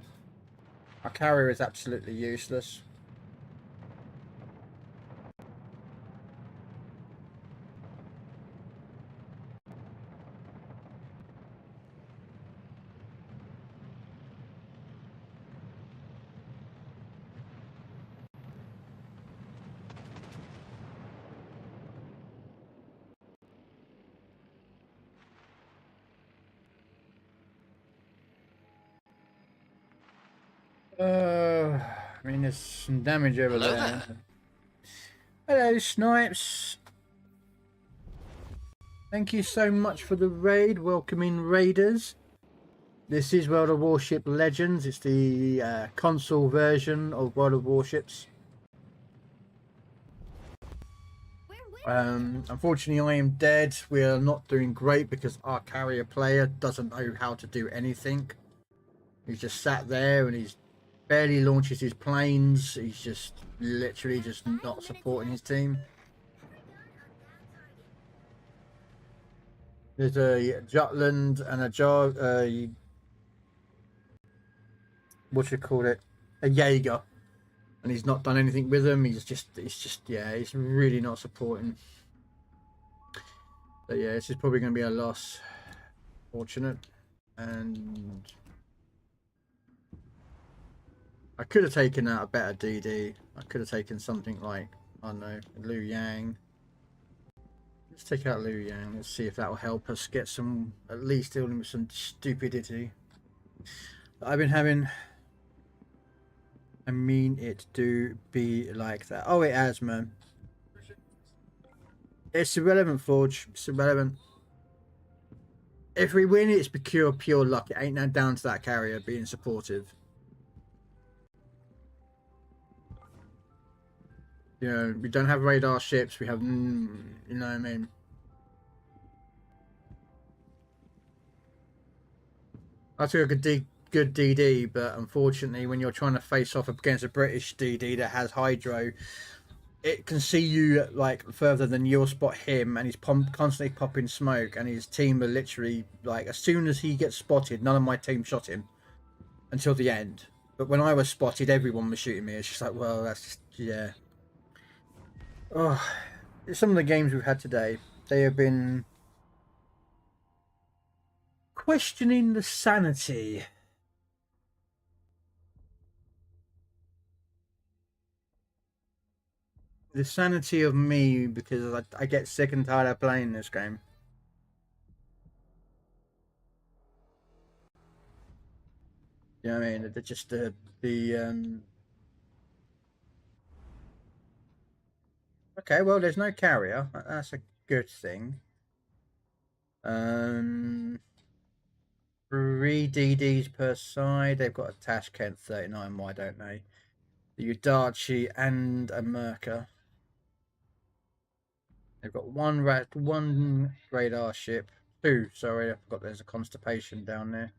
S1: our carrier is absolutely useless. I mean, there's some damage over
S5: Hello
S1: there.
S5: there.
S1: Hello, Snipes. Thank you so much for the raid. Welcoming raiders. This is World of Warship Legends. It's the console version of World of Warships. Unfortunately, I am dead. We are not doing great because our carrier player doesn't know how to do anything. He's just sat there and he's barely launches his planes. He's just literally just not supporting his team. There's a Jutland and a Jar. What you call it? A Jaeger, and he's not done anything with them. He's just, yeah, he's really not supporting. So yeah, this is probably going to be a loss. Fortunate, and I could have taken out a better DD. I could have taken something like, I don't know, Liu Yang. Let's take out Liu Yang. Let's see if that will help us get some, at least dealing with some stupidity that I've been having. I mean, it do be like that. Oh, it has, man. It's irrelevant, Forge. It's irrelevant. If we win, it's pure luck. It ain't now down to that carrier being supportive. You know, we don't have radar ships. We have, you know what I mean? I took a good DD, but unfortunately, when you're trying to face off against a British DD that has hydro, it can see you like further than you'll spot him, and he's constantly popping smoke, and his team are literally like, as soon as he gets spotted, none of my team shot him until the end. But when I was spotted, everyone was shooting me. It's just like, well, that's just, yeah. Oh, some of the games we've had today, they have been questioning the sanity. The sanity of me, because I get sick and tired of playing this game. You know what I mean? They're just Okay, well, there's no carrier. That's a good thing. 3 DDs per side. They've got a Tashkent 39. Why don't they? The Udachi and a Merca. They've got one radar ship. 2. Sorry, I forgot there's a constipation down there.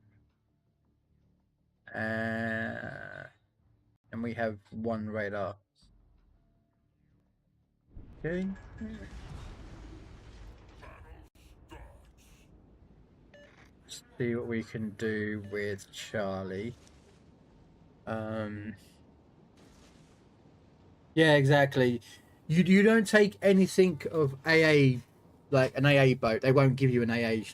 S1: And we have 1 radar. Okay. Let's see what we can do with Charlie. Yeah, exactly. You don't take anything of AA, like an AA boat. They won't give you an AA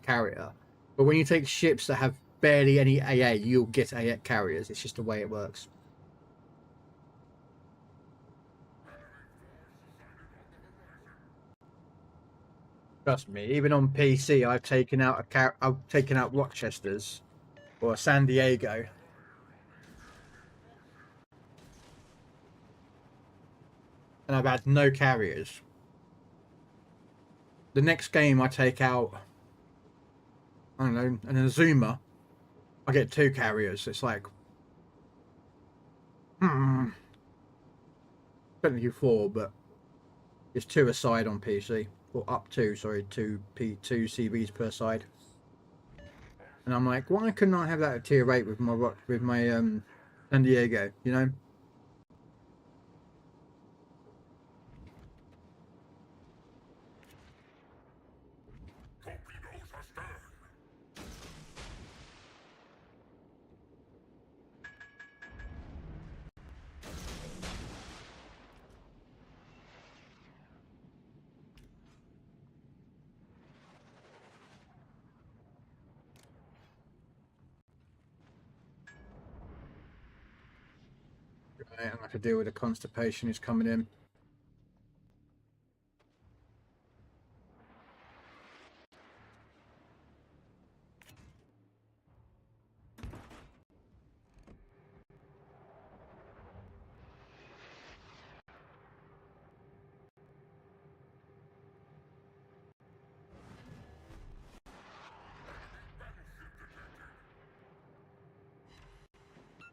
S1: carrier. But when you take ships that have barely any AA, you'll get AA carriers. It's just the way it works. Trust me, even on PC, I've taken out Rochester's or San Diego. And I've had no carriers. The next game I take out, I don't know, an Azuma, I get 2 carriers. It's like, technically 4, but it's 2 a side on PC, or up to, sorry, 2 CVs per side. And I'm like, why couldn't I have that at tier 8 with my San Diego? You know. I don't have to deal with the constipation who's coming in.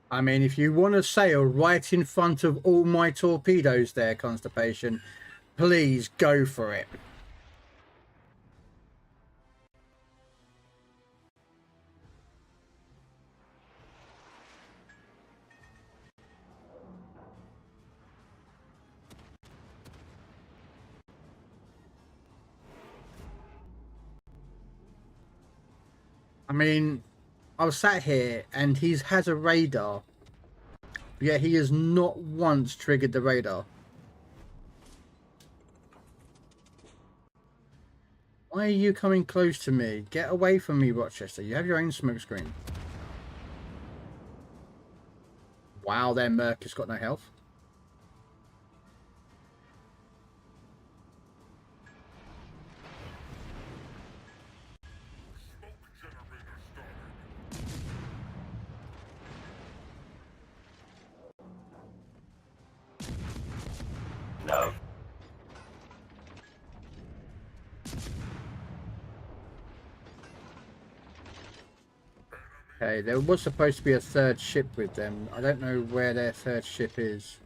S1: I mean, if you want to sail right in front of all my torpedoes there, Constipation, please go for it. I mean, I was sat here and he has a radar, yet he has not once triggered the radar. Why are you coming close to me? Get away from me, Rochester. You have your own smoke screen. Wow, their Merc has got no health.
S4: No.
S1: Okay, there was supposed to be a third ship with them. I don't know where their third ship is.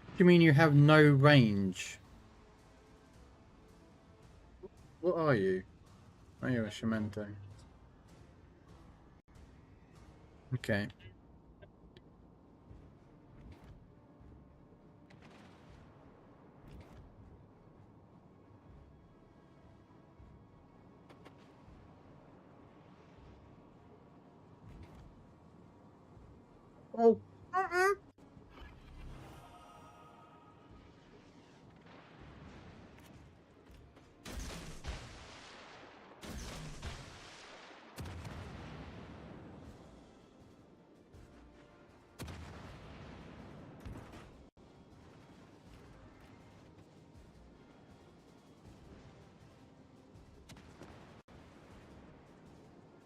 S1: What do you mean you have no range? What are you? Oh, you're a Shimento. Okay. Oh.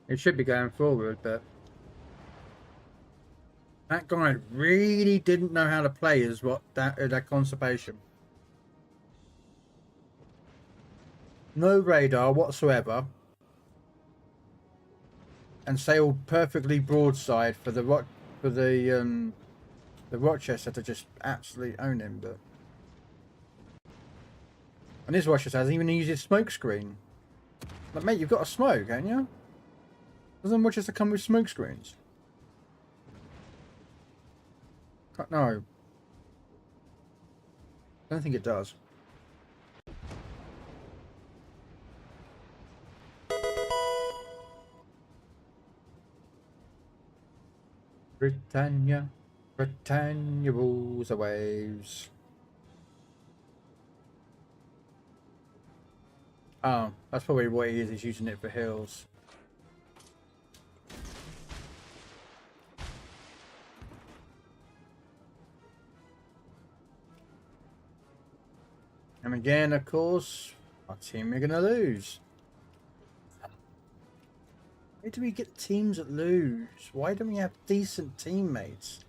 S1: It should be going forward, but that guy really didn't know how to play as what that constipation. No radar whatsoever, and sailed perfectly broadside for the Rochester to just absolutely own him. But and his Rochester hasn't even used his smoke screen. But mate, you've got a smoke, haven't you? Doesn't Rochester come with smoke screens? No. I don't think it does. Britannia, Britannia rules the waves. Oh, that's probably what he is. He's using it for hills. And again, of course, our team are going to lose. Why do we get teams that lose? Why don't we have decent teammates?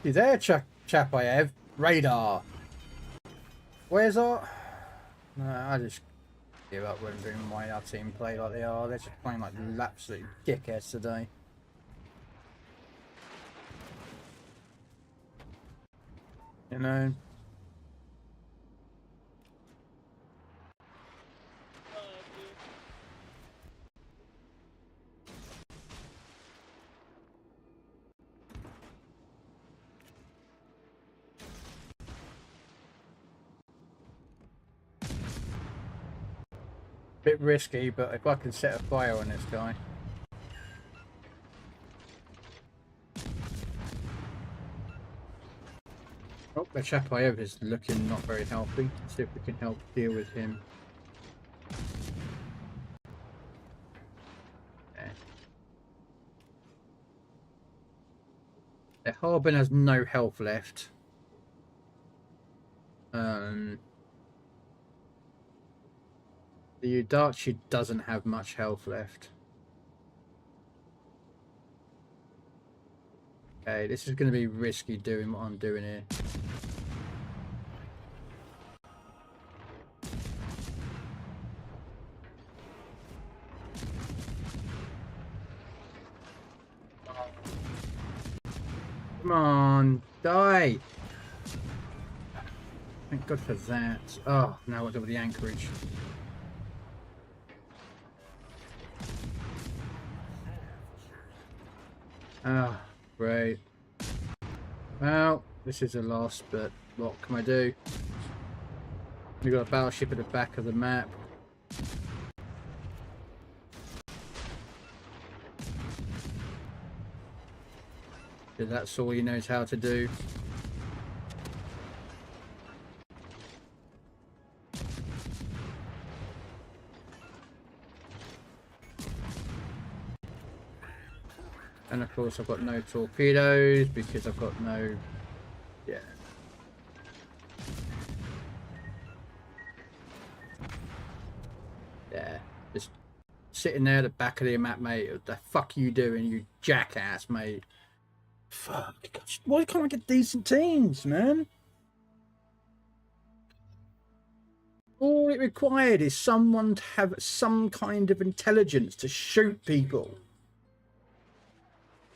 S1: You there, Chapayev? Radar. Where's our... No, I just give up wondering why our team play like they are. They're just playing like absolute dickheads today. You know? Bit risky, but if I can set a fire on this guy. Oh, the Chapayev is looking not very healthy. Let's see if we can help deal with him. Okay. The Harbin has no health left. The Udachi doesn't have much health left. Okay, this is going to be risky doing what I'm doing here. Come on, die! Thank God for that. Oh, now what do with the anchorage? Ah, great. Well, this is a loss, but what can I do? We've got a battleship at the back of the map. That's all he knows how to do. And of course I've got no torpedoes because I've got no... Yeah. Yeah. Just sitting there at the back of the map, mate. What the fuck are you doing, you jackass, mate? Fuck. Why can't I get decent teams, man? All it required is someone to have some kind of intelligence to shoot people.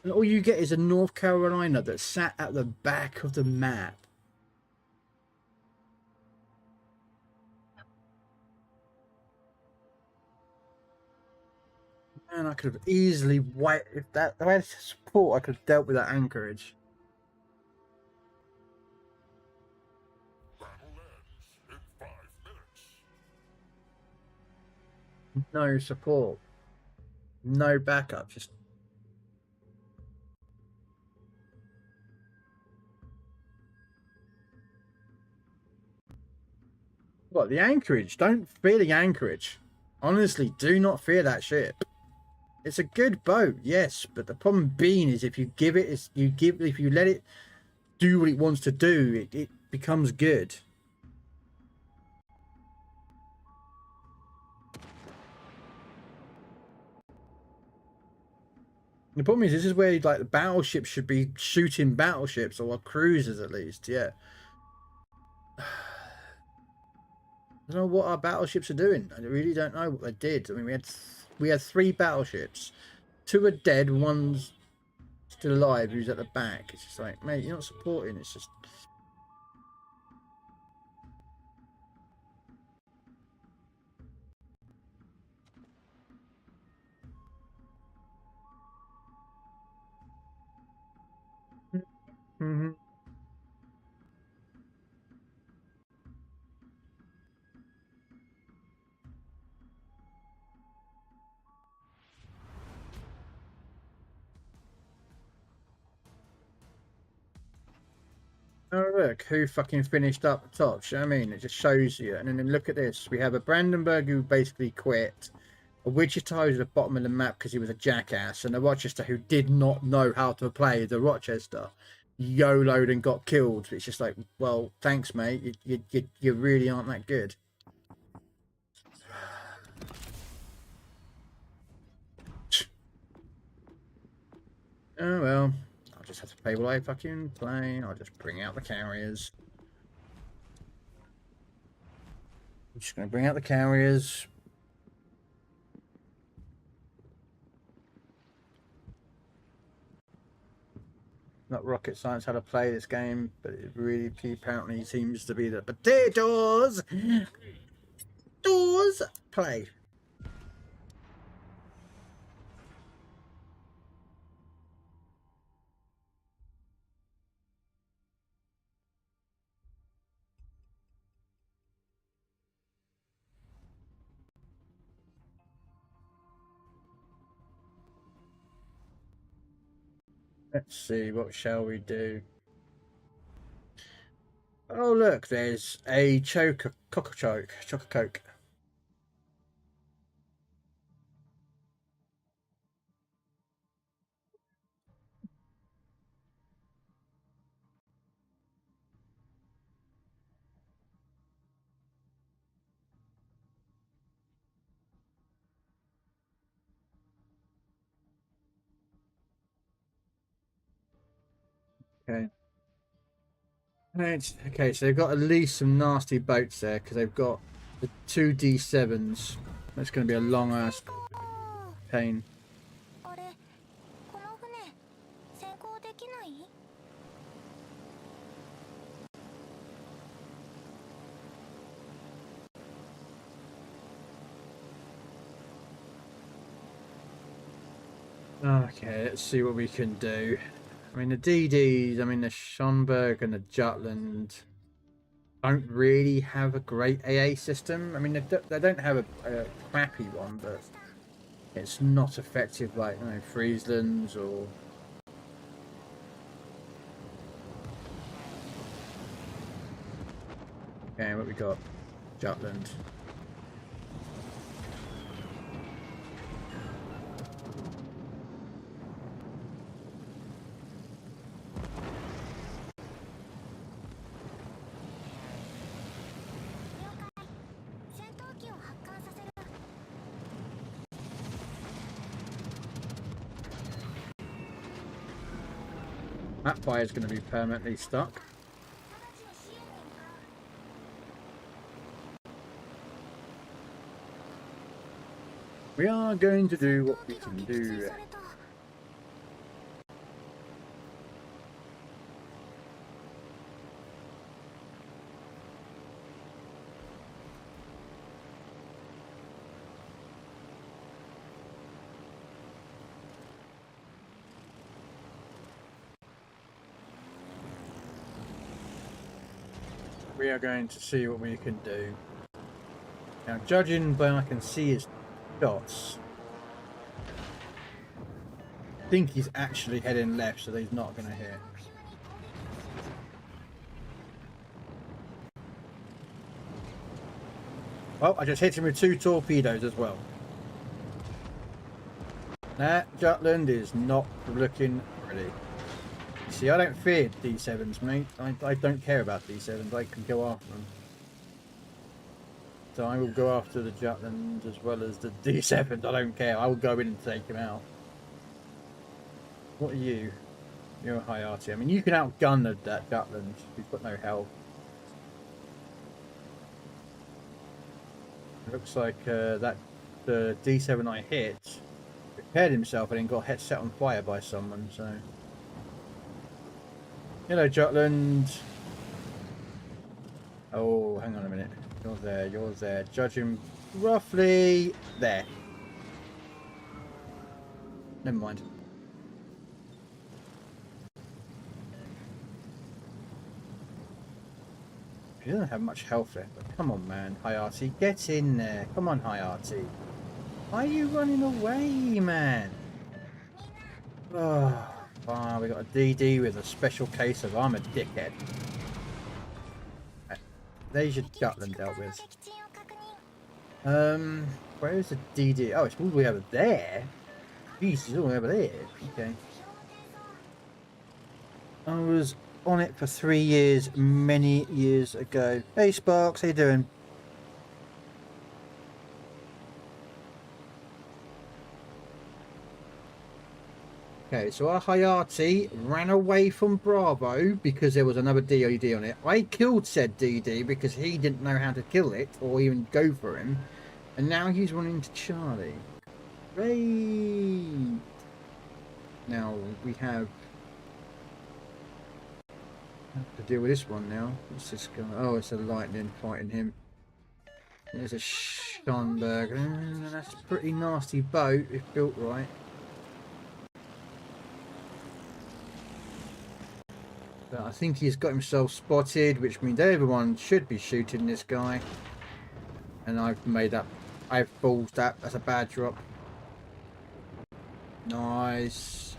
S1: And all you get is a North Carolina that sat at the back of the map. Man, I could have easily if I had support, I could have dealt with that anchorage.
S6: Battle ends in 5 minutes.
S1: No support. No backup, just... What, the anchorage? Don't fear the anchorage. Honestly, do not fear that ship. It's a good boat, yes, but the problem being is if you give it, if you let it do what it wants to do, it becomes good. The problem is, this is where like the battleships should be shooting battleships, or cruisers at least. Yeah. I don't know what our battleships are doing. I really don't know what they did. I mean, we had 3 battleships. 2 are dead. One's still alive. Who's at the back? It's just like, mate, you're not supporting. It's just. Mm-hmm. Oh look, who fucking finished up the top? You know what I mean? It just shows you. And then look at this. We have a Brandenburg who basically quit. A Wichita who's at the bottom of the map because he was a jackass. And a Rochester who did not know how to play the Rochester. YOLO'd and got killed. It's just like, well, thanks, mate. You really aren't that good. Oh well. just have to play while I fucking play. I'll just bring out the carriers. I'm just going to bring out the carriers. Not rocket science how to play this game, but it really apparently seems to be the potatoes doors play. Let's see, what shall we do? Oh look, there's a choco-coke. Okay. Right, okay, so they've got at least some nasty boats there because they've got the 2 D7s. That's going to be a long ass pain.
S8: あれこの船潜航できない？
S1: Okay, let's see what we can do. I mean, the DDs, I mean, the Schonberg and the Jutland don't really have a great AA system. I mean, they don't have a crappy one, but it's not effective like, you know, Friesland's or... Okay, what we got? Jutland. That fire's going to be permanently stuck. We are going to do what we can do. We are going to see what we can do. Now, judging by I can see his dots, I think he's actually heading left, so he's not going to hit. Well, I just hit him with 2 torpedoes as well. That Jutland is not looking pretty. See, I don't fear D7s, mate. I don't care about D7s. I can go after them. So I will go after the Jutland as well as the D7s. I don't care. I will go in and take him out. What are you? You're a high RT. I mean, you can outgun that Jutland. You've got no health. It looks like that the D7 I hit repaired himself and then got set on fire by someone, so... Hello, Jutland. Oh, hang on a minute. You're there, you're there. Judge him roughly there. Never mind. He doesn't have much health left, but come on, man. High RT, get in there. Come on, High RT. Why are you running away, man? Oh. Ah, we got a DD with a special case of I'm a dickhead. There's your Jutland dealt with. Where is the DD? Oh, it's all the way over there. Jeez, it's all the way over there. Okay. I was on it for 3 years, many years ago. Hey Sparks, how you doing? Okay, so our Hayate ran away from Bravo because there was another DD on it. I killed said DD because he didn't know how to kill it or even go for him. And now he's running to Charlie. Great! Now we have to deal with this one now. What's this guy? Oh, it's a lightning fighting him. There's a Schonberg. That's a pretty nasty boat if built right. But I think he's got himself spotted, which means everyone should be shooting this guy. And I've balls that. That's a bad drop. Nice.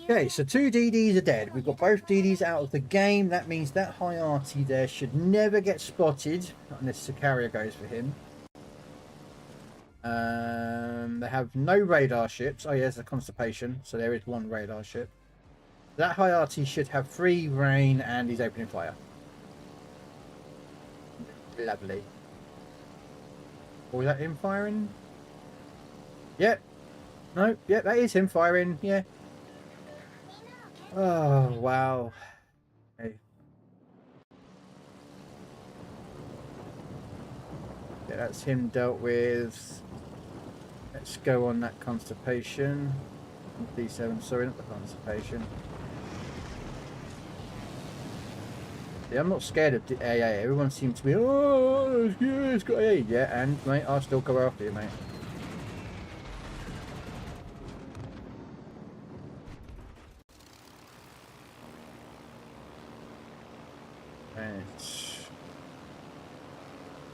S1: Okay, so 2 DDs are dead. We've got both DDs out of the game. That means that Hayate there should never get spotted unless the carrier goes for him. They have no radar ships. Oh yeah, there's a Constipation, so there is one radar ship. That Hayate should have free reign and he's opening fire. Lovely. Or was that him firing? Yep. No, yeah, that is him firing, yeah. Oh, wow. Okay. Yeah, that's him dealt with. Let's go on that Constipation. D7, sorry, not the Constipation. Yeah, I'm not scared of the AA. Everyone seems to be, oh, yeah, it's got AA. Yeah, and, mate, I'll still go after you, mate.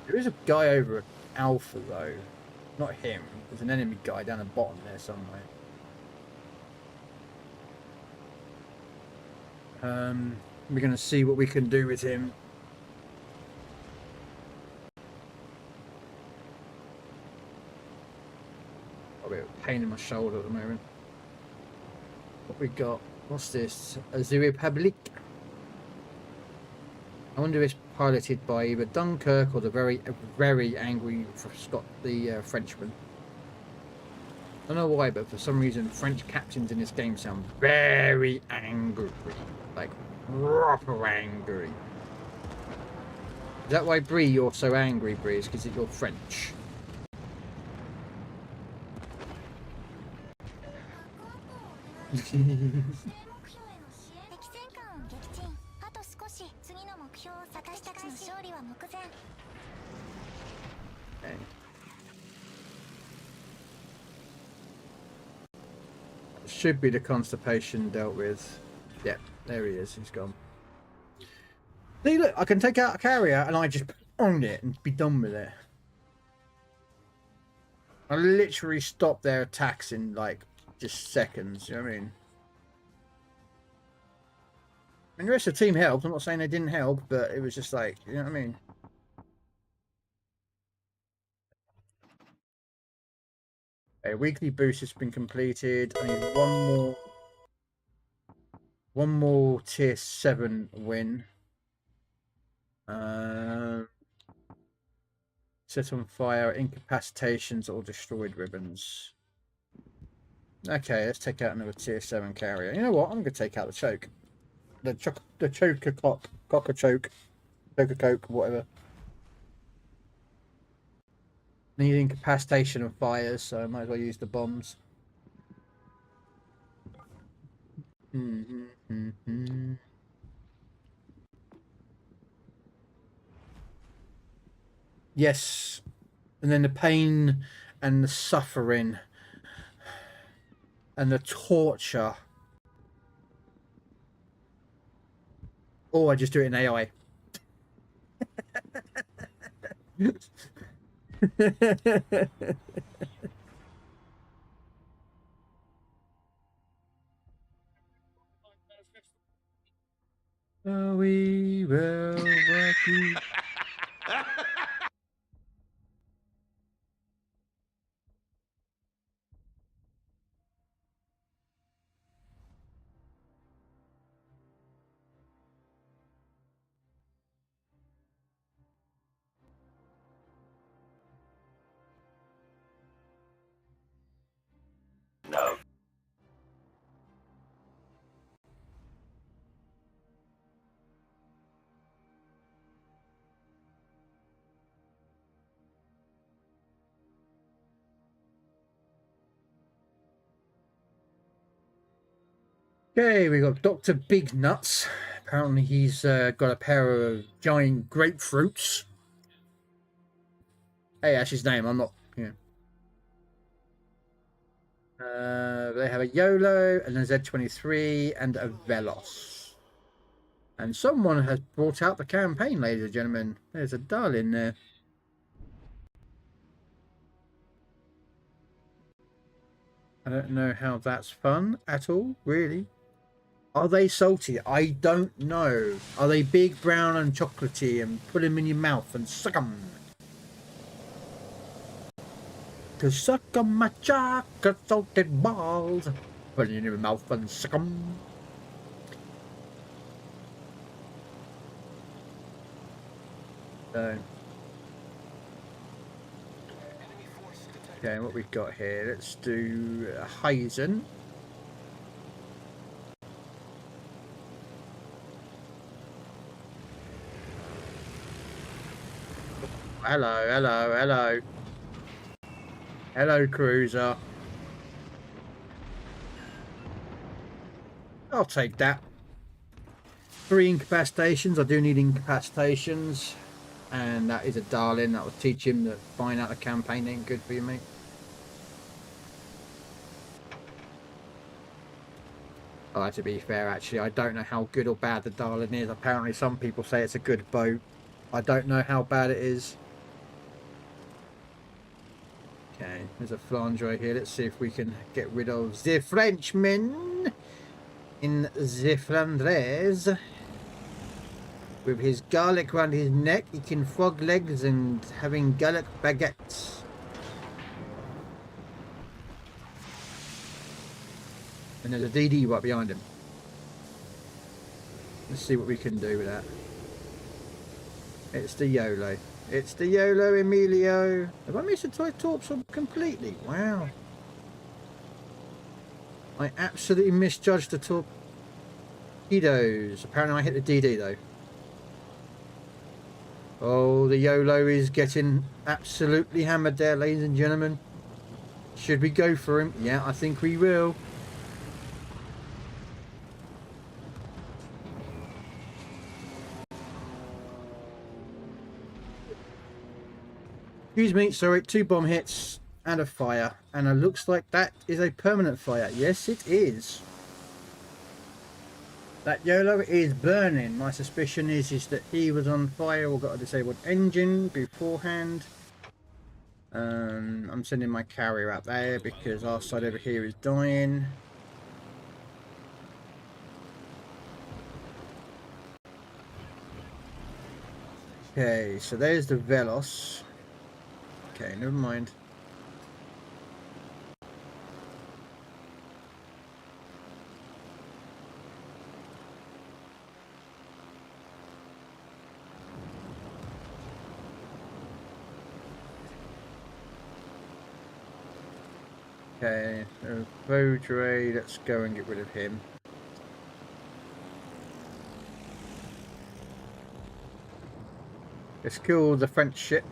S1: There is a guy over at Alpha though, not him. There's an enemy guy down the bottom there somewhere. We're gonna see what we can do with him. A bit of a pain in my shoulder at the moment. What we got? What's this? The Republic. I wonder if it's piloted by either Dunkirk or the very angry Frenchman. I don't know why, but for some reason French captains in this game sound very angry, like proper angry. Is that why Bree you're so angry, Bree? Is because you're French? Okay. Should be the Constipation dealt with. Yeah, there he is. He's gone. See, look, I can take out a carrier and I just own it and be done with it. I literally stopped their attacks in like just seconds. You know what I mean? And the rest of the team helped. I'm not saying they didn't help, but it was just like, you know what I mean? A weekly boost has been completed. I need one more tier 7 win. Set on fire, incapacitations or destroyed ribbons. Okay, let's take out another tier 7 carrier. You know what? I'm going to take out the choke. The choker cocker choke, whatever. Need incapacitation and fires, so I might as well use the bombs. Yes, and then the pain and the suffering and the torture. Or I just do it in AI. Oh, we will work you.
S4: No.
S1: Okay, we got Dr. Big Nuts. Apparently he's got a pair of giant grapefruits. Hey, that's his name. I'm not. Yeah. They have a YOLO and a Z23 and a Velos. And someone has brought out the campaign, ladies and gentlemen. There's a darling there. I don't know how that's fun at all, really. Are they salty? I don't know. Are they big, brown and chocolatey and put them in your mouth and suck them? To suck on my chocolate salted balls. Put it in your mouth and suck them. So. Okay, what we've got here, let's do Hazen. Hello, hello, hello. Hello, cruiser. I'll take that. 3 incapacitations. I do need incapacitations. And that is a darling. That will teach him that buying out the campaign ain't good for you, mate. Oh, to be fair, actually, I don't know how good or bad the darling is. Apparently, some people say it's a good boat. I don't know how bad it is. Okay, there's a flange right here. Let's see if we can get rid of the Frenchman in the Flandres. With his garlic around his neck, eating frog legs and having garlic baguettes. And there's a DD right behind him. Let's see what we can do with that. It's the YOLO. It's the YOLO, Emilio. Have I missed the toy torps completely? Wow. I absolutely misjudged the torpedoes. Apparently I hit the DD though. Oh, the YOLO is getting absolutely hammered there, ladies and gentlemen. Should we go for him? Yeah, I think we will. Excuse me, sorry, 2 bomb hits and a fire. And it looks like that is a permanent fire. Yes, it is. That YOLO is burning. My suspicion is that he was on fire or got a disabled engine beforehand. I'm sending my carrier out there because our side over here is dying. Okay, so there's the Velos. Okay, never mind. Okay, Vaudreuil, let's go and get rid of him. Let's kill the French ship.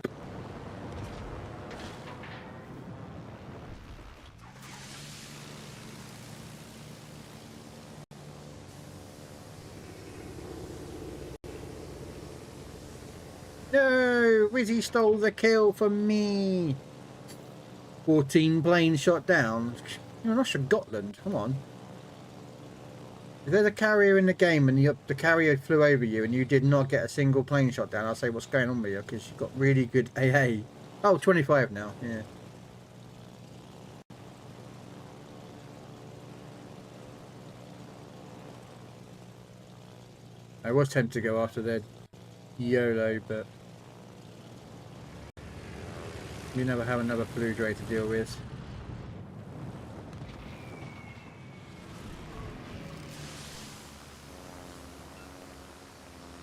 S1: No! Wizzy stole the kill from me! 14 planes shot down. You're in Scotland, come on. If there's a carrier in the game and the carrier flew over you and you did not get a single plane shot down, I'll say what's going on with you because you've got really good AA. Oh, 25 now, yeah. I was tempted to go after their YOLO, but you never have another blue dray to deal with.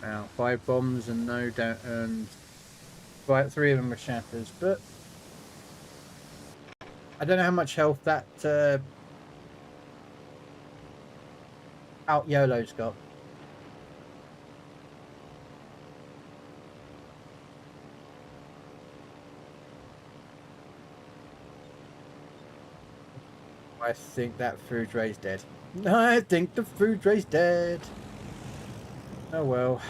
S1: Wow, 5 bombs and no doubt, and right, 3 of them were shatters, but I don't know how much health that out YOLO's got. I think that food ray's dead. I think the food tray's dead. Oh well.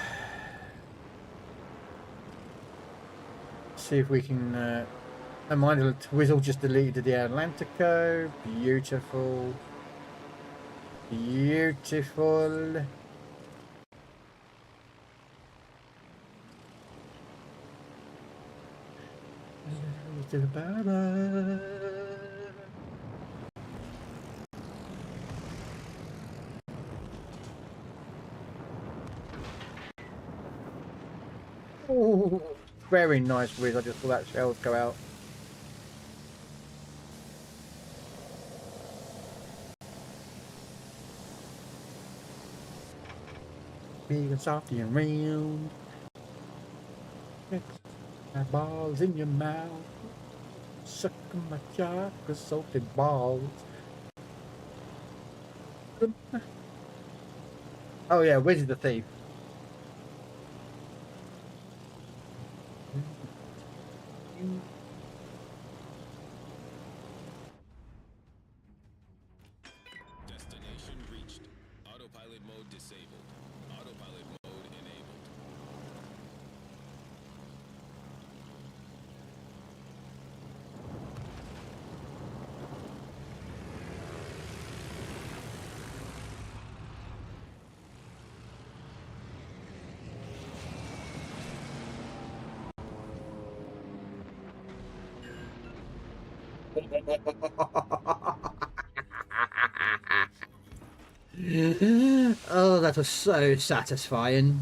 S1: See if we can. Never mind, the Twizzle just deleted the Atlantico. Beautiful. Beautiful. To the barber. Oh, very nice whiz. I just saw that shells go out. Big and softy and round. My balls in your mouth. Sucking my chocolate salted balls. Oh yeah, Wiz is the thief.
S2: Destination reached. Autopilot mode disabled. Autopilot mode enabled.
S1: Oh, that was so satisfying.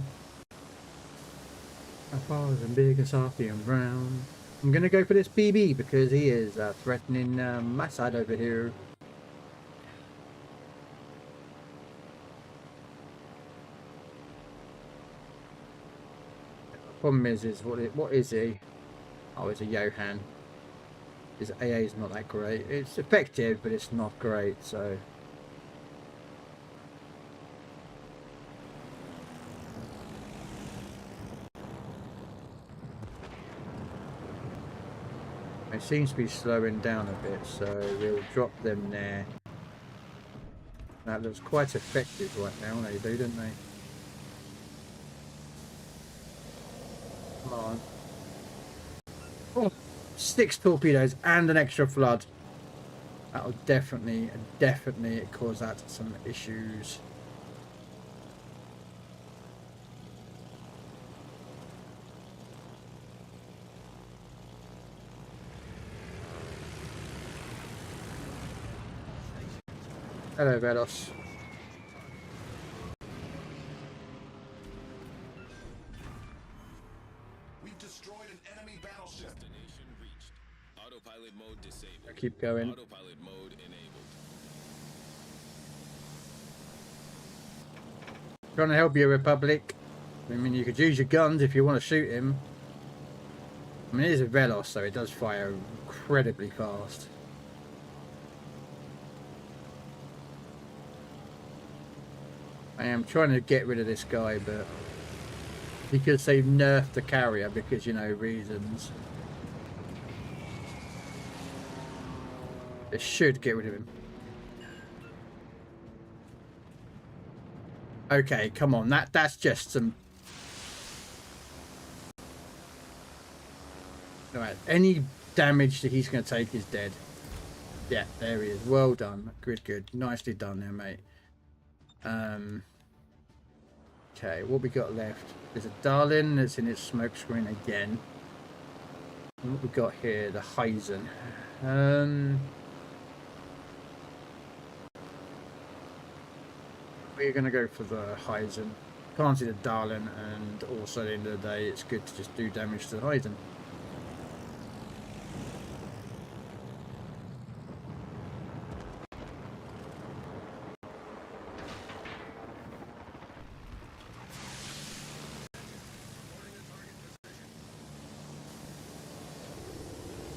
S1: My father's and big and softy and brown. I'm gonna go for this BB because he is threatening my side over here. Problem is what is he? Oh, it's a Johan. His AA is not that great. It's effective, but it's not great. So. It seems to be slowing down a bit, so we'll drop them there. That looks quite effective right now, they do, don't they? Come on. Oh, 6 torpedoes and an extra flood. That'll definitely cause that some issues. Hello, Velos.
S6: We've destroyed an enemy battleship.
S2: Destination reached. Autopilot mode disabled.
S1: I keep going.
S2: Autopilot mode enabled.
S1: Trying to help you, Republic. I mean, you could use your guns if you want to shoot him. I mean, it is a Velos, so it does fire incredibly fast. I am trying to get rid of this guy, but because they've nerfed the carrier because, you know, reasons. They should get rid of him. Okay, come on, that's just some. Alright, any damage that he's going to take is dead. Yeah, there he is. Well done. Good, good. Nicely done there, mate. Okay, what we got left? There's a Darlin that's in its smoke screen again. And what we got here? The Ryzen. We're going to go for the Ryzen. Can't see the Darlin, and also at the end of the day, it's good to just do damage to the Ryzen.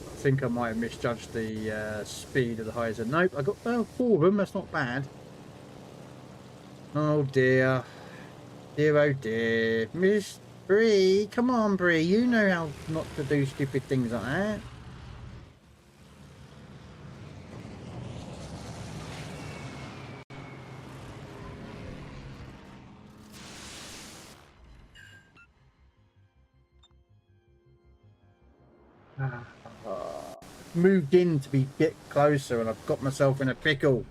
S1: I think I might have misjudged the speed of the Ryzen. Nope, I got 4 of them. That's not bad. Oh dear. Dear, oh dear. Miss Bree, come on Bree, you know how not to do stupid things like that. Moved in to be a bit closer and I've got myself in a pickle.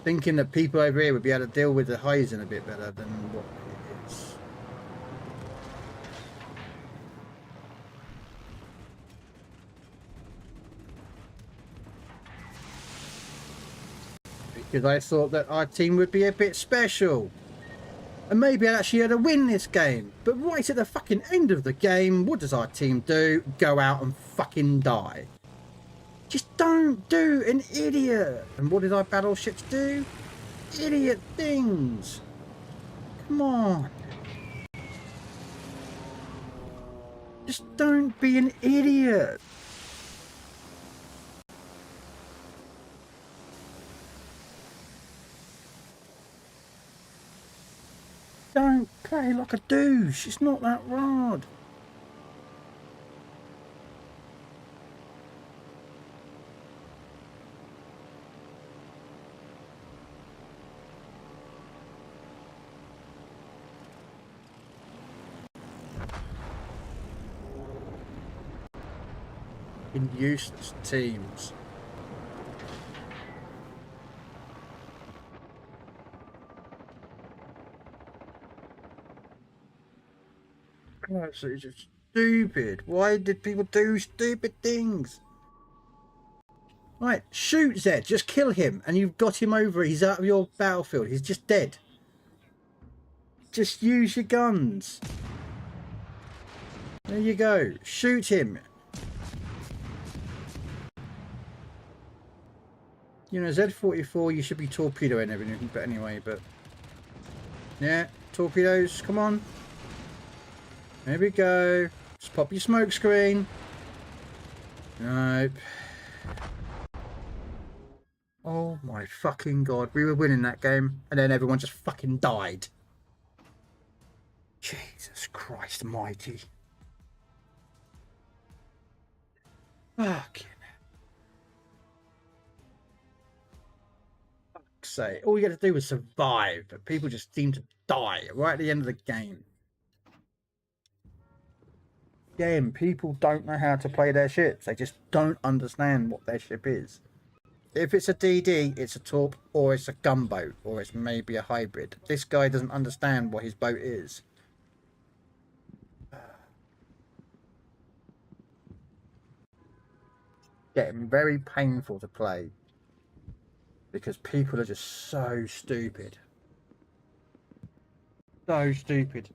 S1: Thinking that people over here would be able to deal with the Ryzen a bit better than what it is. Because I thought that our team would be a bit special. And maybe I'd actually had to win this game. But right at the fucking end of the game, what does our team do? Go out and fucking die. Just don't do an idiot. And what did our battleships do? Idiot things. Come on. Just don't be an idiot. Don't play like a douche. It's not that hard. In useless teams. Absolutely just stupid. Why did people do stupid things? Right, shoot Zed, just kill him and you've got him over. He's out of your battlefield. He's just dead. Just use your guns. There you go. Shoot him. You know, Z44, you should be torpedoing everything, but anyway, but... Yeah, torpedoes, come on. There we go. Just pop your smoke screen. Nope. Oh my fucking god, we were winning that game, and then everyone just fucking died. Jesus Christ almighty. Fucking fuck's sake. All you had to do was survive, but people just seem to die right at the end of the game. Again, people don't know how to play their ships. They just don't understand what their ship is. If it's a DD, it's a torp, or it's a gunboat, or it's maybe a hybrid. This guy doesn't understand what his boat is. Getting very painful to play. Because people are just so stupid. So stupid.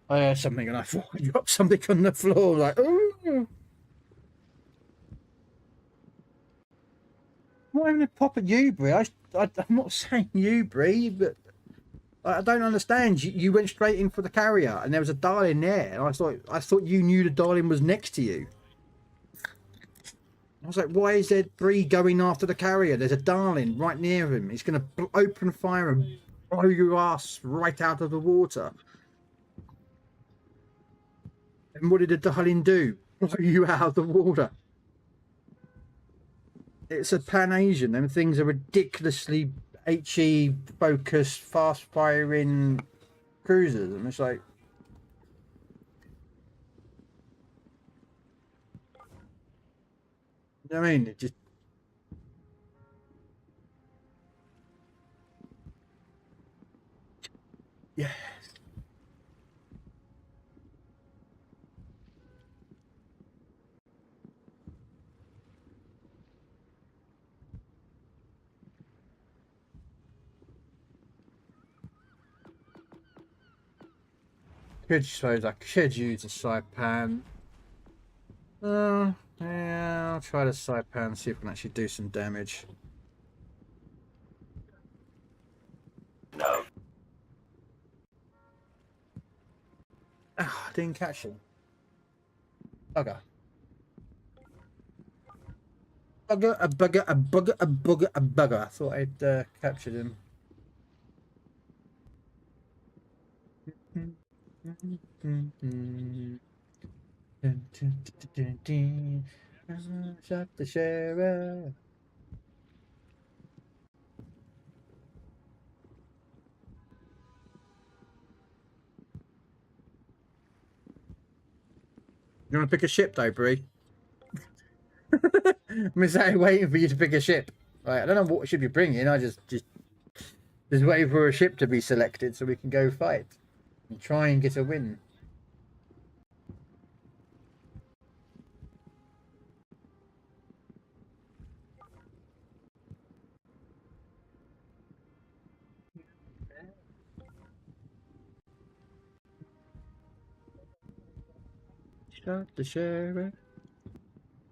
S1: I heard something and I thought I dropped something on the floor. Like, ooh. I'm not having a pop at you, Brie. I'm not saying you, Brie, but I don't understand. You went straight in for the carrier and there was a darling there. And I thought you knew the darling was next to you. I was like, why is there Brie going after the carrier? There's a darling right near him. He's going to open fire and blow your ass right out of the water. And what did the darling do? Blow you out of the water. It's a Pan-Asian. Them things are ridiculously HE focused, fast firing cruisers. And it's like, you know what I mean? It just, yeah. Suppose I could use a Saipan. Yeah, I'll try the Saipan, see if I can actually do some damage.
S4: No.
S1: Ah, I didn't catch him. Bugger. Bugger, a bugger, a bugger, a bugger, a bugger. I thought I'd captured him. Shut the sheriff. You want to pick a ship, though, Bree? I'm exactly waiting for you to pick a ship. Right, I don't know what ship you're bringing. I just waiting for a ship to be selected so we can go fight and try and get a win. Shut the sheriff.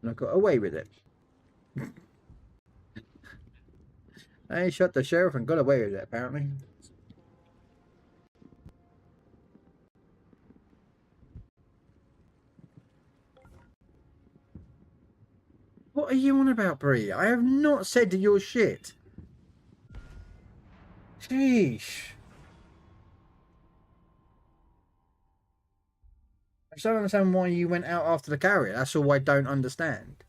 S1: And I got away with it. I shot the sheriff and got away with it, apparently. What are you on about, Bree? I have not said that you're shit. Sheesh. I just don't understand why you went out after the carrier. That's all I don't understand.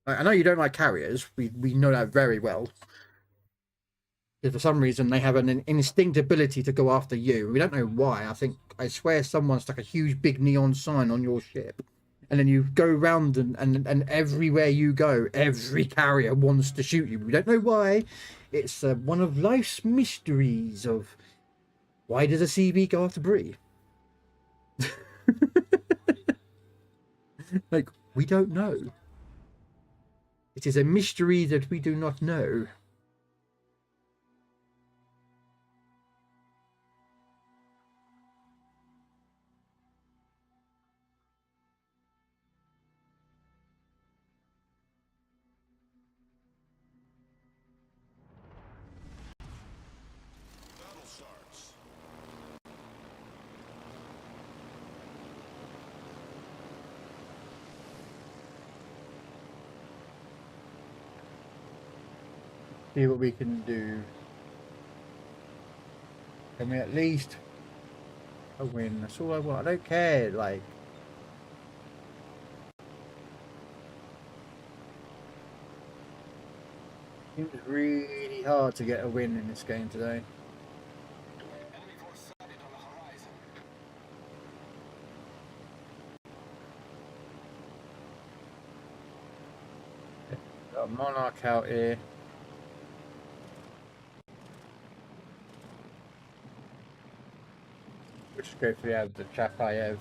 S1: I know you don't like carriers. We know that very well. Because for some reason they have an instinct ability to go after you. We don't know why. I swear someone stuck a huge big neon sign on your ship. And then you go around and everywhere you go, every carrier wants to shoot you. We don't know why. It's one of life's mysteries of why does a CB go after Bree? Like, we don't know. It is a mystery that we do not know.
S6: Battle starts.
S1: See what we can do. Can we at least a win? That's all I want. I don't care. Like, it was really hard to get a win in this game today.
S2: Enemy force sighted on the horizon.
S1: Got a monarch out here. We'll just go for the Chapayev.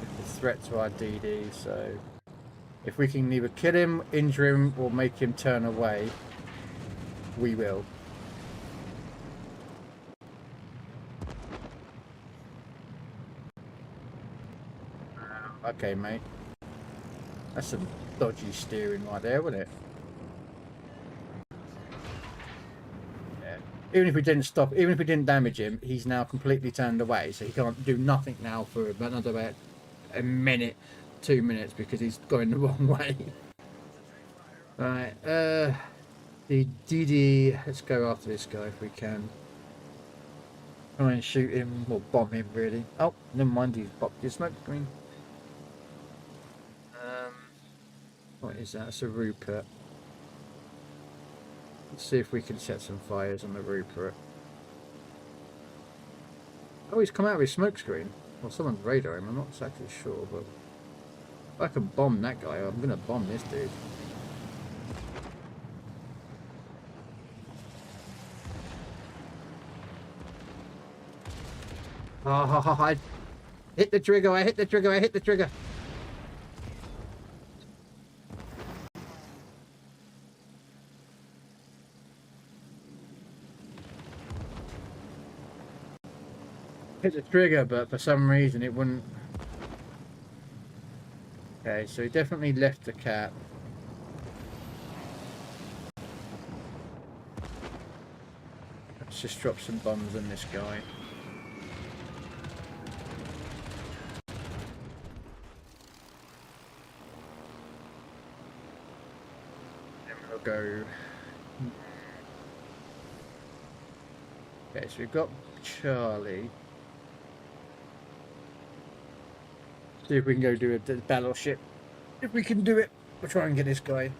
S1: It's a threat to our DD, so if we can either kill him, injure him, or make him turn away, we will. Okay, mate. That's some dodgy steering right there, wasn't it? Yeah. Even if we didn't stop, even if we didn't damage him, he's now completely turned away, so he can't do nothing now for another about a minute, 2 minutes, because he's going the wrong way. Right, the DD, let's go after this guy if we can. Try and shoot him, or bomb him, really. Oh, never mind, he's popped his smoke screen. What is that? It's a Rupert. Let's see if we can set some fires on the Rupert. Oh, he's come out with his smoke screen. Well, someone's radar him, I'm not exactly sure, but if I can bomb that guy, I'm gonna bomb this dude. I hit the trigger, I hit the trigger, I hit the trigger. Hit the trigger, but for some reason it wouldn't. Okay, so he definitely left the cap. Let's just drop some bombs on this guy. Then we'll go. Okay, so we've got Charlie. See if we can go do a battleship. If we can do it, we'll try and get this guy.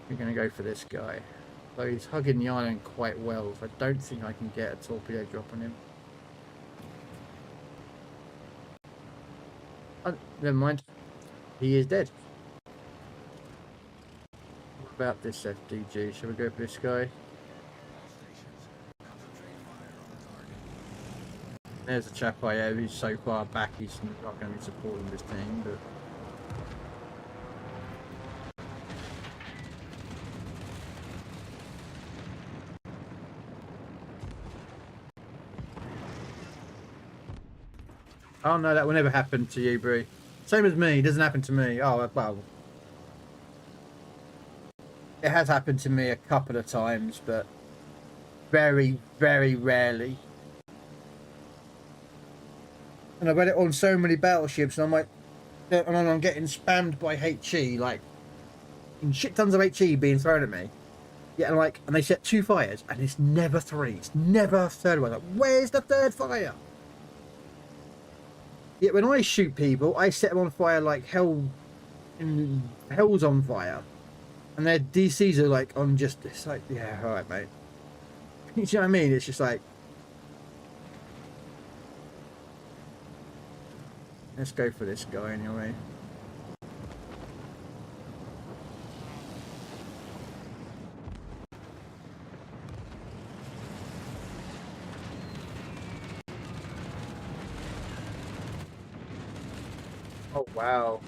S1: We're going to go for this guy. Though he's hugging the island quite well, so I don't think I can get a torpedo drop on him. Oh, never mind. He is dead. What about this FDG? Shall we go for this guy? There's a chap I have who's so far back he's not going to be supporting this team, but... Oh no, that will never happen to you, Brie. Same as me, it doesn't happen to me. Oh, well. It has happened to me a couple of times, but very, very rarely. And I've had it on so many battleships, and I'm like, and I'm getting spammed by HE, like, shit tons of HE being thrown at me. Yeah, and they set 2 fires, and it's never 3. It's never a third one. Like, where's the third fire? Yet when I shoot people, I set them on fire like hell. Hell's on fire, and their DCs are like on just. It's like, yeah, all right, mate. You see what I mean? It's just like, let's go for this guy anyway. Oh wow.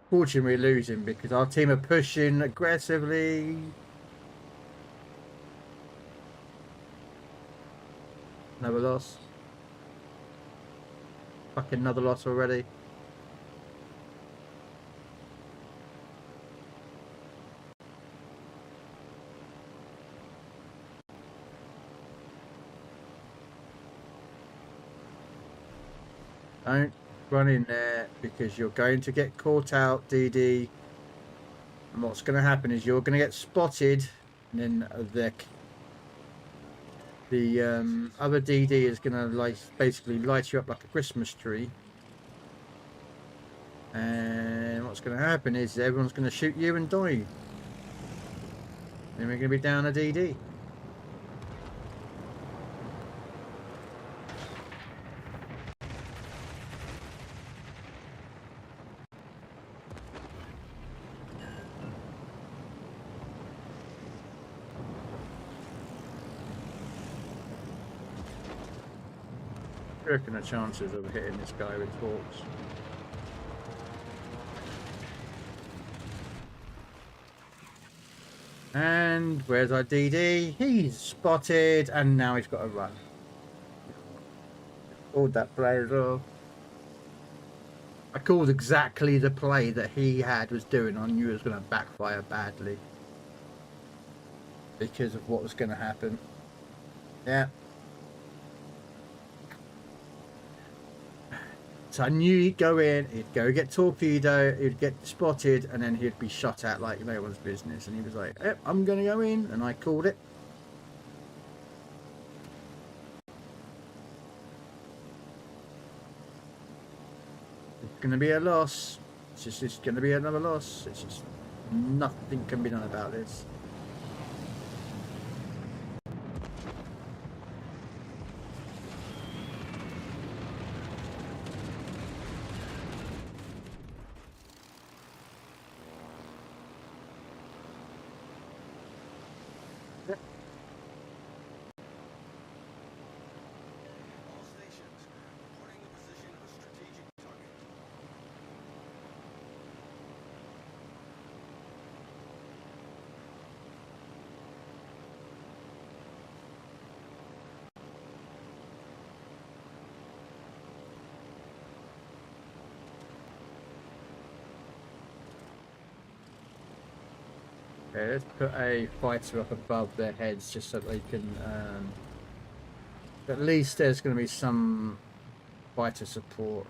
S1: Fortunately we're losing because our team are pushing aggressively. Another loss. Fucking another loss already. Don't run in there because you're going to get caught out, DD. And what's going to happen is you're going to get spotted, and then the other DD is going to basically light you up like a Christmas tree. And what's going to happen is everyone's going to shoot you and die. Then we're going to be down a DD. I reckon the chances of hitting this guy with torps. And where's our DD? He's spotted, and now he's got to run. Called that play as well. I called exactly the play that he was doing. I knew it was going to backfire badly because of what was going to happen. Yeah. So I knew he'd go in, he'd go get torpedo, he'd get spotted, and then he'd be shot at like no one's business. And he was like, yep, I'm going to go in, and I called it. It's going to be a loss. It's just going to be another loss. It's just nothing can be done about this.
S2: All stations, reporting the position of a strategic target.
S1: Okay, let's put a fighter up above their heads just so they can at least there's going to be some fighter support.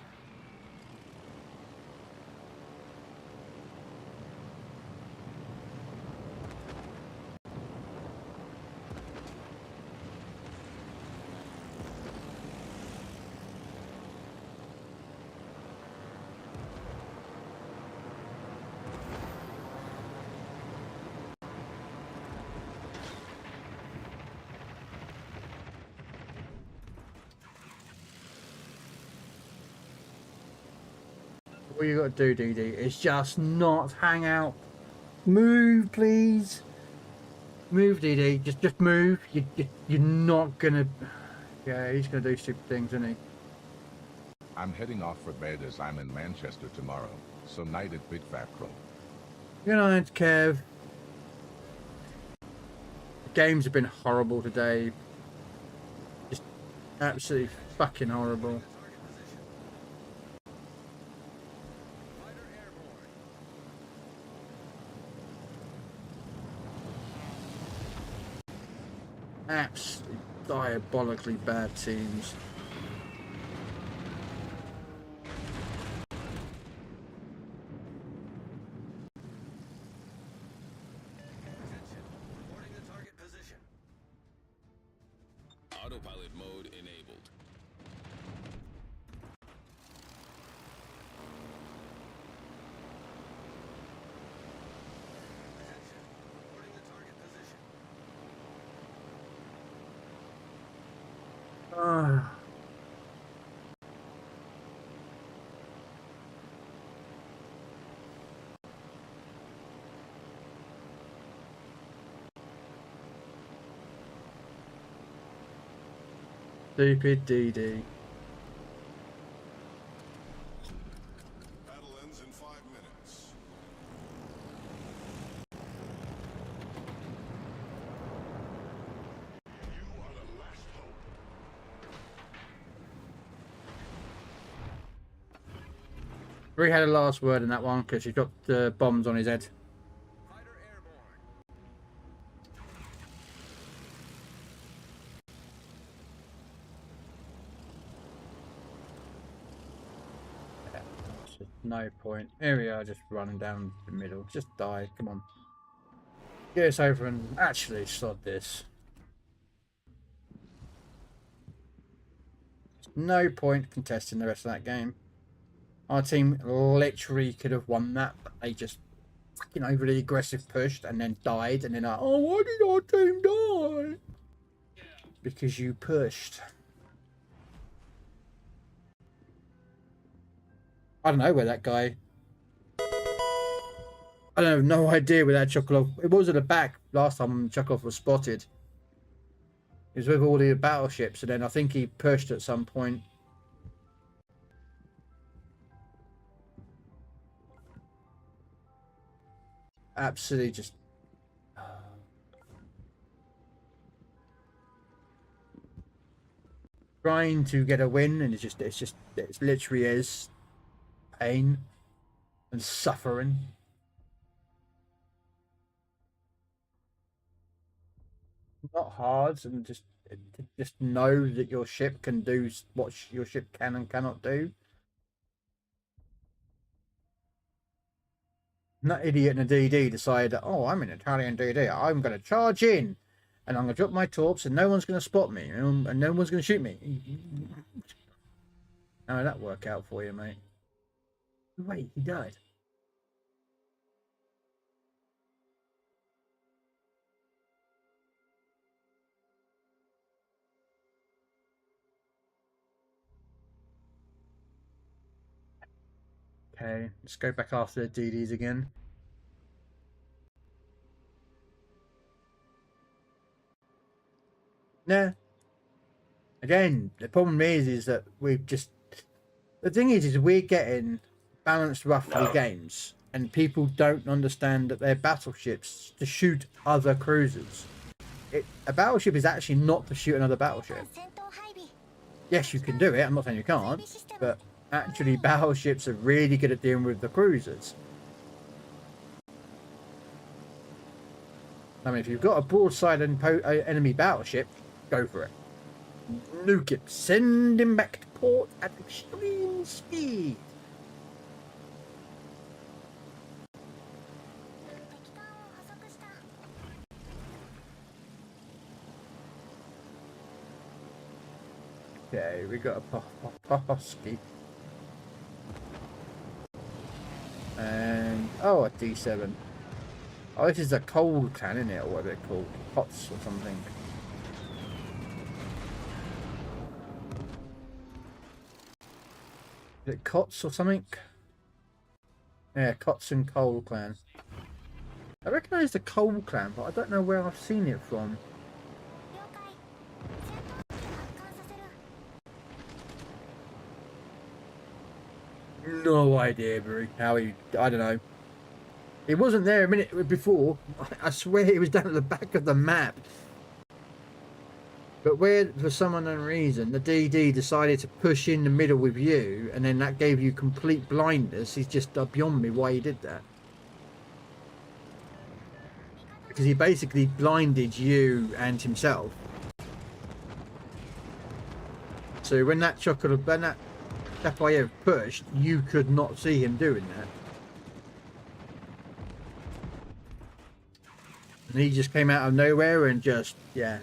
S1: All you got to do, DD, is just not hang out. Move, please. Move, DD. Just move. You're not gonna. Yeah, he's gonna do stupid things, isn't he?
S7: I'm heading off for bed as I'm in Manchester tomorrow. So night at Big Fat Crow.
S1: Good night, Kev. The games have been horrible today. Just absolutely fucking horrible. Absolutely diabolically bad teams.
S2: Reporting the target position. Autopilot mode enabled. Attention. Reporting the target position.
S1: Stupid DD.
S6: Battle ends in 5 minutes. You are the last hope.
S1: Ree had a last word in that one because he dropped the bombs on his head.
S2: Fighter airborne.
S1: No point. Here we are, just running down the middle. Just die. Come on. Get us over and actually sod this. No point contesting the rest of that game. Our team literally could have won that, but they just fucking overly aggressive pushed and then died, and then like, oh, why did our team die? Because you pushed. I don't know where that guy. I don't have no idea where that Chocolov. It was at the back last time Chocolov was spotted. He was with all the battleships, and then I think he pushed at some point. Absolutely just. Trying to get a win, and it literally is pain and suffering. Not hard, and just know that your ship can do what your ship can and cannot do. And that idiot in the DD decided that, oh, I'm an Italian DD, I'm going to charge in, and I'm going to drop my torps, and no one's going to spot me, and no one's going to shoot me. How did that work out for you, mate? Wait, he died. Okay, let's go back after the DDs again. Nah. Again, the problem is that we've just... The thing is we're getting balanced roughly games, and people don't understand that they're battleships to shoot other cruisers. A battleship is actually not to shoot another battleship. Yes, you can do it, I'm not saying you can't, but actually battleships are really good at dealing with the cruisers. I mean, if you've got a broadside enemy battleship, go for it. Nuke it. Send him back to port at extreme speed. Okay, we got a Pohosky. And oh, a D7. Oh, this is a cold can, isn't it? Or what are they called? Pots or something. Is it Cots or something? Yeah, Cots and Coal Clan. I recognise the Coal Clan, but I don't know where I've seen it from. No idea, Barry. How he... I don't know. It wasn't there a minute before. I swear it was down at the back of the map. But where, for some unknown reason, the DD decided to push in the middle with you, and then that gave you complete blindness, is just beyond me why he did that. Because he basically blinded you and himself. So when that Chapayev pushed, you could not see him doing that. And he just came out of nowhere and just, yeah.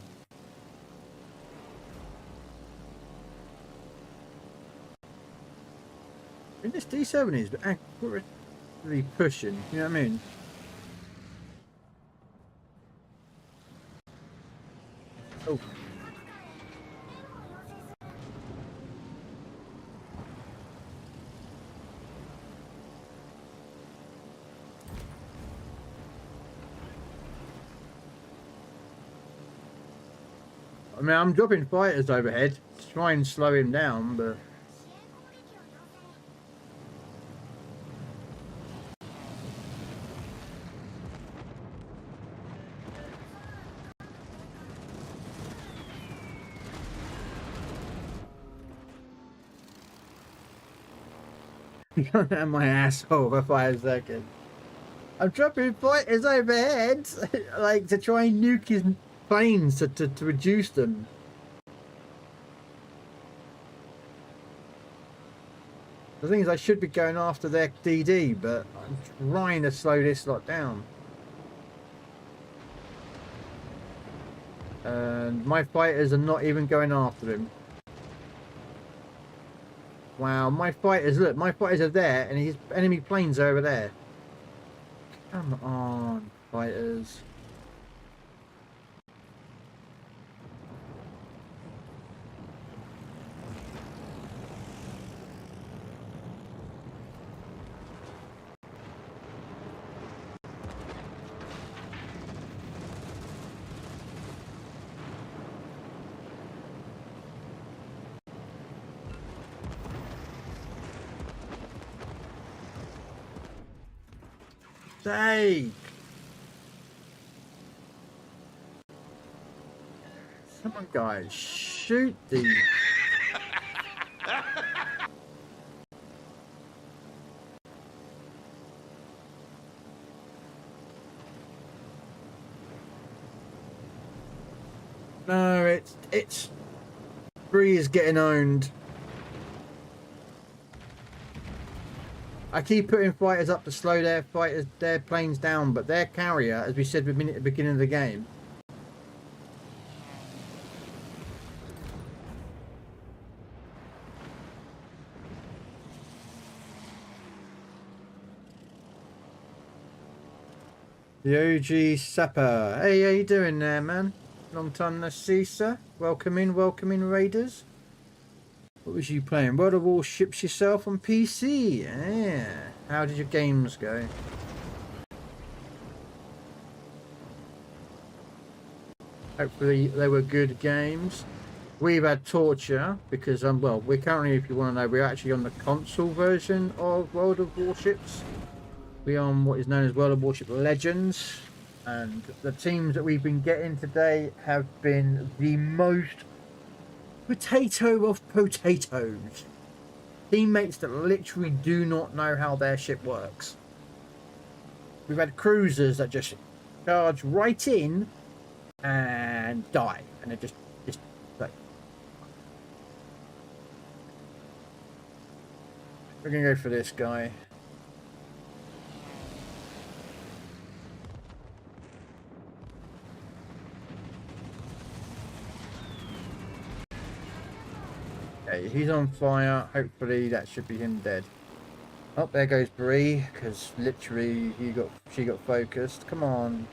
S1: I mean, this D7 is accurately pushing, you know what I mean? Oh. I mean, I'm dropping fighters overhead to try and slow him down, but... You're at my asshole for 5 seconds. I'm dropping fighters overhead, like to try and nuke his planes to reduce them. The thing is, I should be going after their DD, but I'm trying to slow this lot down. And my fighters are not even going after him. Wow, my fighters, look, my fighters are there, and his enemy planes are over there. Come on, fighters. Sake! Come on, guys, shoot these. No, it's Bree is getting owned. I keep putting fighters up to slow their planes down, but their carrier, as we said at the beginning of the game, the OG Sapper. Hey, how you doing there, man? Long time no see, sir. Welcome in, Raiders. What was you playing? World of Warships yourself on PC? Yeah. How did your games go? Hopefully they were good games. We've had torture because well, we're currently, if you want to know, we're actually on the console version of World of Warships. We're on what is known as World of Warship Legends, and the teams that we've been getting today have been the most potato of potatoes. Teammates that literally do not know how their ship works. We've had cruisers that just charge right in and die, and they just like. We're gonna go for this guy. Okay, he's on fire. Hopefully that should be him dead. Oh, there goes Bree, because literally she got focused. Come on.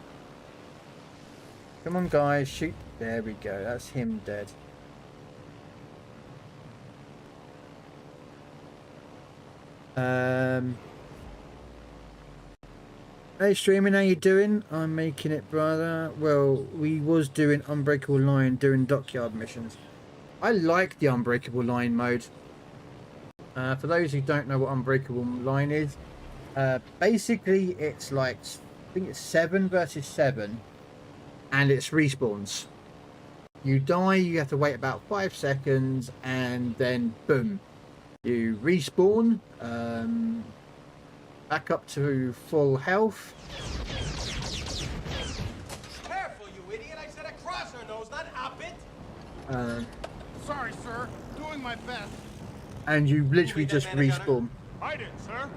S1: Come on, guys, shoot. There we go. That's him dead. Hey, streaming, how you doing? I'm making it, brother. Well, we was doing Unbreakable Line, doing dockyard missions. I like the Unbreakable Line mode. For those who don't know what Unbreakable Line is, basically it's like, I think it's 7 versus 7, and it's respawns. You die, you have to wait about 5 seconds, and then boom, you respawn, back up to full health.
S2: Careful, you idiot! I said across her nose, not up it.
S6: Sorry, sir. Doing my best.
S1: And you literally just respawn.
S6: I did, sir.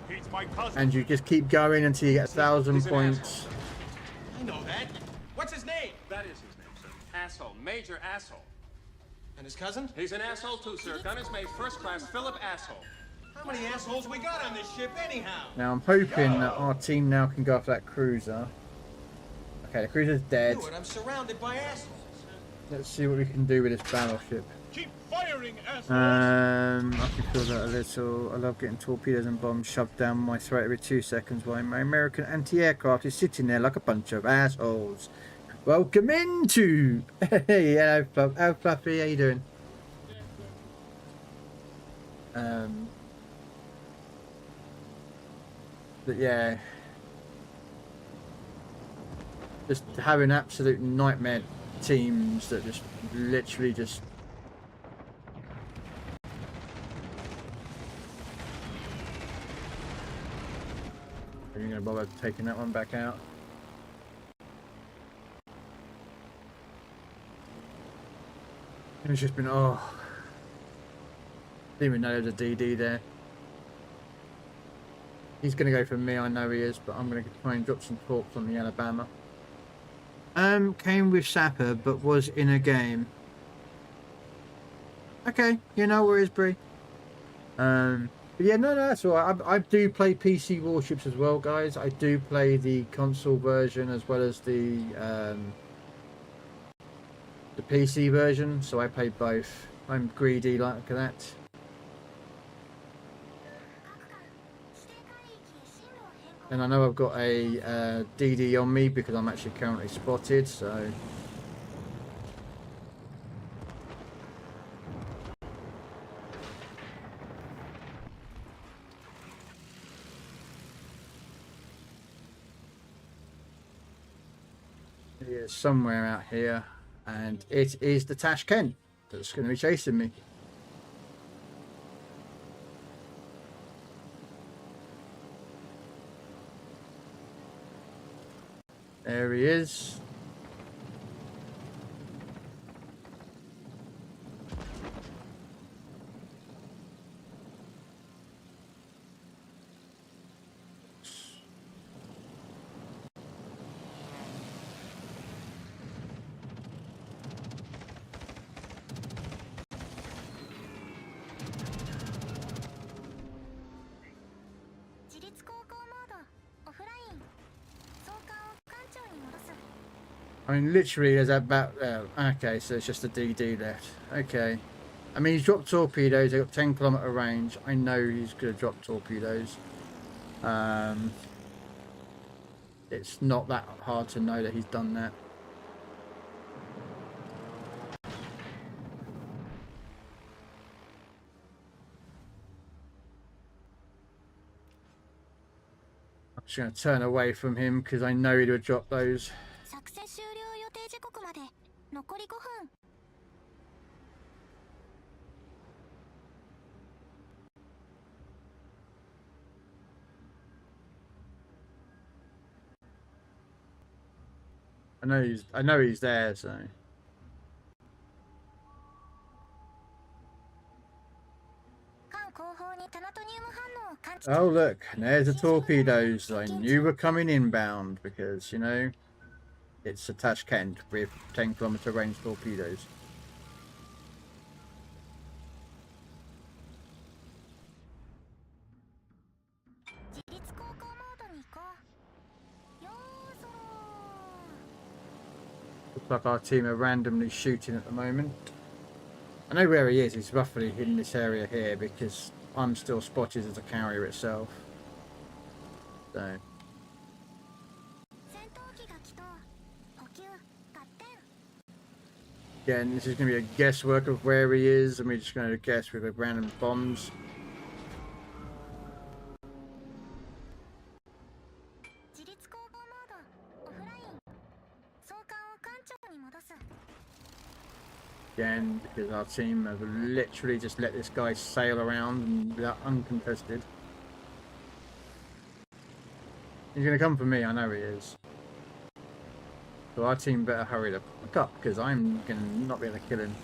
S6: He's my cousin.
S1: And you just keep going until you get 1,000 points.
S2: I know that. What's his name?
S9: That is his name, sir. Asshole. Major asshole.
S2: And his cousin?
S9: He's an asshole too, sir. Gun is made first class Philip asshole.
S2: How many assholes we got on this ship anyhow?
S1: Now I'm hoping that our team now can go after that cruiser. Okay, the cruiser's dead.
S2: I'm surrounded by assholes.
S1: Let's see what we can do with this battleship.
S6: Keep firing, assholes.
S1: I can feel that a little. I love getting torpedoes and bombs shoved down my throat every 2 seconds while my American anti-aircraft is sitting there like a bunch of assholes. Welcome into. Hey, hello, Fluffy. How you doing? But yeah, just having absolute nightmare teams that just literally just. Are you gonna bother taking that one back out? It's just been, oh, didn't even know there was a DD there. He's gonna go for me, I know he is, but I'm gonna try and drop some torps on the Alabama. Came with Sapper, but was in a game. Okay, you know where is Bree. But yeah, no, that's alright. I do play PC warships as well, guys. I do play the console version as well as the PC version, so I play both. I'm greedy like that. And I know I've got a DD on me because I'm actually currently spotted, so. He is somewhere out here, and it is the Tashkent that's going to be chasing me. There he is. I mean, literally, there's about. Okay, so it's just a DD left. Okay. I mean, he's dropped torpedoes. They've got 10-kilometer range. I know he's going to drop torpedoes. It's not that hard to know that he's done that. I'm just going to turn away from him because I know he would drop those. I know he's there, so. Oh look, there's the torpedoes I knew were coming inbound because, you know, it's a Tashkent with 10-kilometer range torpedoes. Looks like our team are randomly shooting at the moment. I know where he is. He's roughly in this area here because I'm still spotted as a carrier itself. So. Again, this is going to be a guesswork of where he is, and we're just going to guess with random bombs. Again, because our team have literally just let this guy sail around and without uncontested. He's going to come for me, I know he is. So our team better hurry the fuck up, because I'm going to not be able to kill him.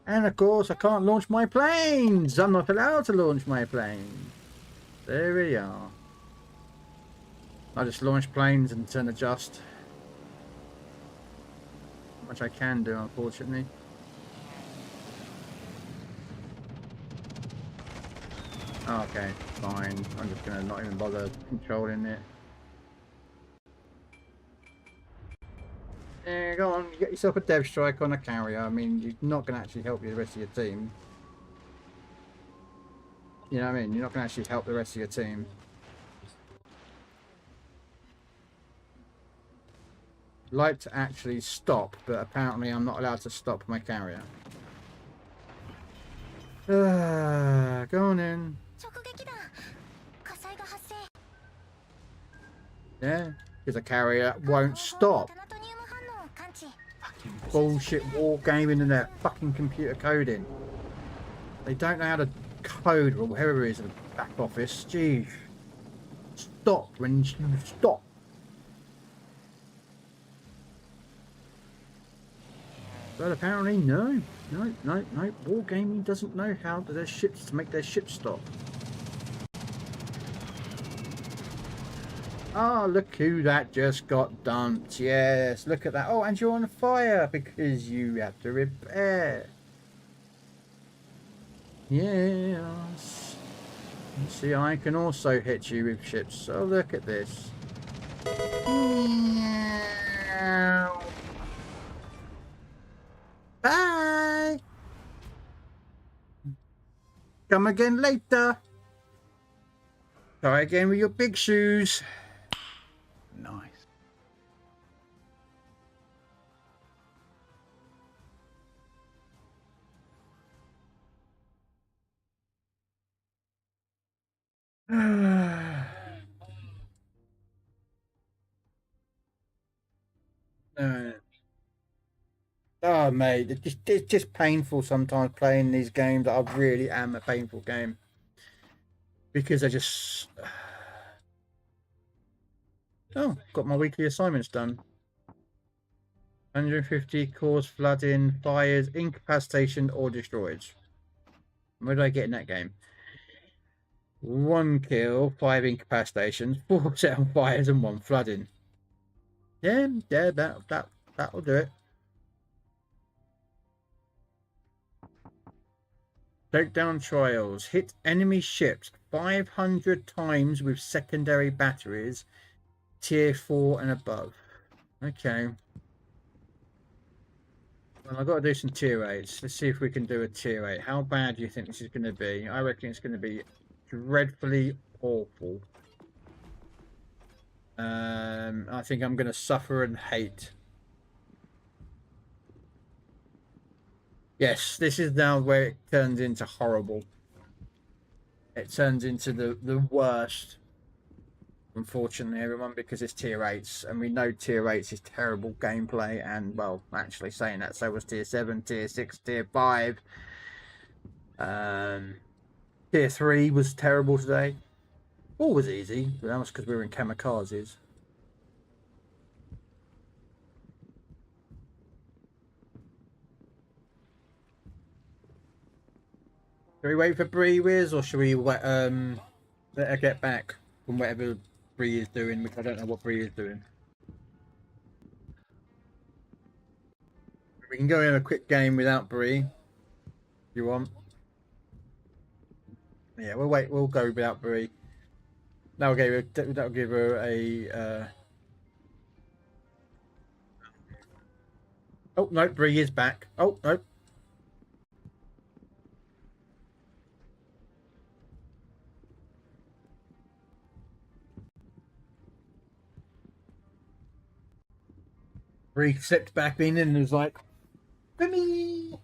S1: And of course, I can't launch my planes. I'm not allowed to launch my planes. There we are. I just launch planes and turn adjust. Which I can do, unfortunately. Okay, fine. I'm just going to not even bother controlling it. Yeah, go on, get yourself a dev strike on a carrier. I mean, you're not going to actually help the rest of your team. You know what I mean? You're not going to actually help the rest of your team. I'd like to actually stop, but apparently I'm not allowed to stop my carrier. Go on in. Yeah, because a carrier won't stop. Fucking bullshit wargaming and their fucking computer coding. They don't know how to code, or whoever it is in the back office. Jeez. Stop when you stop. But apparently, no. Wargaming doesn't know how their ships to make their ships stop. Oh, look who that just got dumped. Yes, look at that. Oh, and you're on fire because you have to repair. Yes. See, I can also hit you with ships. So look at this. Bye. Come again later. Try again with your big shoes. Nice. Oh, mate, it's just painful sometimes playing these games. I really am a painful game. Because I just... Oh, got my weekly assignments done. 150 cause flooding, fires, incapacitation, or destroyed. What did I get in that game? 1 kill, 5 incapacitations, 4 set on fires, and 1 flooding. Yeah, that'll do it. Takedown trials. Hit enemy ships 500 times with secondary batteries, tier 4 and above. Okay. Well, I've got to do some tier 8s. Let's see if we can do a tier 8. How bad do you think this is going to be? I reckon it's going to be dreadfully awful. I think I'm going to suffer and hate. Yes, this is now where it turns into horrible. It turns into the worst. Unfortunately, everyone, because it's tier 8s, and we know tier 8s is terrible gameplay, and, well, actually saying that, so was tier 7, tier 6, tier 5. Tier 3 was terrible today. Always easy, but that was because we were in kamikazes. Should we wait for Bree, Wiz, or should we let her get back from whatever Bree is doing, which I don't know what Bree is doing. We can go in a quick game without Bree, if you want. Yeah, we'll wait. We'll go without Bree. That'll give her a. Oh no, Bree is back. Oh no. Bree slipped back in and was like, "For me."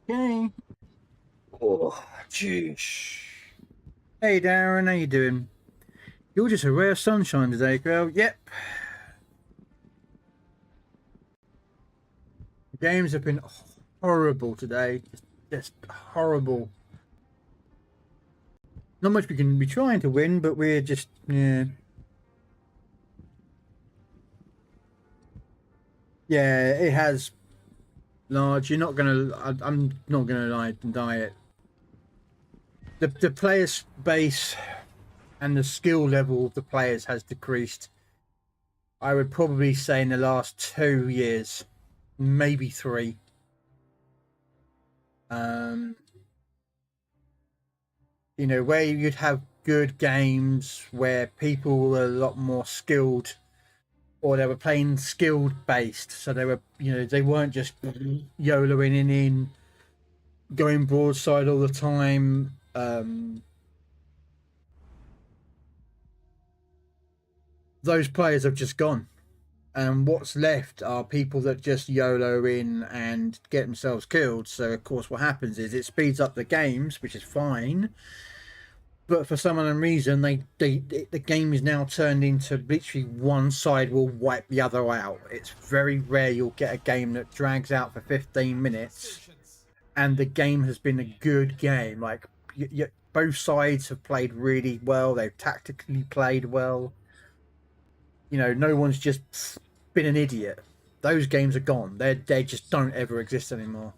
S1: Okay. Oh, jeez. Hey Darren, how you doing? You're just a ray of sunshine today, girl. Yep. The games have been horrible today. Just horrible. Not much we can be trying to win, but we're just, yeah. Yeah, it has. Large. You're not gonna. I'm not gonna lie and deny it. The players' base and the skill level of the players has decreased. I would probably say in the last 2 years, maybe 3. You know, where you'd have good games where people were a lot more skilled, or they were playing skilled based, so they were, you know, they weren't just YOLOing in, going broadside all the time. Those players have just gone, and what's left are people that just YOLO in and get themselves killed. So of course what happens is it speeds up the games, which is fine, but for some unknown reason the game is now turned into literally one side will wipe the other out. It's very rare you'll get a game that drags out for 15 minutes and the game has been a good game. Like both sides have played really well, they've tactically played well. You know, no one's just been an idiot. Those games are gone. They just don't ever exist anymore.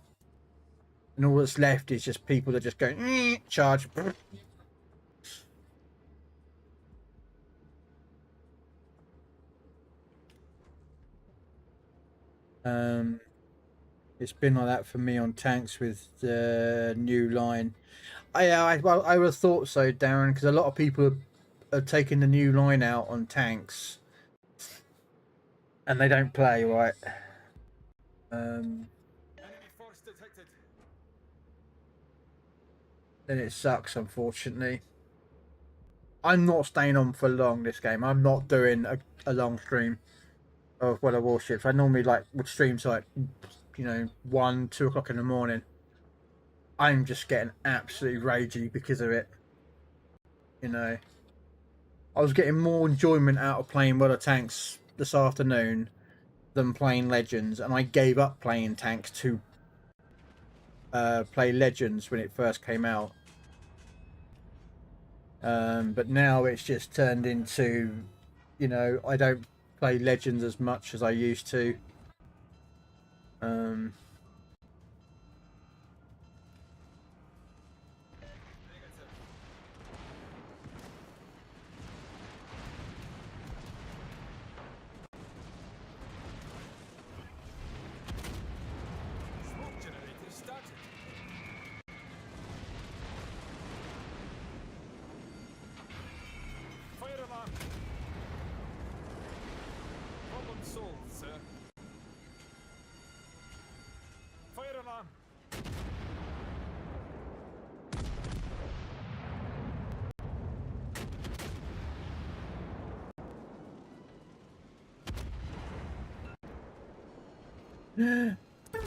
S1: And all that's left is just people that just go charge. It's been like that for me on tanks with the new line. I would have thought so, Darren, because a lot of people are taking the new line out on tanks, and they don't play right. Then it sucks, unfortunately. I'm not staying on for long this game. I'm not doing a long stream of World of Warships. I normally would stream to 1, 2 o'clock in the morning. I'm just getting absolutely ragey because of it. You know, I was getting more enjoyment out of playing World of Tanks this afternoon than playing Legends, and I gave up playing tanks to play Legends when it first came out. But now it's just turned into, you know, I don't play Legends as much as I used to.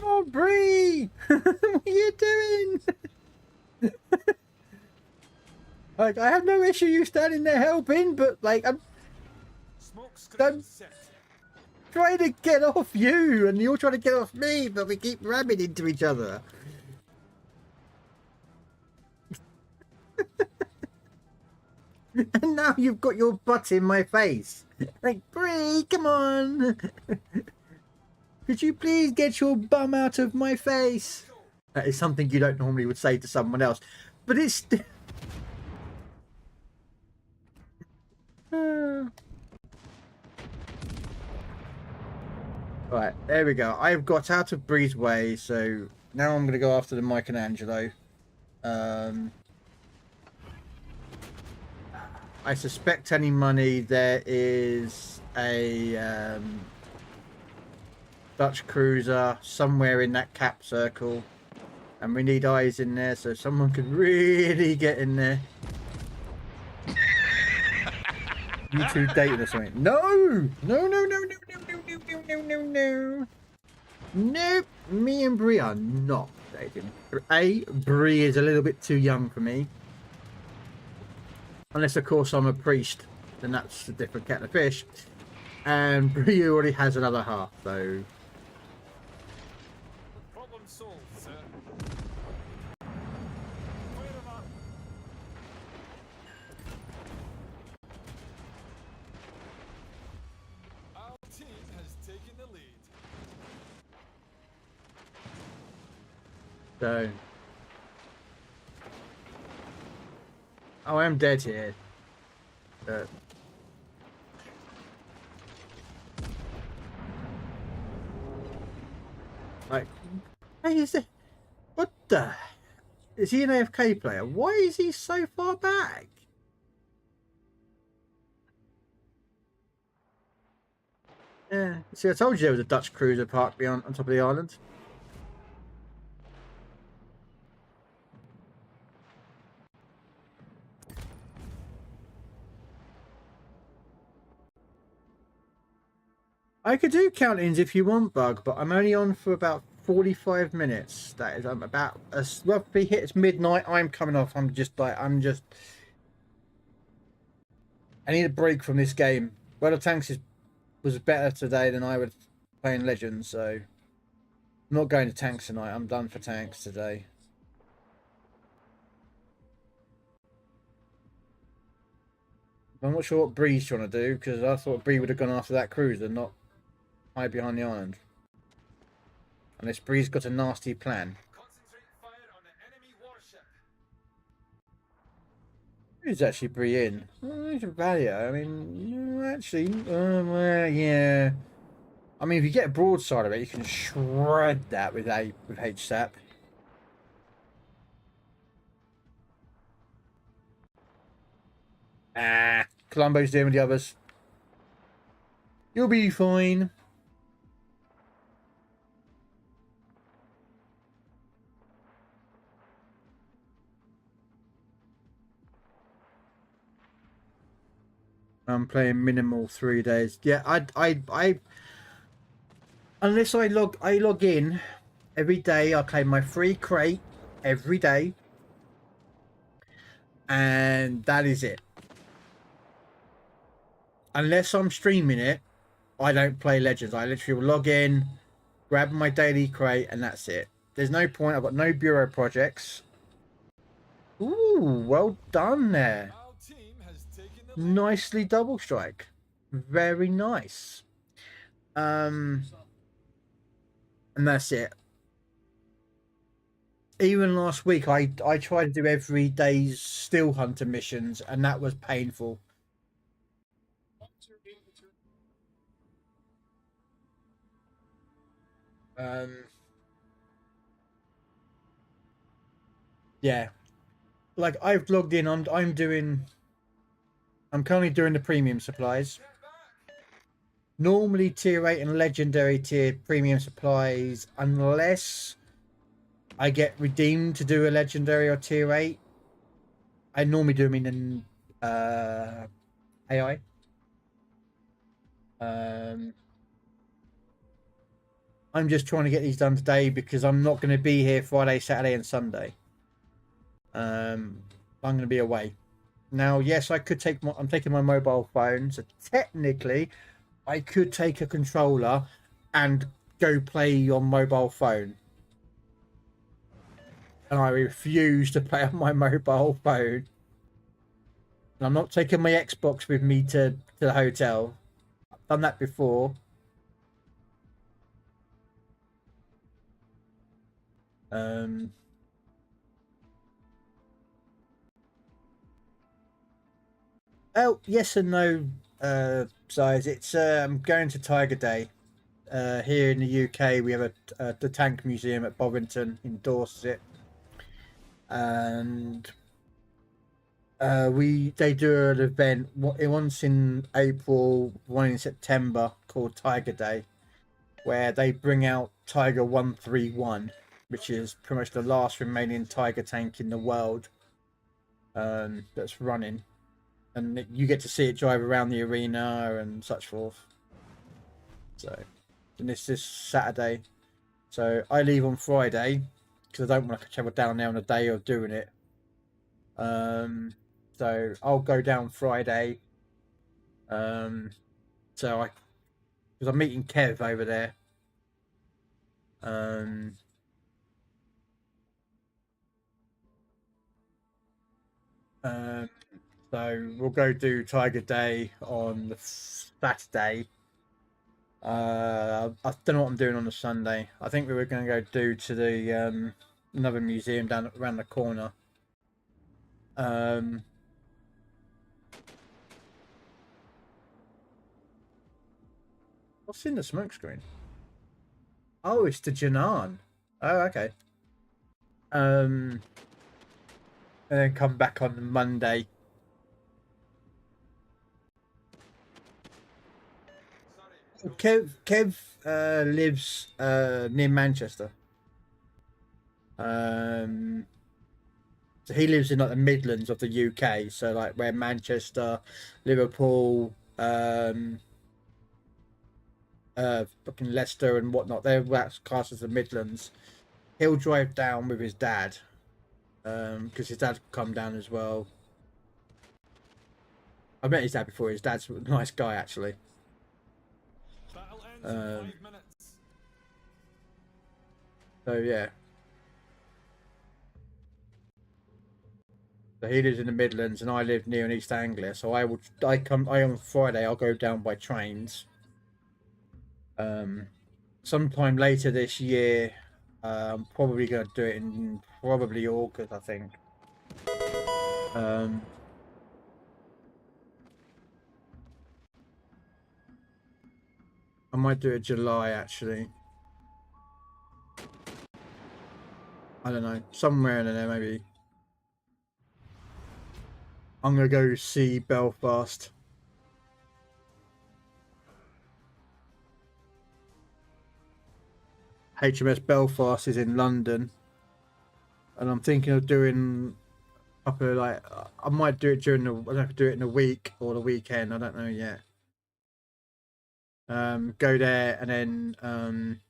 S1: Oh, Bree! What are you doing? Like, I have no issue you standing there helping, but like, I'm trying to get off you, and you're trying to get off me, but we keep ramming into each other. And now you've got your butt in my face. Like, Bree, come on. Could you please get your bum out of my face? That is something you don't normally would say to someone else, but it's... Right, there we go. I've got out of Bree's way, so now I'm going to go after the Michelangelo. I suspect any money there is a Dutch cruiser somewhere in that cap circle, and we need eyes in there, so someone could really get in there. You two dating or something? No! No, no, no, no, no, no, no, no, no, no, no. Nope, me and Bree are not dating. A, Bree is a little bit too young for me. Unless, of course, I'm a priest, then that's a different kettle of fish. And Bree already has another half, so...
S6: Problem solved, sir. Our team has taken the lead.
S1: So... Oh, I am dead here. Like, hey, is it? What the? Is he an AFK player? Why is he so far back? Yeah. See, I told you there was a Dutch cruiser parked beyond on top of the island. I could do count-ins if you want, Bug, but I'm only on for about 45 minutes. That is, I'm about as roughly hits midnight. I'm coming off. I need a break from this game. World of Tanks was better today than I would playing Legends, so I'm not going to Tanks tonight. I'm done for Tanks today. I'm not sure what Bree's trying to do, because I thought Bree would have gone after that cruiser, not hide behind the island. Unless Bree's got a nasty plan.
S6: Concentrate fire on the enemy warship.
S1: Who's actually Bree in? There's a value. I mean, actually, yeah. I mean, if you get a broadside of it, you can shred that with HSAP. Ah, Columbo's doing with the others. You'll be fine. I'm playing minimal 3 days. Yeah, I unless I log in every day. I claim my free crate every day, and that is it. Unless I'm streaming it, I don't play Legends. I literally will log in, grab my daily crate, and that's it. There's no point. I've got no bureau projects. Ooh, well done there.
S6: Our team has taken the lead.
S1: Nicely double strike. Very nice. And that's it. Even last week, I tried to do every day's Steel Hunter missions, and that was painful. Yeah, like I've logged in. I'm currently doing the premium supplies. Normally tier 8 and legendary tier premium supplies, unless I get redeemed to do a legendary or tier 8. I normally do them in AI. I'm just trying to get these done today because I'm not going to be here Friday, Saturday, and Sunday. I'm going to be away. Now, yes, I could take I'm taking my mobile phone, so technically, I could take a controller and go play on mobile phone. And I refuse to play on my mobile phone. And I'm not taking my Xbox with me to the hotel. I've done that before. Oh, yes and no, size. It's I'm going to Tiger Day. Here in the UK, we have the Tank Museum at Bovington endorses it, and they do an event once in April, one in September, called Tiger Day, where they bring out Tiger 131, which is pretty much the last remaining Tiger tank in the world, that's running, and you get to see it drive around the arena and such forth. So, and this is Saturday, so I leave on Friday because I don't want to travel down there on a day of doing it. So I'll go down Friday. So because I'm meeting Kev over there. So we'll go do Tiger Day on the Saturday. I don't know what I'm doing on the Sunday. I think we were going to go to the another museum down around the corner. What's in the smoke screen? Oh, it's the Janan. Oh, okay. And then come back on Monday. Kev lives near Manchester. So he lives in like the Midlands of the UK, so like where Manchester, Liverpool, fucking Leicester and whatnot, they're classed as the Midlands. He'll drive down with his dad, because his dad come down as well. I met his dad before. His dad's a nice guy, actually. So yeah. So he lives in the Midlands, and I live near in East Anglia. So on Friday. I'll go down by trains. Sometime later this year, I'm probably going to do it in probably August, I think. I might do it July, actually. I don't know, somewhere in there maybe. I'm gonna go see Belfast. HMS Belfast is in London, and I'm thinking of doing a couple of I might do it during the. I don't know if I do it in a week or the weekend. I don't know yet. Go there and then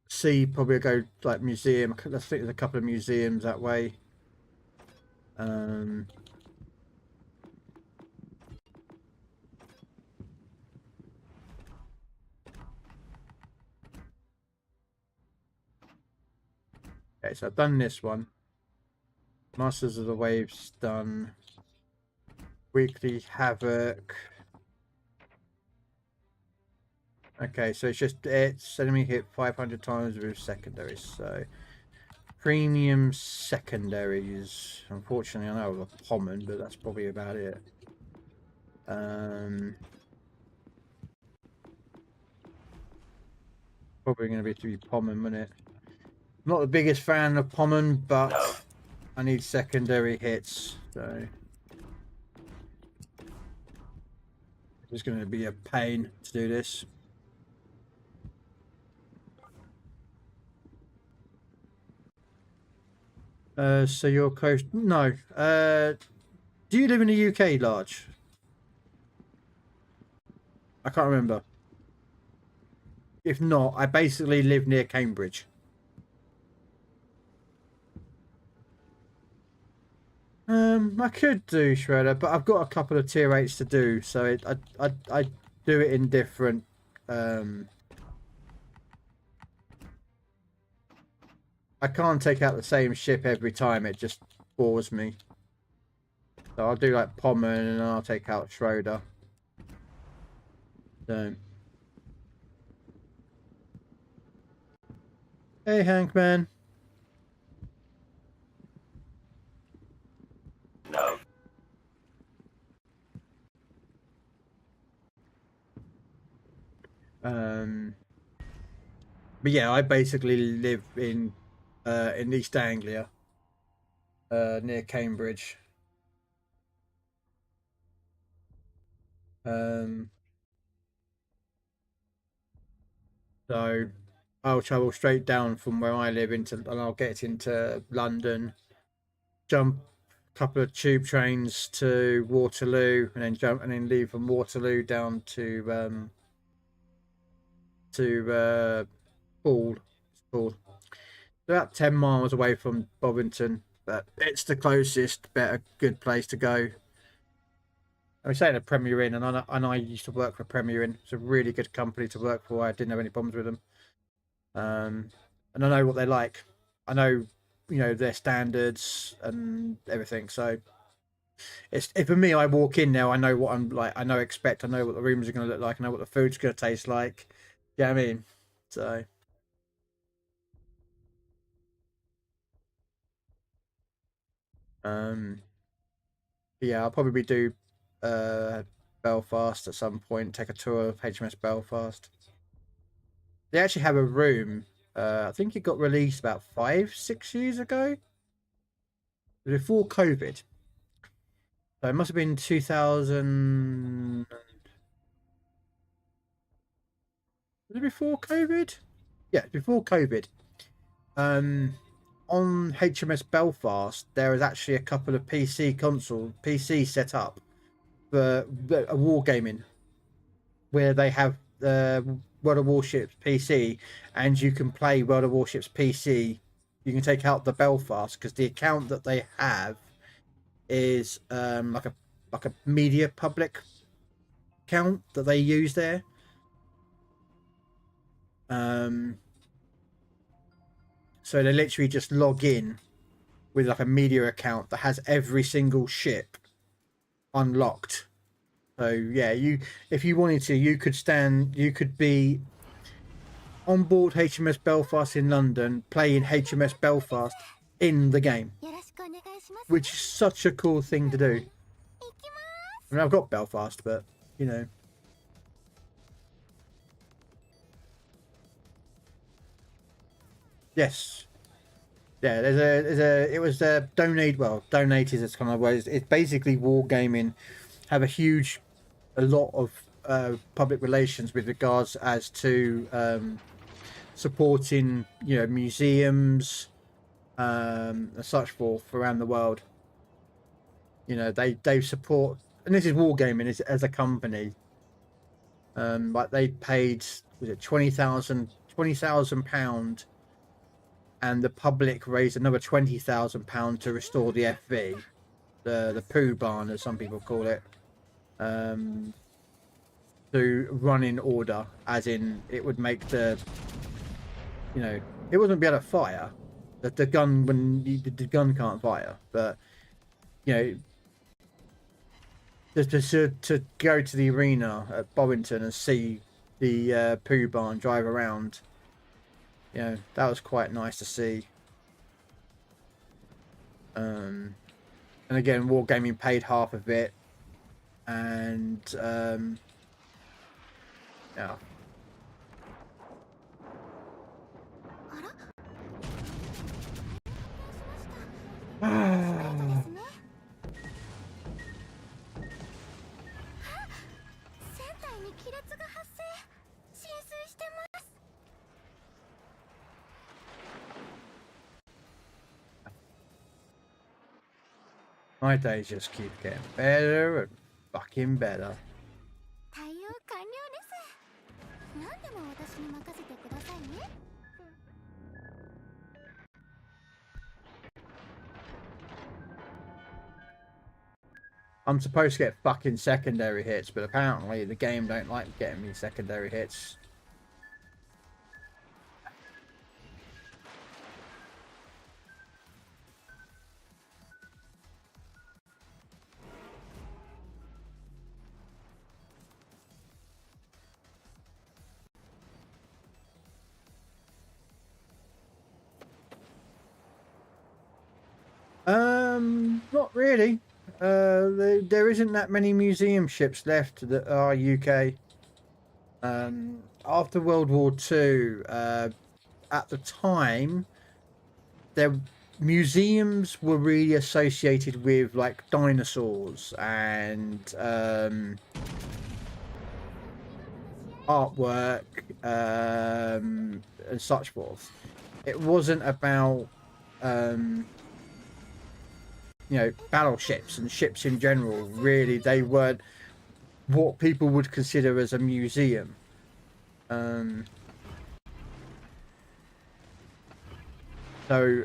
S1: see, probably go like museum. I think there's a couple of museums that way. Okay, so I've done this one. Masters of the Waves done. Weekly Havoc. Okay, so it's enemy hit 500 times with secondaries. So premium secondaries. Unfortunately, I know it was a common, but that's probably about it. Probably going to be common, wouldn't it? Not the biggest fan of common, but I need secondary hits, so it's going to be a pain to do this. So you're close. No. Do you live in the UK, Large? I can't remember. if not, I basically live near Cambridge. I could do Shredder, but I've got a couple of tier 8s to do, so I do it in different. I can't take out the same ship every time; it just bores me. So I'll do like Pommern, and then I'll take out Schroeder. So, hey, Hank man.
S4: No.
S1: But yeah, I basically live in East Anglia, near Cambridge. So I'll travel straight down from where I live and I'll get into London, jump a couple of tube trains to Waterloo, and then leave from Waterloo down to Poole. It's called about 10 miles away from Bovington, but it's the closest, better, good place to go. I'm saying a Premier Inn, and I used to work for Premier Inn. It's a really good company to work for. I didn't have any problems with them. And I know what they're like. I know, their standards and everything. So for me, I walk in now. I know what I'm like. I know I know what the rooms are going to look like. I know what the food's going to taste like. You know what I mean? So. Yeah, I'll probably do Belfast at some point. Take a tour of HMS Belfast. They actually have a room. I think it got released about 5-6 years ago, before COVID. So it must have been 2000. Was it before COVID? Yeah, before COVID. On HMS Belfast, there is actually a couple of PC set up for a wargaming, where they have World of Warships PC, and you can play World of Warships PC. You can take out the Belfast, because the account that they have is like a media public account that they use there. So they literally just log in with like a media account that has every single ship unlocked. So yeah, if you wanted to, you could be on board HMS Belfast in London, playing HMS Belfast in the game, which is such a cool thing to do. I mean, I've got Belfast, but yes, yeah. It was donated as kind of ways. It's basically wargaming. Have a lot of public relations with regards as to supporting museums and such forth around the world. They support, and this is wargaming as a company. Like they paid, was it £20,000, and the public raised another £20,000 to restore the FV, the poo barn as some people call it, to run in order, as in it would make it wouldn't be able to fire. The gun, the gun can't fire, but just to go to the arena at Bovington and see the poo barn drive around, that was quite nice to see. And again, Wargaming paid half of it, and yeah. My days just keep getting better and fucking better.
S8: 何でも私に任せてくださいね。
S1: I'm supposed to get fucking secondary hits, but apparently the game don't like getting me secondary hits. Not really. There isn't that many museum ships left that are UK. After World War II, at the time, museums were really associated with like dinosaurs and artwork and such forth. It wasn't about you know, battleships and ships in general. Really, they weren't what people would consider as a museum. So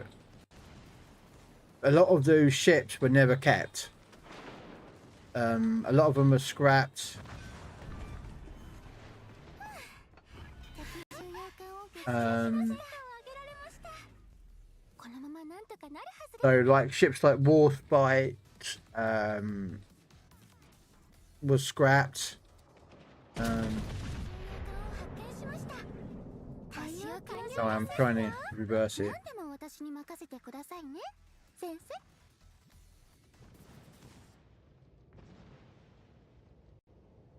S1: a lot of those ships were never kept. A lot of them were scrapped. So like ships like Warspite was scrapped. So I'm trying to reverse it.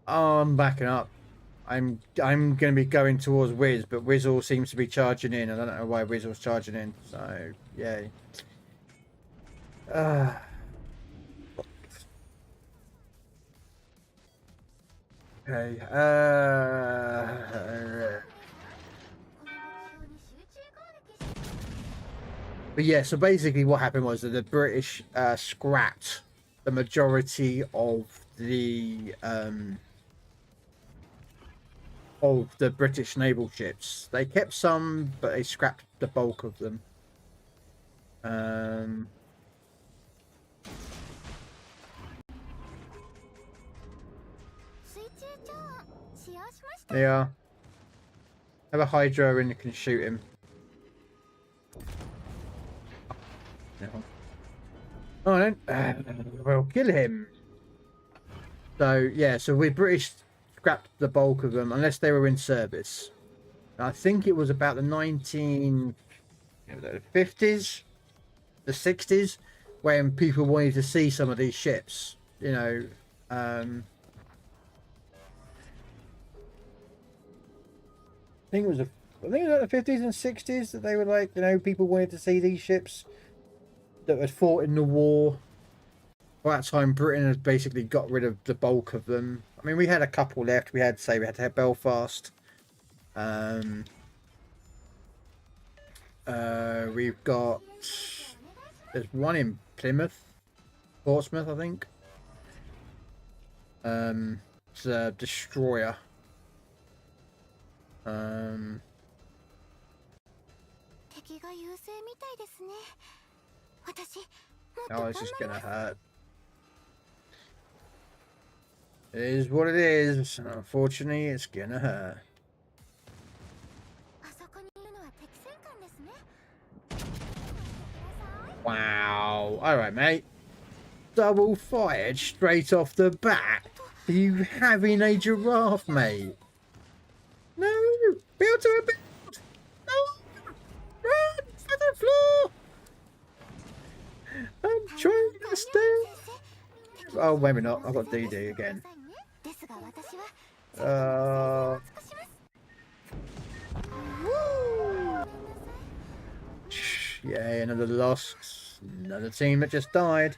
S1: Oh, I'm backing up. I'm going to be going towards Wiz, but Wizzle seems to be charging in. I don't know why Wizzle's charging in. So yay. Okay. But yeah, so basically what happened was that the British scrapped the majority of the British naval ships. They kept some, but they scrapped the bulk of them. Yeah. Have a Hydra and you can shoot him. No. Oh, then. We'll kill him. So, yeah, so we British scrapped the bulk of them, unless they were in service. I think it was about the 1950s, the 60s, when people wanted to see some of these ships. You know, I think it was like the 50s and 60s that they were like, you know, people wanted to see these ships that had fought in the war. By that time, Britain had basically got rid of the bulk of them. I mean, we had a couple left. We had to have Belfast. We've got, there's one in Plymouth, Portsmouth, I think. It's a destroyer. Oh, this is gonna hurt. It is what it is. Unfortunately, it's gonna hurt. Wow. Alright, mate. Double fired straight off the bat. Are you having a giraffe, mate? No! Build to a build! No! Run for the floor! I'm trying to stay. Oh, maybe not. I've got DD again. Yeah, another loss. Another team that just died.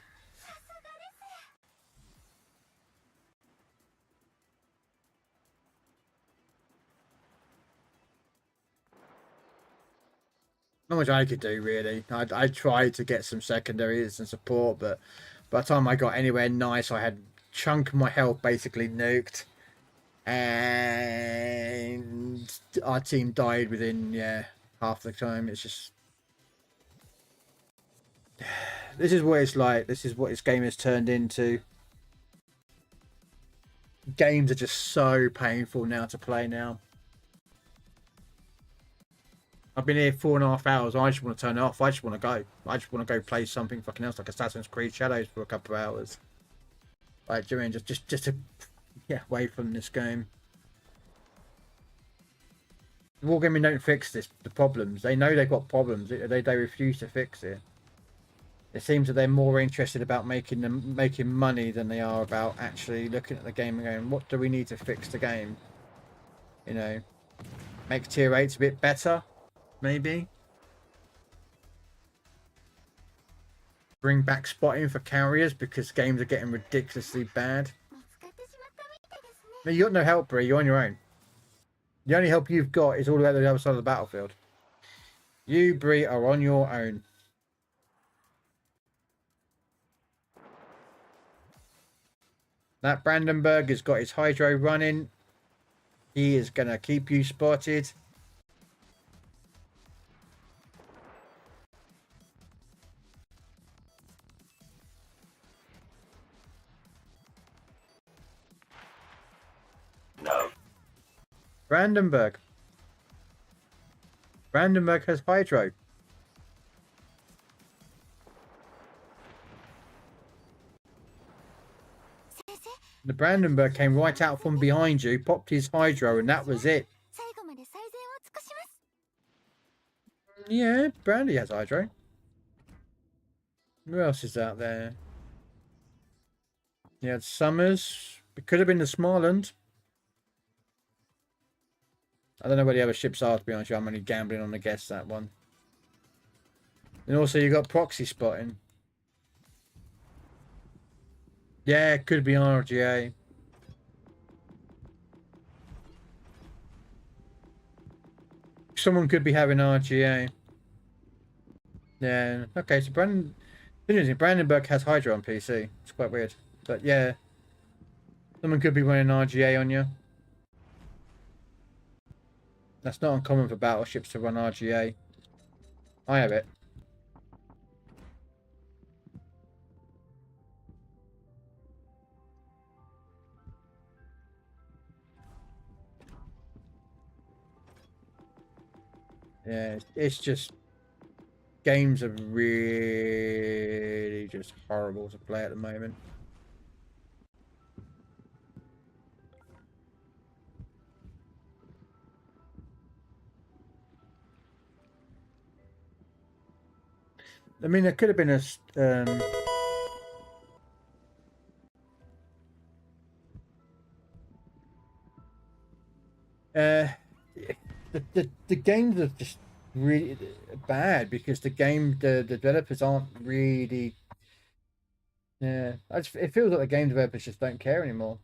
S1: Not much I could do, really. I tried to get some secondaries and support, but by the time I got anywhere nice, I had a chunk of my health basically nuked. and our team died within half the time. It's just this is what it's like. This is what this game has turned into. Games are just so painful now to play now. I've been here 4.5 hours. I just want to turn it off. I just want to go. I just want to go play something fucking else like Assassin's Creed Shadows for a couple of hours. Like, do you mean just to get away from this game? Wargaming don't fix the problems. They know they've got problems. They refuse to fix it. It seems that they're more interested about making money than they are about actually looking at the game and going, what do we need to fix the game? You know, make tier 8s a bit better, maybe. Bring back spotting for carriers because games are getting ridiculously bad. No, you got no help, Bree. You're on your own. The only help you've got is all the way to the other side of the battlefield. You, Bree, are on your own. That Brandenburg has got his hydro running. He is going to keep you spotted.
S4: No.
S1: Brandenburg. Brandenburg has hydro. The Brandenburg came right out from behind you, popped his hydro, and that was it. Yeah, Brandy has hydro. Who else is out there? You had Summers. It could have been the Smarland. I don't know where the other ships are, to be honest. I'm only gambling on the guess that one. And also you got proxy spotting. Yeah, it could be RGA. Someone could be having RGA. Yeah. Okay, so Brandenburg has Hydra on PC. It's quite weird. But yeah. Someone could be running RGA on you. That's not uncommon for battleships to run RGA. I have it. Yeah, it's just games are really just horrible to play at the moment. I mean, there could have been a the games are just really bad because the developers aren't really. Yeah, it feels like the game developers just don't care anymore.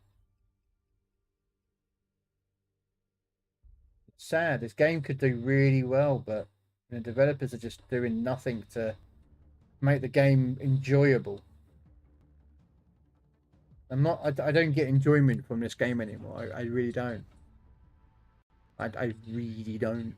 S1: It's sad. This game could do really well, but the developers are just doing nothing to make the game enjoyable. I don't get enjoyment from this game anymore. I really don't. I really don't.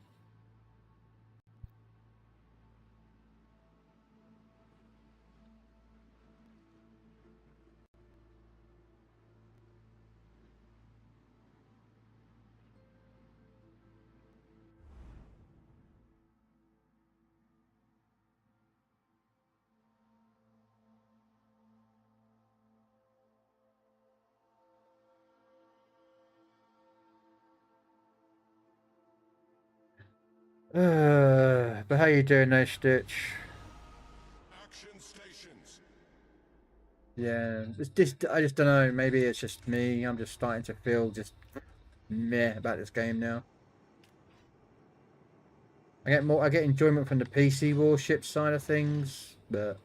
S1: But how you doing there, Stitch?
S6: Action stations.
S1: Yeah, I just don't know. Maybe it's just me. I'm just starting to feel just meh about this game now. I get enjoyment from the PC warship side of things, but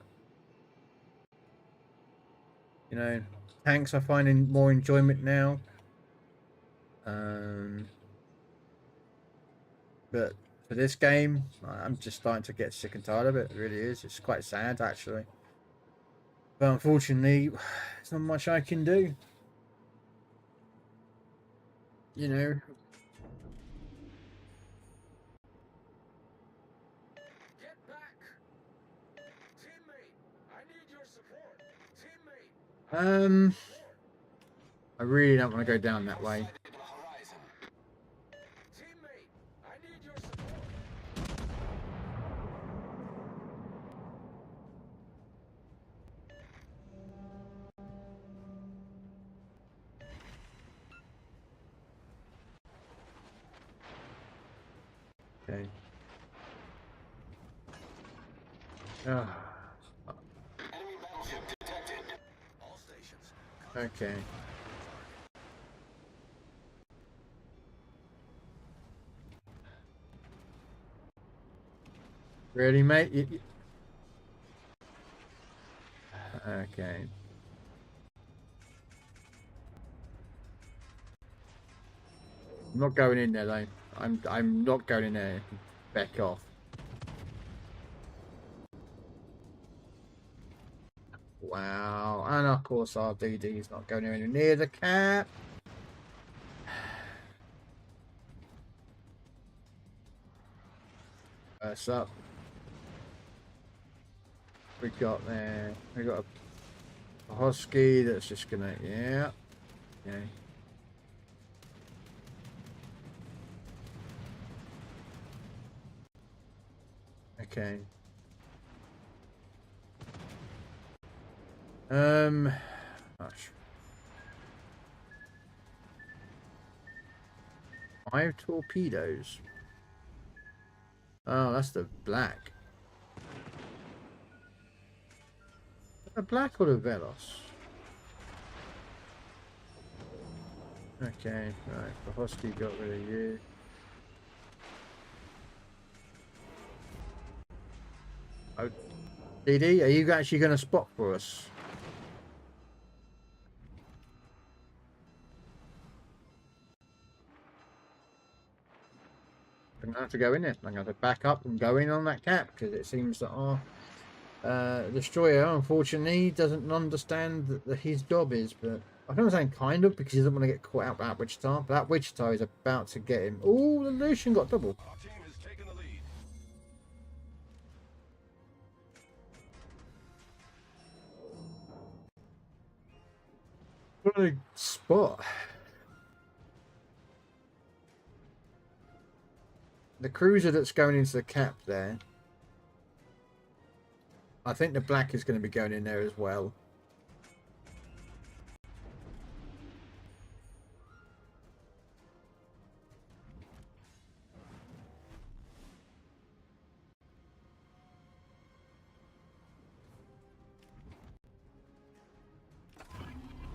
S1: you know, tanks are finding more enjoyment now. But for this game, I'm just starting to get sick and tired of it. It really is. It's quite sad, actually. But unfortunately, there's not much I can do. you know.
S2: Get back! Teammate, I need your support. Teammate,
S1: I really don't want to go down that way.
S2: teammate, I need your support.
S1: Okay. Ah,
S2: Enemy battleship detected. All stations.
S1: okay. Ready, mate? Okay. I'm not going in there though. I'm not going in there. Back off. Wow. And of course our DD is not going anywhere near the cap. First up. We got there. We got a husky that's just gonna, yeah. Okay. Okay. Gosh. 5 torpedoes. Oh, that's the black. The black or the Velos? Okay, right. The husky got rid of you. Oh, DD, are you actually going to spot for us? I'm going to have to go in it. I'm going to back up and go in on that cap because it seems that our destroyer, unfortunately, doesn't understand that his job is. But I don't understand kind of because he doesn't want to get caught out by that Wichita. But that Wichita is about to get him. Oh, the Lucian got double.
S2: Our team has taken the lead.
S1: What a spot. The cruiser that's going into the cap there. I think the black is going to be going in there as well.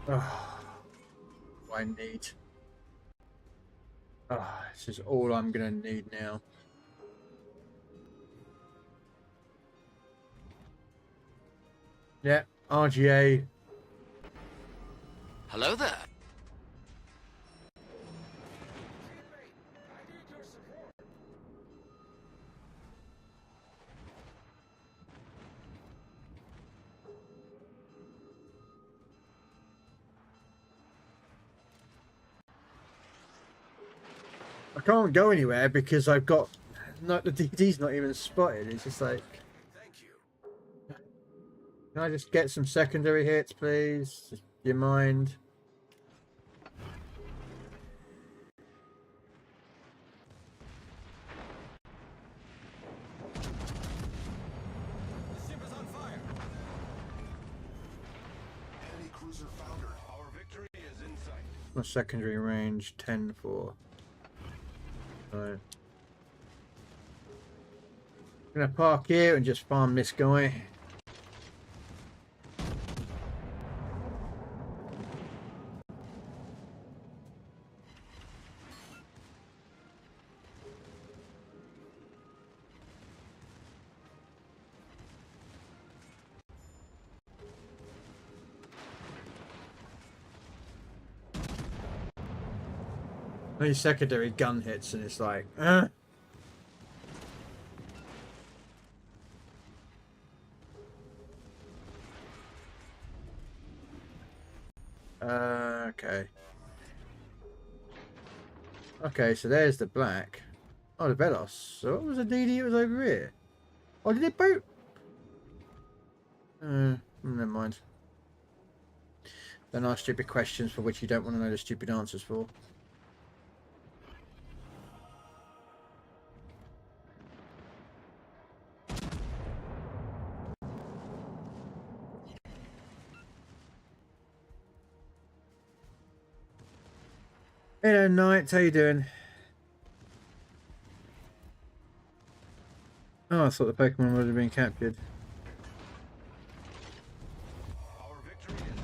S1: Oh, I need. Oh, this is all I'm going to need now. Yeah, RGA.
S2: Hello there.
S1: I can't go anywhere because I've got the DD's not even spotted. It's just like,
S2: Thank you.
S1: can I just get some secondary hits, please? Do you mind?
S2: The ship is on fire.
S6: Enemy cruiser foundered.
S2: Our victory is in sight.
S1: My secondary range 10-4. Right. Gonna park here and just farm this guy. These secondary gun hits and it's like, okay. Okay, so there's the black. Oh, the Velos. So what was the DD that was over here? Oh, did it boat? Never mind. Don't ask stupid questions for which you don't want to know the stupid answers for. Hello, Knight. How you doing? Oh, I thought the Pokemon would have been captured.
S2: Our victory is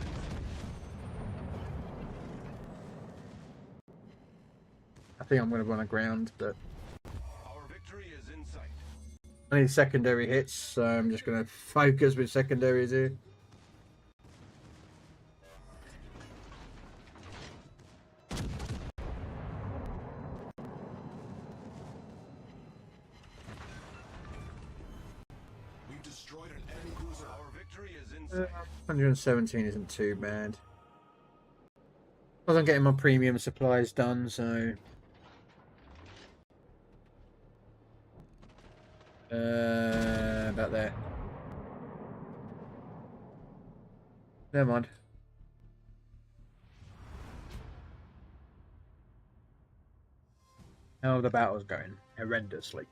S1: I think I'm going to run aground, but
S2: our victory is in sight.
S1: I need secondary hits, so I'm just going to focus with secondaries here.
S6: We've destroyed an enemy cruiser.
S2: Our victory is in sight.
S1: 117 isn't too bad. Plus I'm getting my premium supplies done, so... about there. Never mind. How are the battles going? Horrendously.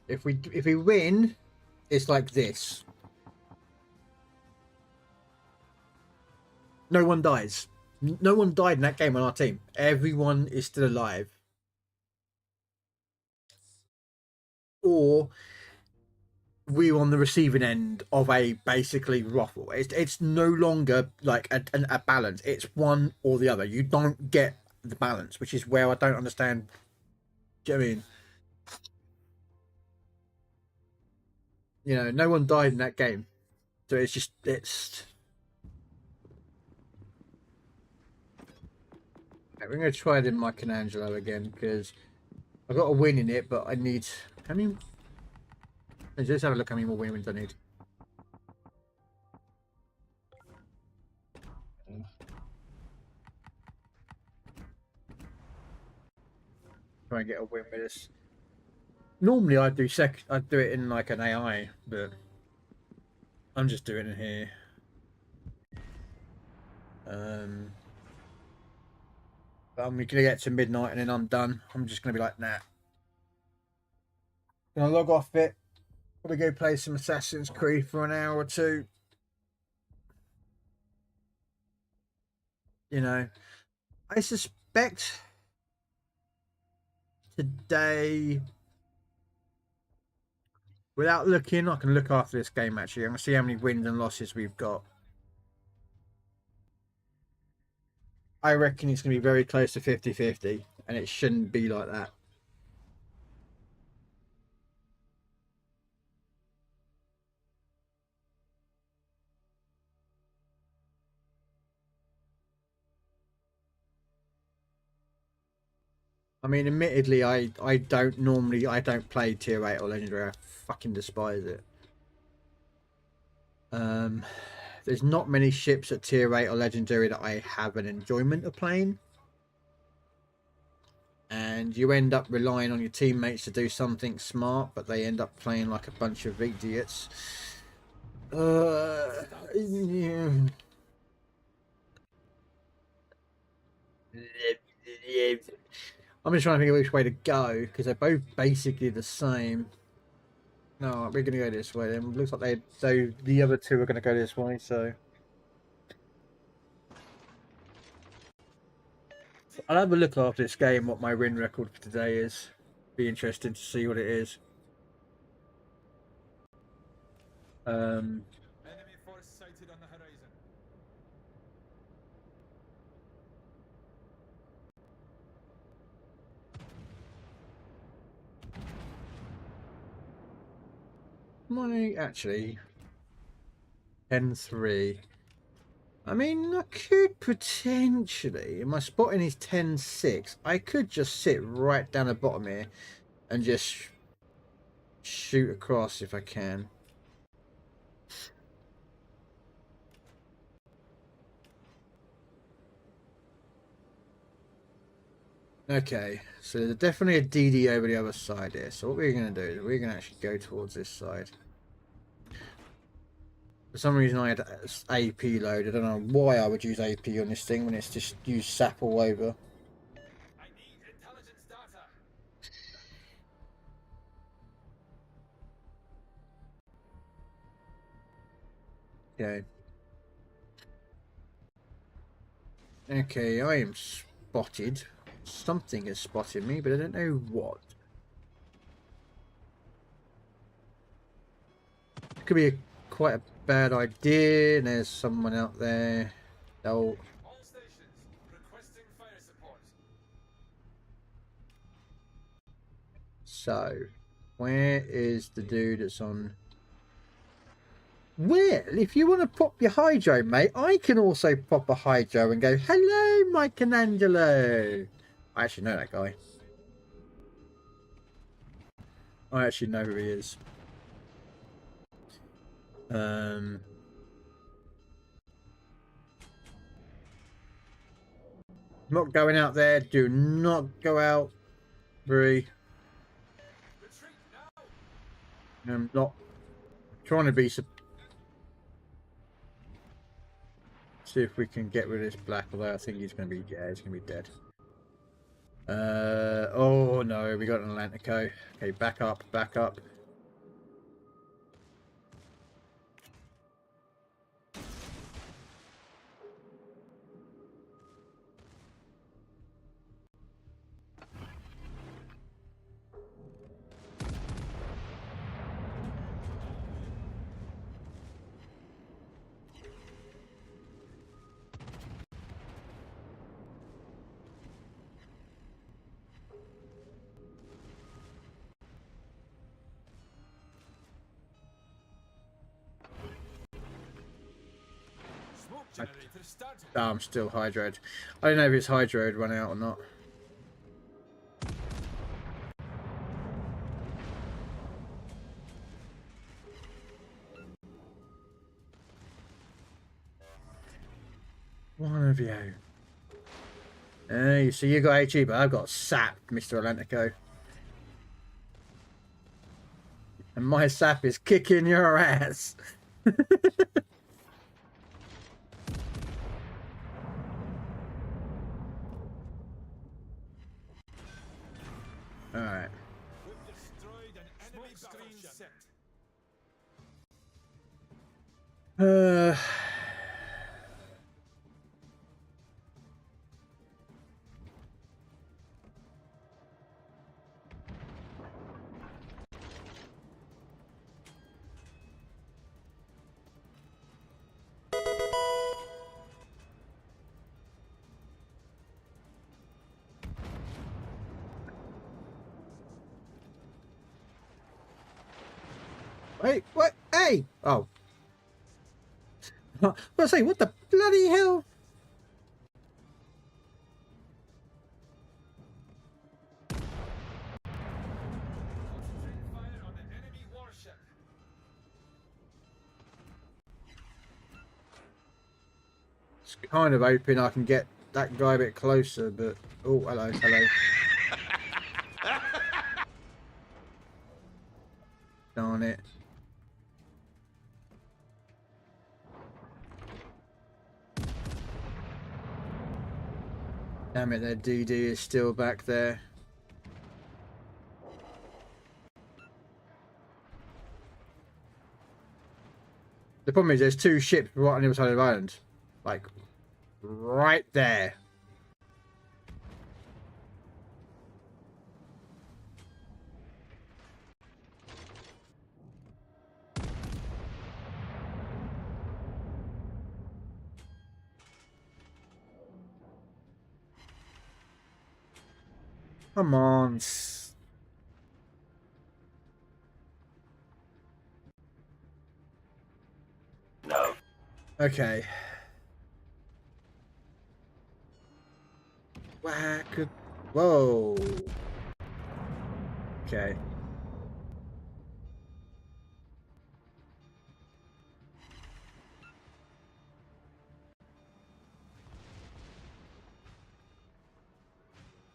S1: If we win, it's like this. No one dies. No one died in that game on our team. Everyone is still alive. Or we're on the receiving end of a basically ruffle. It's no longer like a balance. It's one or the other. You don't get the balance, which is where I don't understand. Do you know what I mean? You know, no one died in that game. So it's... We're going to try it in my Canangelo again, because I've got a win in it, but I need... How many... Let's have a look how many more wins I need. Try and get a win with this. Normally I'd do it in like an AI, but I'm just doing it here. But I'm gonna get to midnight and then I'm done. I'm just gonna be like, nah. Gonna log off it. Probably go play some Assassin's Creed for an hour or two. You know, I suspect today, without looking, I can look after this game actually. I'm gonna see how many wins and losses we've got. I reckon it's gonna be very close to 50-50, and it shouldn't be like that. I mean, admittedly, I don't play tier 8 or legendary. I fucking despise it. There's not many ships at tier 8 or legendary that I have an enjoyment of playing. And you end up relying on your teammates to do something smart, but they end up playing like a bunch of idiots. Yeah. I'm just trying to think of which way to go, because they're both basically the same. No, we're going to go this way then. Looks like the other two are going to go this way, so... I'll have a look after this game what my win record for today is. Be interesting to see what it is.
S10: Enemy force sighted on the horizon.
S1: My actually 10-3. I mean, I could potentially, my spotting is 10-6. I could just sit right down the bottom here and just shoot across if I can. Okay, so there's definitely a DD over the other side here. So what we're going to do is we're going to actually go towards this side. For some reason I had AP loaded. I don't know why I would use AP on this thing when it's just used SAP all over.
S6: I need intelligence data.
S1: Okay. Okay, I am spotted. Something has spotted me, but I don't know what. Could be quite a bad idea. And there's someone out there. Oh.
S6: All stations requesting fire support.
S1: So, where is the dude that's on? Well, if you want to pop your hydro, mate, I can also pop a hydro and go, hello, Michelangelo. I actually know that guy. I actually know who he is. Not going out there. Do not go out, Bree.
S6: Retreat now.
S1: I'm not trying to be. See if we can get rid of this black. Although I think he's going to be. Yeah, he's going to be dead. Oh no, we got an Atlantico. Okay, back up, back up.
S6: Smoke generator started.
S1: Oh, I'm still hydroed. I don't know if it's hydroed run out or not. One of you. Hey, so you got HE, but I've got sap, Mr. Atlantico. And my sap is kicking your ass. Alright.
S6: We've destroyed an enemy screen set.
S1: Wait, what? Hey! Oh. I was saying, what the bloody hell?
S6: Concentrate fire on the enemy warship.
S1: It's kind of hoping I can get that guy a bit closer, but... Oh, hello, hello. Darn it. Damn it, their DD is still back there. The problem is there's two ships right on the other side of the island. Like, right there. Come on.
S4: No.
S1: Okay. Whack. Whoa. Okay.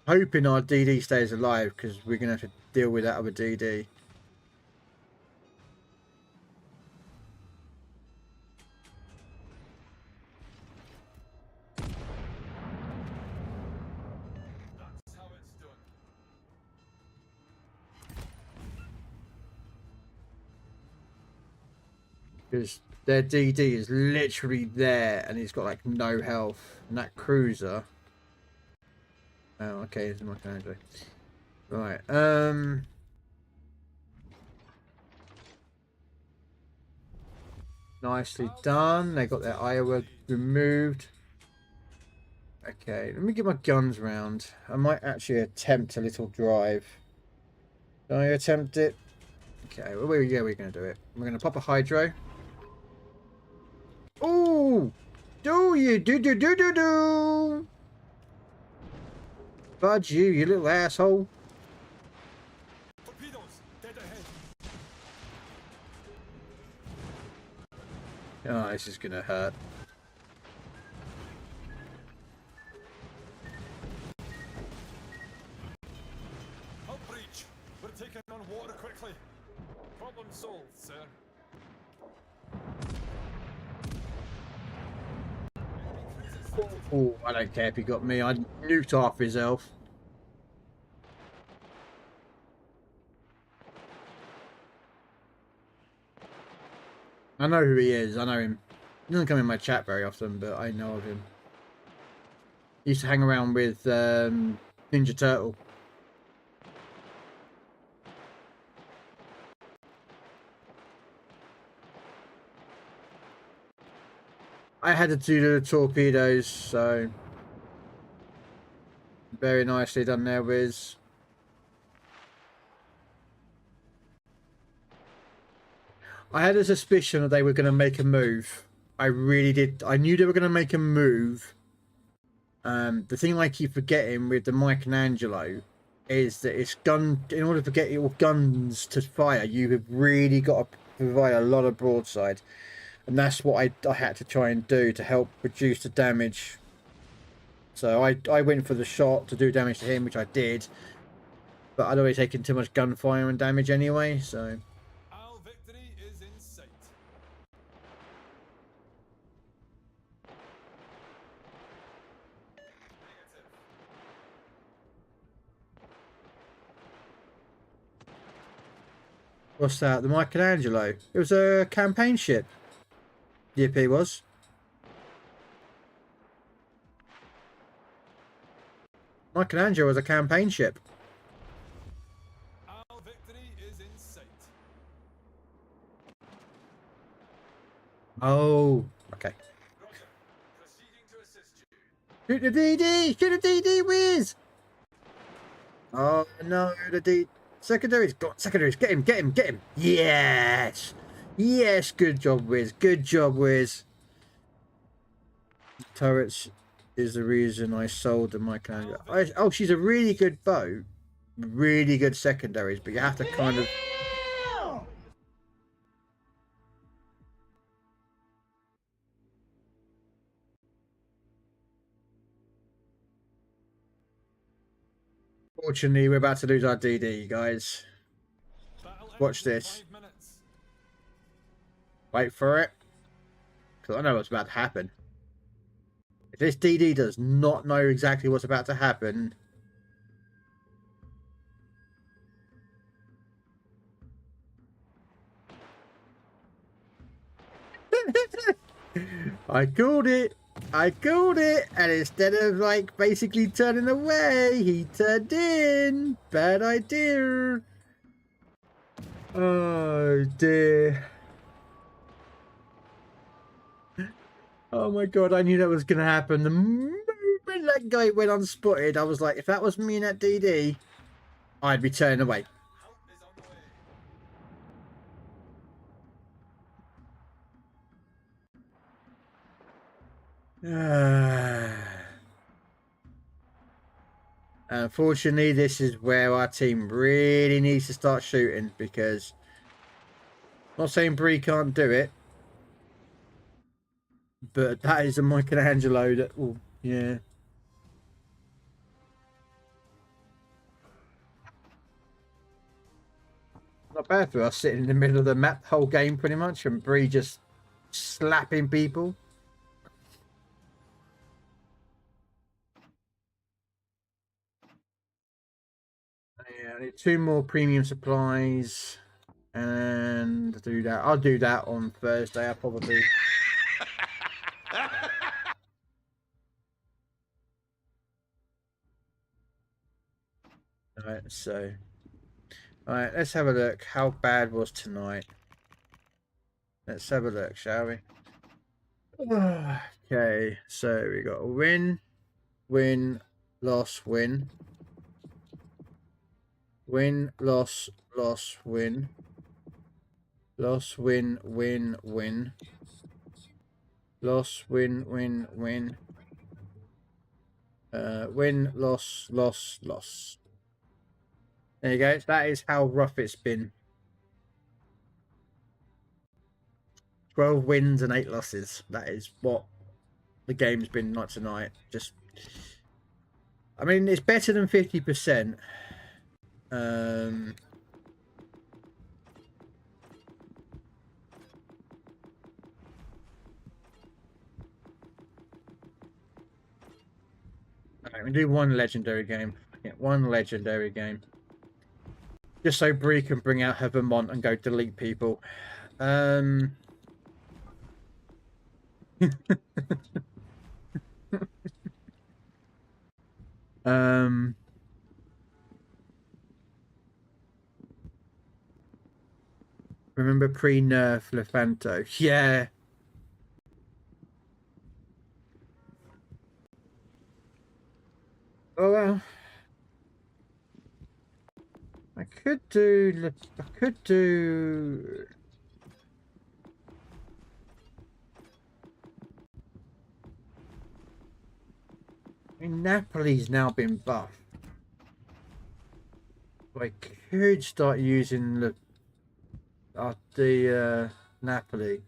S1: hoping our DD stays alive because we're going to have to deal with that other DD.
S6: That's how it's done.
S1: Because their DD is literally there and he's got like no health. And that cruiser. Oh, okay, it's my Andrew. Right, nicely done. They got their Iowa removed. Okay, let me get my guns round. I might actually attempt a little drive. Can I attempt it? Okay, well, yeah, we're going to do it. We're going to pop a hydro. Ooh! Do you do? Fudge you little asshole.
S6: Torpedoes, dead ahead.
S1: Oh, this is going to hurt.
S6: Hull breach. We're taking on water quickly. Problem solved, sir.
S1: Oh, I don't care if he got me. I nuked half his health. I know who he is. I know him. He doesn't come in my chat very often, but I know of him. He used to hang around with Ninja Turtle. I had to do the torpedoes, so very nicely done there, Wiz. I had a suspicion that they were going to make a move. I really did. I knew they were going to make a move. The thing I keep forgetting with the Michelangelo is that it's gun. In order to get your guns to fire, you have really got to provide a lot of broadside. And that's what I had to try and do to help reduce the damage. So I went for the shot to do damage to him, which I did. But I'd already taken too much gunfire and damage anyway, so...
S6: Our victory is in sight.
S1: What's that? The Michelangelo? It was a campaign ship. The EP was. Michelangelo was a campaign ship.
S6: Our victory is in sight.
S1: Oh, okay.
S6: Roger. Proceeding to assist you.
S1: Shoot the DD! Shoot the DD, Wiz! Oh no, the D... Secondaries, got secondaries, get him! Yes! Yes, good job, Wiz, good job, Wiz. Turrets is the reason I sold the Michelangelo. Oh, she's a really good boat. Really good secondaries, but you have to kind of... Fortunately, we're about to lose our DD, guys. Watch this.
S6: 5 minutes.
S1: Wait for it. Because I know what's about to happen. If this DD does not know exactly what's about to happen... I called it! I called it! And instead of, like, basically turning away, he turned in! Bad idea! Oh, dear. Oh my god, I knew that was going to happen. The moment that guy went unspotted, I was like, if that was me in that DD, I'd be turning away.
S6: Help is on the way.
S1: Unfortunately, this is where our team really needs to start shooting, because I'm not saying Bree can't do it, but that is a Michelangelo that will, yeah. Not bad for us sitting in the middle of the map the whole game pretty much, and Bree just slapping people. Yeah, I need 2 more premium supplies and do that. I'll do that on Thursday. I'll probably. Alright, so. Alright, let's have a look. How bad was tonight? Let's have a look, shall we? Okay, so we got a win, win, loss, win. Win, loss, loss, win. Loss, win, win, win. Loss, win, win, win. Win, loss, loss, loss. There you go. That is how rough it's been. 12 wins and 8 losses. That is what the game's been like tonight. Just, I mean, it's better than 50%. Alright, we do one legendary game. Yeah, one legendary game. Just so Bree can bring out her Vermont and go delete people. Remember pre-nerf Lefanto? Yeah. Oh well. I could do. I mean, Napoli's now been buffed. I could start using the Napoli.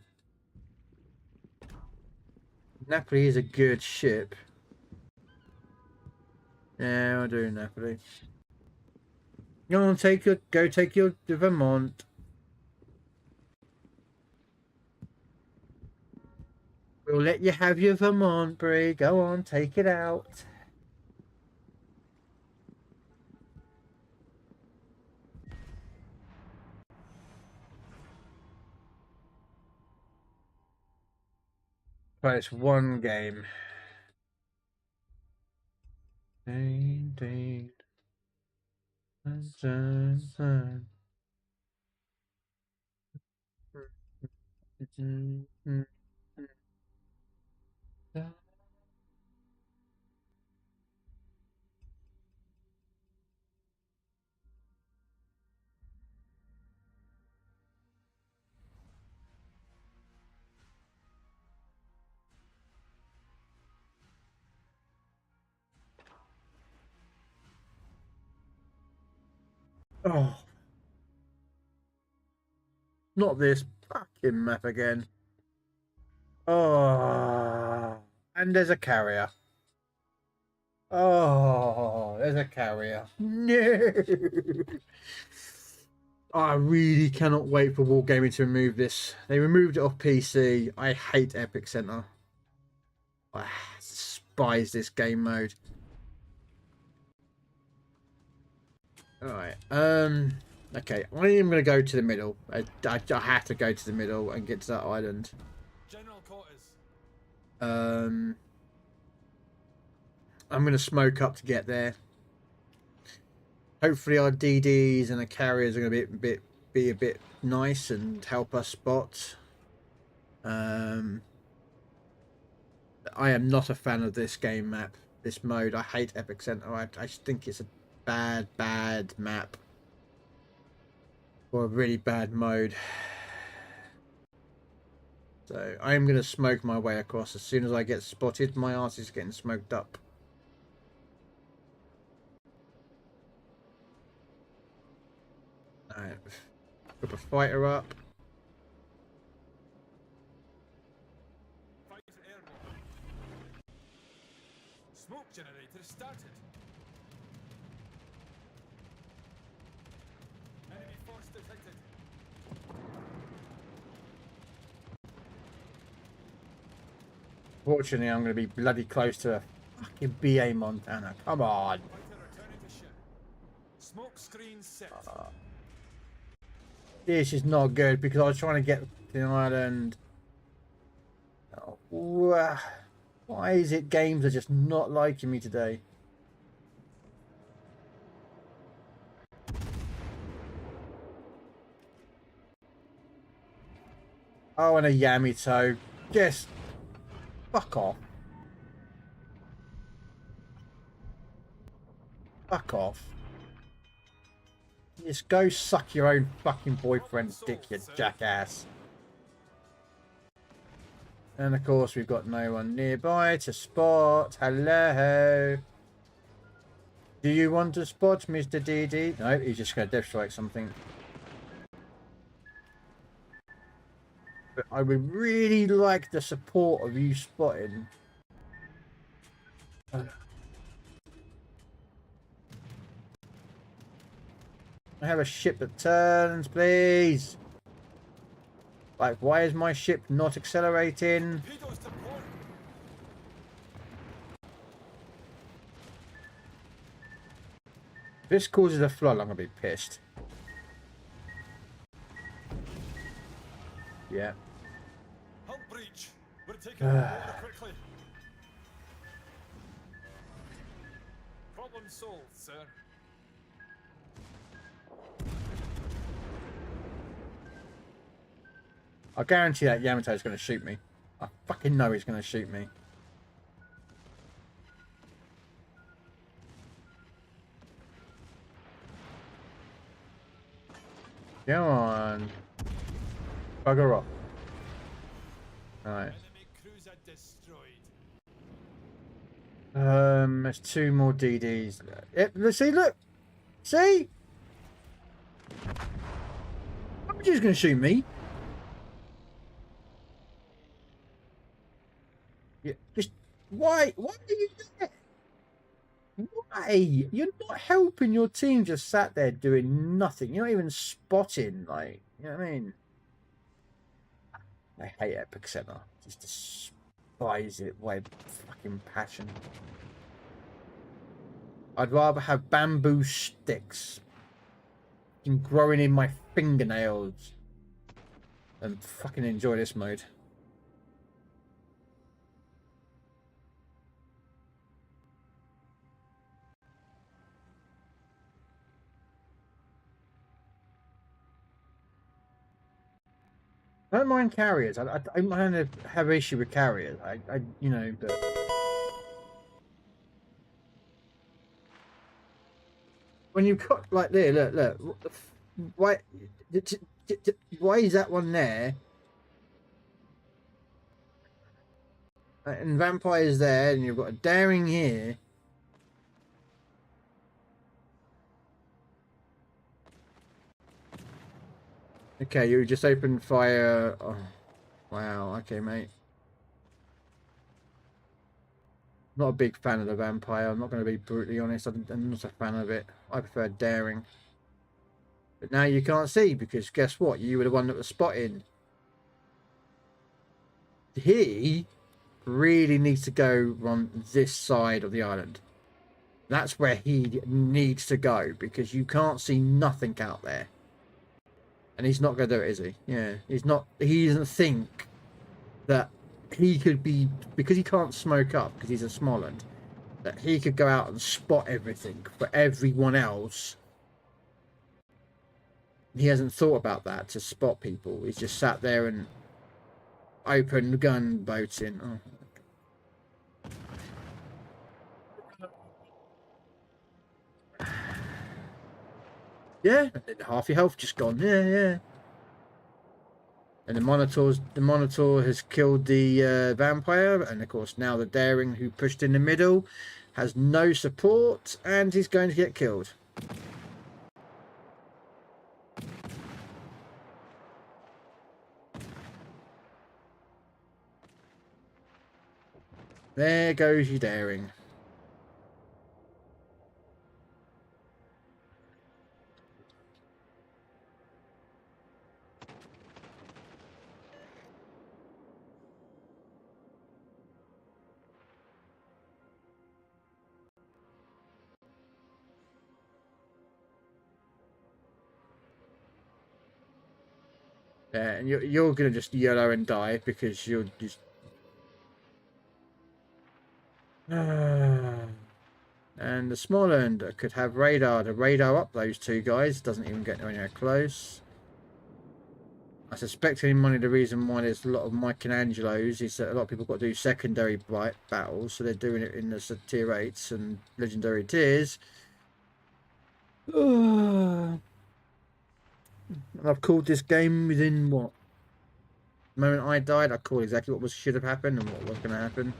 S1: Napoli is a good ship. Yeah, I'll do Napoli. Go on, go take your Vermont. We'll let you have your Vermont, Bree. Go on, take it out. But it's one game. Ding, ding. Dun, dun, dun. Oh. Not this fucking map again. Oh. And there's a carrier. Oh, there's a carrier. No. I really cannot wait for Wargaming to remove this. They removed it off PC. I hate Epic Center. I despise this game mode. Alright, okay, I am going to go to the middle. I have to go to the middle and get to that island.
S6: General quarters.
S1: I'm going to smoke up to get there. Hopefully our DDs and the carriers are going to be a bit nice and help us spot. I am not a fan of this game map, this mode. I hate Epic Center. I just think it's a bad map. Or a really bad mode. So I'm going to smoke my way across. As soon as I get spotted, my arse is getting smoked up. Alright, put a fighter up.
S6: Smoke generator started. Enemy force detected.
S1: Fortunately, I'm going to be bloody close to a fucking BA Montana. Come on.
S6: Fighter returning to ship. Smoke screen set.
S1: This is not good because I was trying to get to the island. Oh, why is it games are just not liking me today? Oh, and a Yamato. Just fuck off. Fuck off. Just go suck your own fucking boyfriend's dick, you jackass. And of course, we've got no one nearby to spot. Hello. Do you want to spot Mr. DD? No, he's just going to death strike something. But I would really like the support of you spotting. I have a ship that turns, please. Like, why is my ship not accelerating?
S6: Torpedoes to port.
S1: If this causes a flood, I'm going to be pissed. Yeah.
S6: Hull breach. We're taking on water quickly. Problem solved, sir.
S1: I guarantee that Yamato's going to shoot me. I fucking know he's going to shoot me. Come on. Bugger off. Alright.
S6: Enemy cruiser destroyed.
S1: There's 2 more DDs. Yep, see, look! See? I'm just going to shoot me. Yeah, just why are you there? Why? You're not helping your team, just sat there doing nothing. You're not even spotting, like, you know what I mean? I hate Epic Center. Just despise it with fucking passion. I'd rather have bamboo sticks growing in my fingernails than fucking enjoy this mode. I don't mind carriers. I don't have issue with carriers. I you know, but when you've got like there, look, what the why is that one there? And vampires there, and you've got a daring here. Okay, you just opened fire. Oh, wow. Okay, mate. Not a big fan of the vampire. I'm not going to be brutally honest. I'm not a fan of it. I prefer daring. But now you can't see because guess what? You were the one that was spotting. He really needs to go on this side of the island. That's where he needs to go because you can't see nothing out there. And he's not going to do it, is he? Yeah, he's not. He doesn't think that he could be, because he can't smoke up because he's a Smoland, that he could go out and spot everything for everyone else. He hasn't thought about that to spot people. He's just sat there and open gun boating. Oh. Yeah, half your health just gone. Yeah. And the Monitor has killed the vampire, and of course now the daring who pushed in the middle has no support, and he's going to get killed. There goes your daring. Yeah, and you're gonna just yellow and die because you're just. And the small end could have radar. The radar up those two guys doesn't even get anywhere close. I suspect the reason why there's a lot of Michelangelos is that a lot of people got to do secondary battles, so they're doing it in the tier 8s and legendary tiers. And I've called this game within what? The moment I died, I called exactly what should have happened and what was going to happen.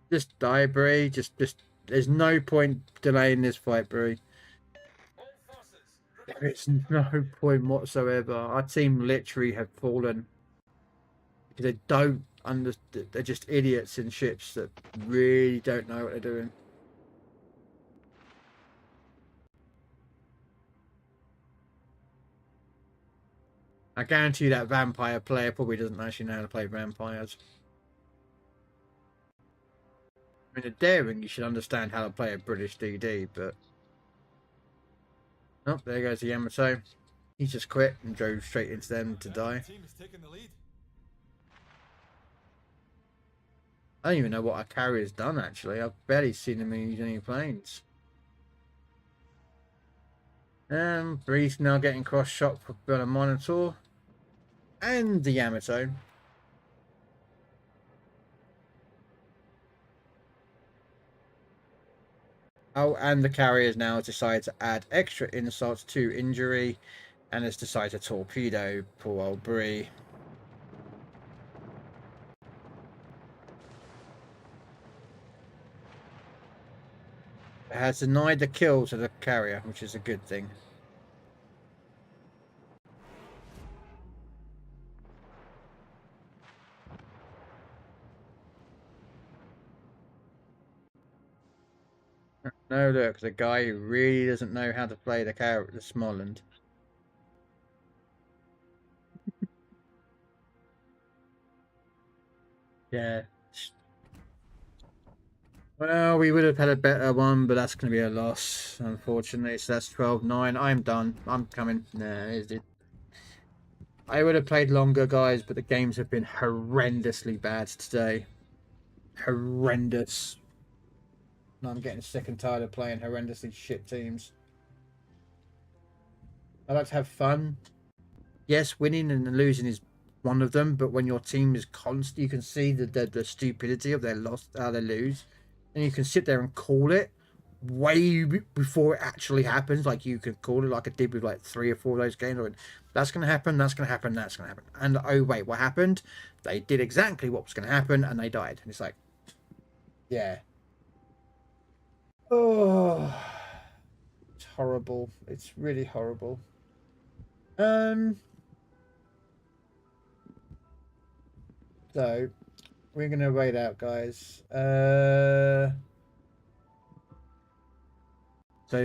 S1: Just die, Bree. Just, there's no point delaying this fight, Bree. There is no point whatsoever. Our team literally have fallen. Because they don't understand. They're just idiots in ships that really don't know what they're doing. I guarantee you that vampire player probably doesn't actually know how to play vampires. I mean, at Daring, you should understand how to play a British DD, but... Oh, there goes the Yamato. He just quit and drove straight into them to die. I don't even know what our carrier's done, actually. I've barely seen him use any planes. Breeze now getting cross-shot for the Minotaur. And the Yamato. Oh, and the carriers now decided to add extra insults to injury and has decided to torpedo poor old Bree. It has denied the kill to the carrier, which is a good thing. No, look, the guy who really doesn't know how to play the Smoland. Yeah. Well, we would have had a better one, but that's going to be a loss, unfortunately. So that's 12-9. I'm done. I'm coming. Nah, I would have played longer, guys, but the games have been horrendously bad today. Horrendous. And I'm getting sick and tired of playing horrendously shit teams. I like to have fun. Yes, winning and losing is one of them, but when your team is constant, you can see the stupidity of their loss, how they lose, and you can sit there and call it way before it actually happens. Like you can call it, like I did with like 3 or 4 of those games. That's going to happen. That's going to happen. That's going to happen. And oh wait, what happened? They did exactly what was going to happen, and they died. And it's like, yeah. Oh, it's horrible. It's really horrible. So we're gonna wait out, guys. So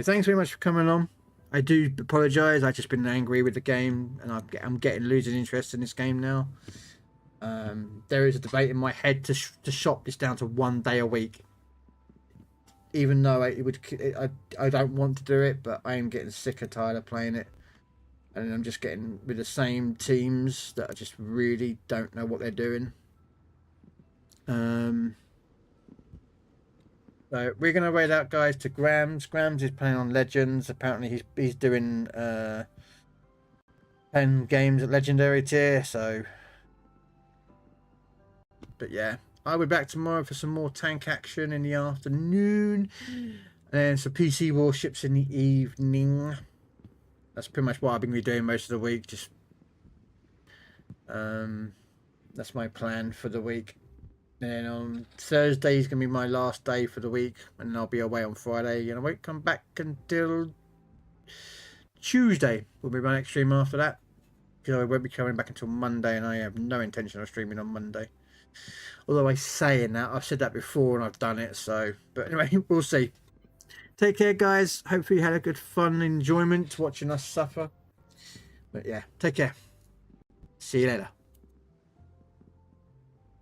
S1: thanks very much for coming on. I do apologize. I've just been angry with the game, and I'm getting losing interest in this game now. There is a debate in my head to shop this down to 1 day a week. Even though I don't want to do it, but I am getting sick and tired of playing it. And I'm just getting with the same teams that I just really don't know what they're doing. So we're gonna wait out, guys, to Grams. Grams is playing on Legends. Apparently he's doing 10 games at Legendary tier. So, but yeah, I'll be back tomorrow for some more tank action in the afternoon, and some PC warships in the evening. That's pretty much what I've been doing most of the week. Just that's my plan for the week. Then on Thursday is going to be my last day for the week, and I'll be away on Friday, and I won't come back until Tuesday. Will be my next stream after that, because I won't be coming back until Monday, and I have no intention of streaming on Monday. Although I saying that, I've said that before and I've done it, so... But anyway, we'll see. Take care, guys. Hopefully you had a good fun enjoyment watching us suffer. But yeah, take care. See you later.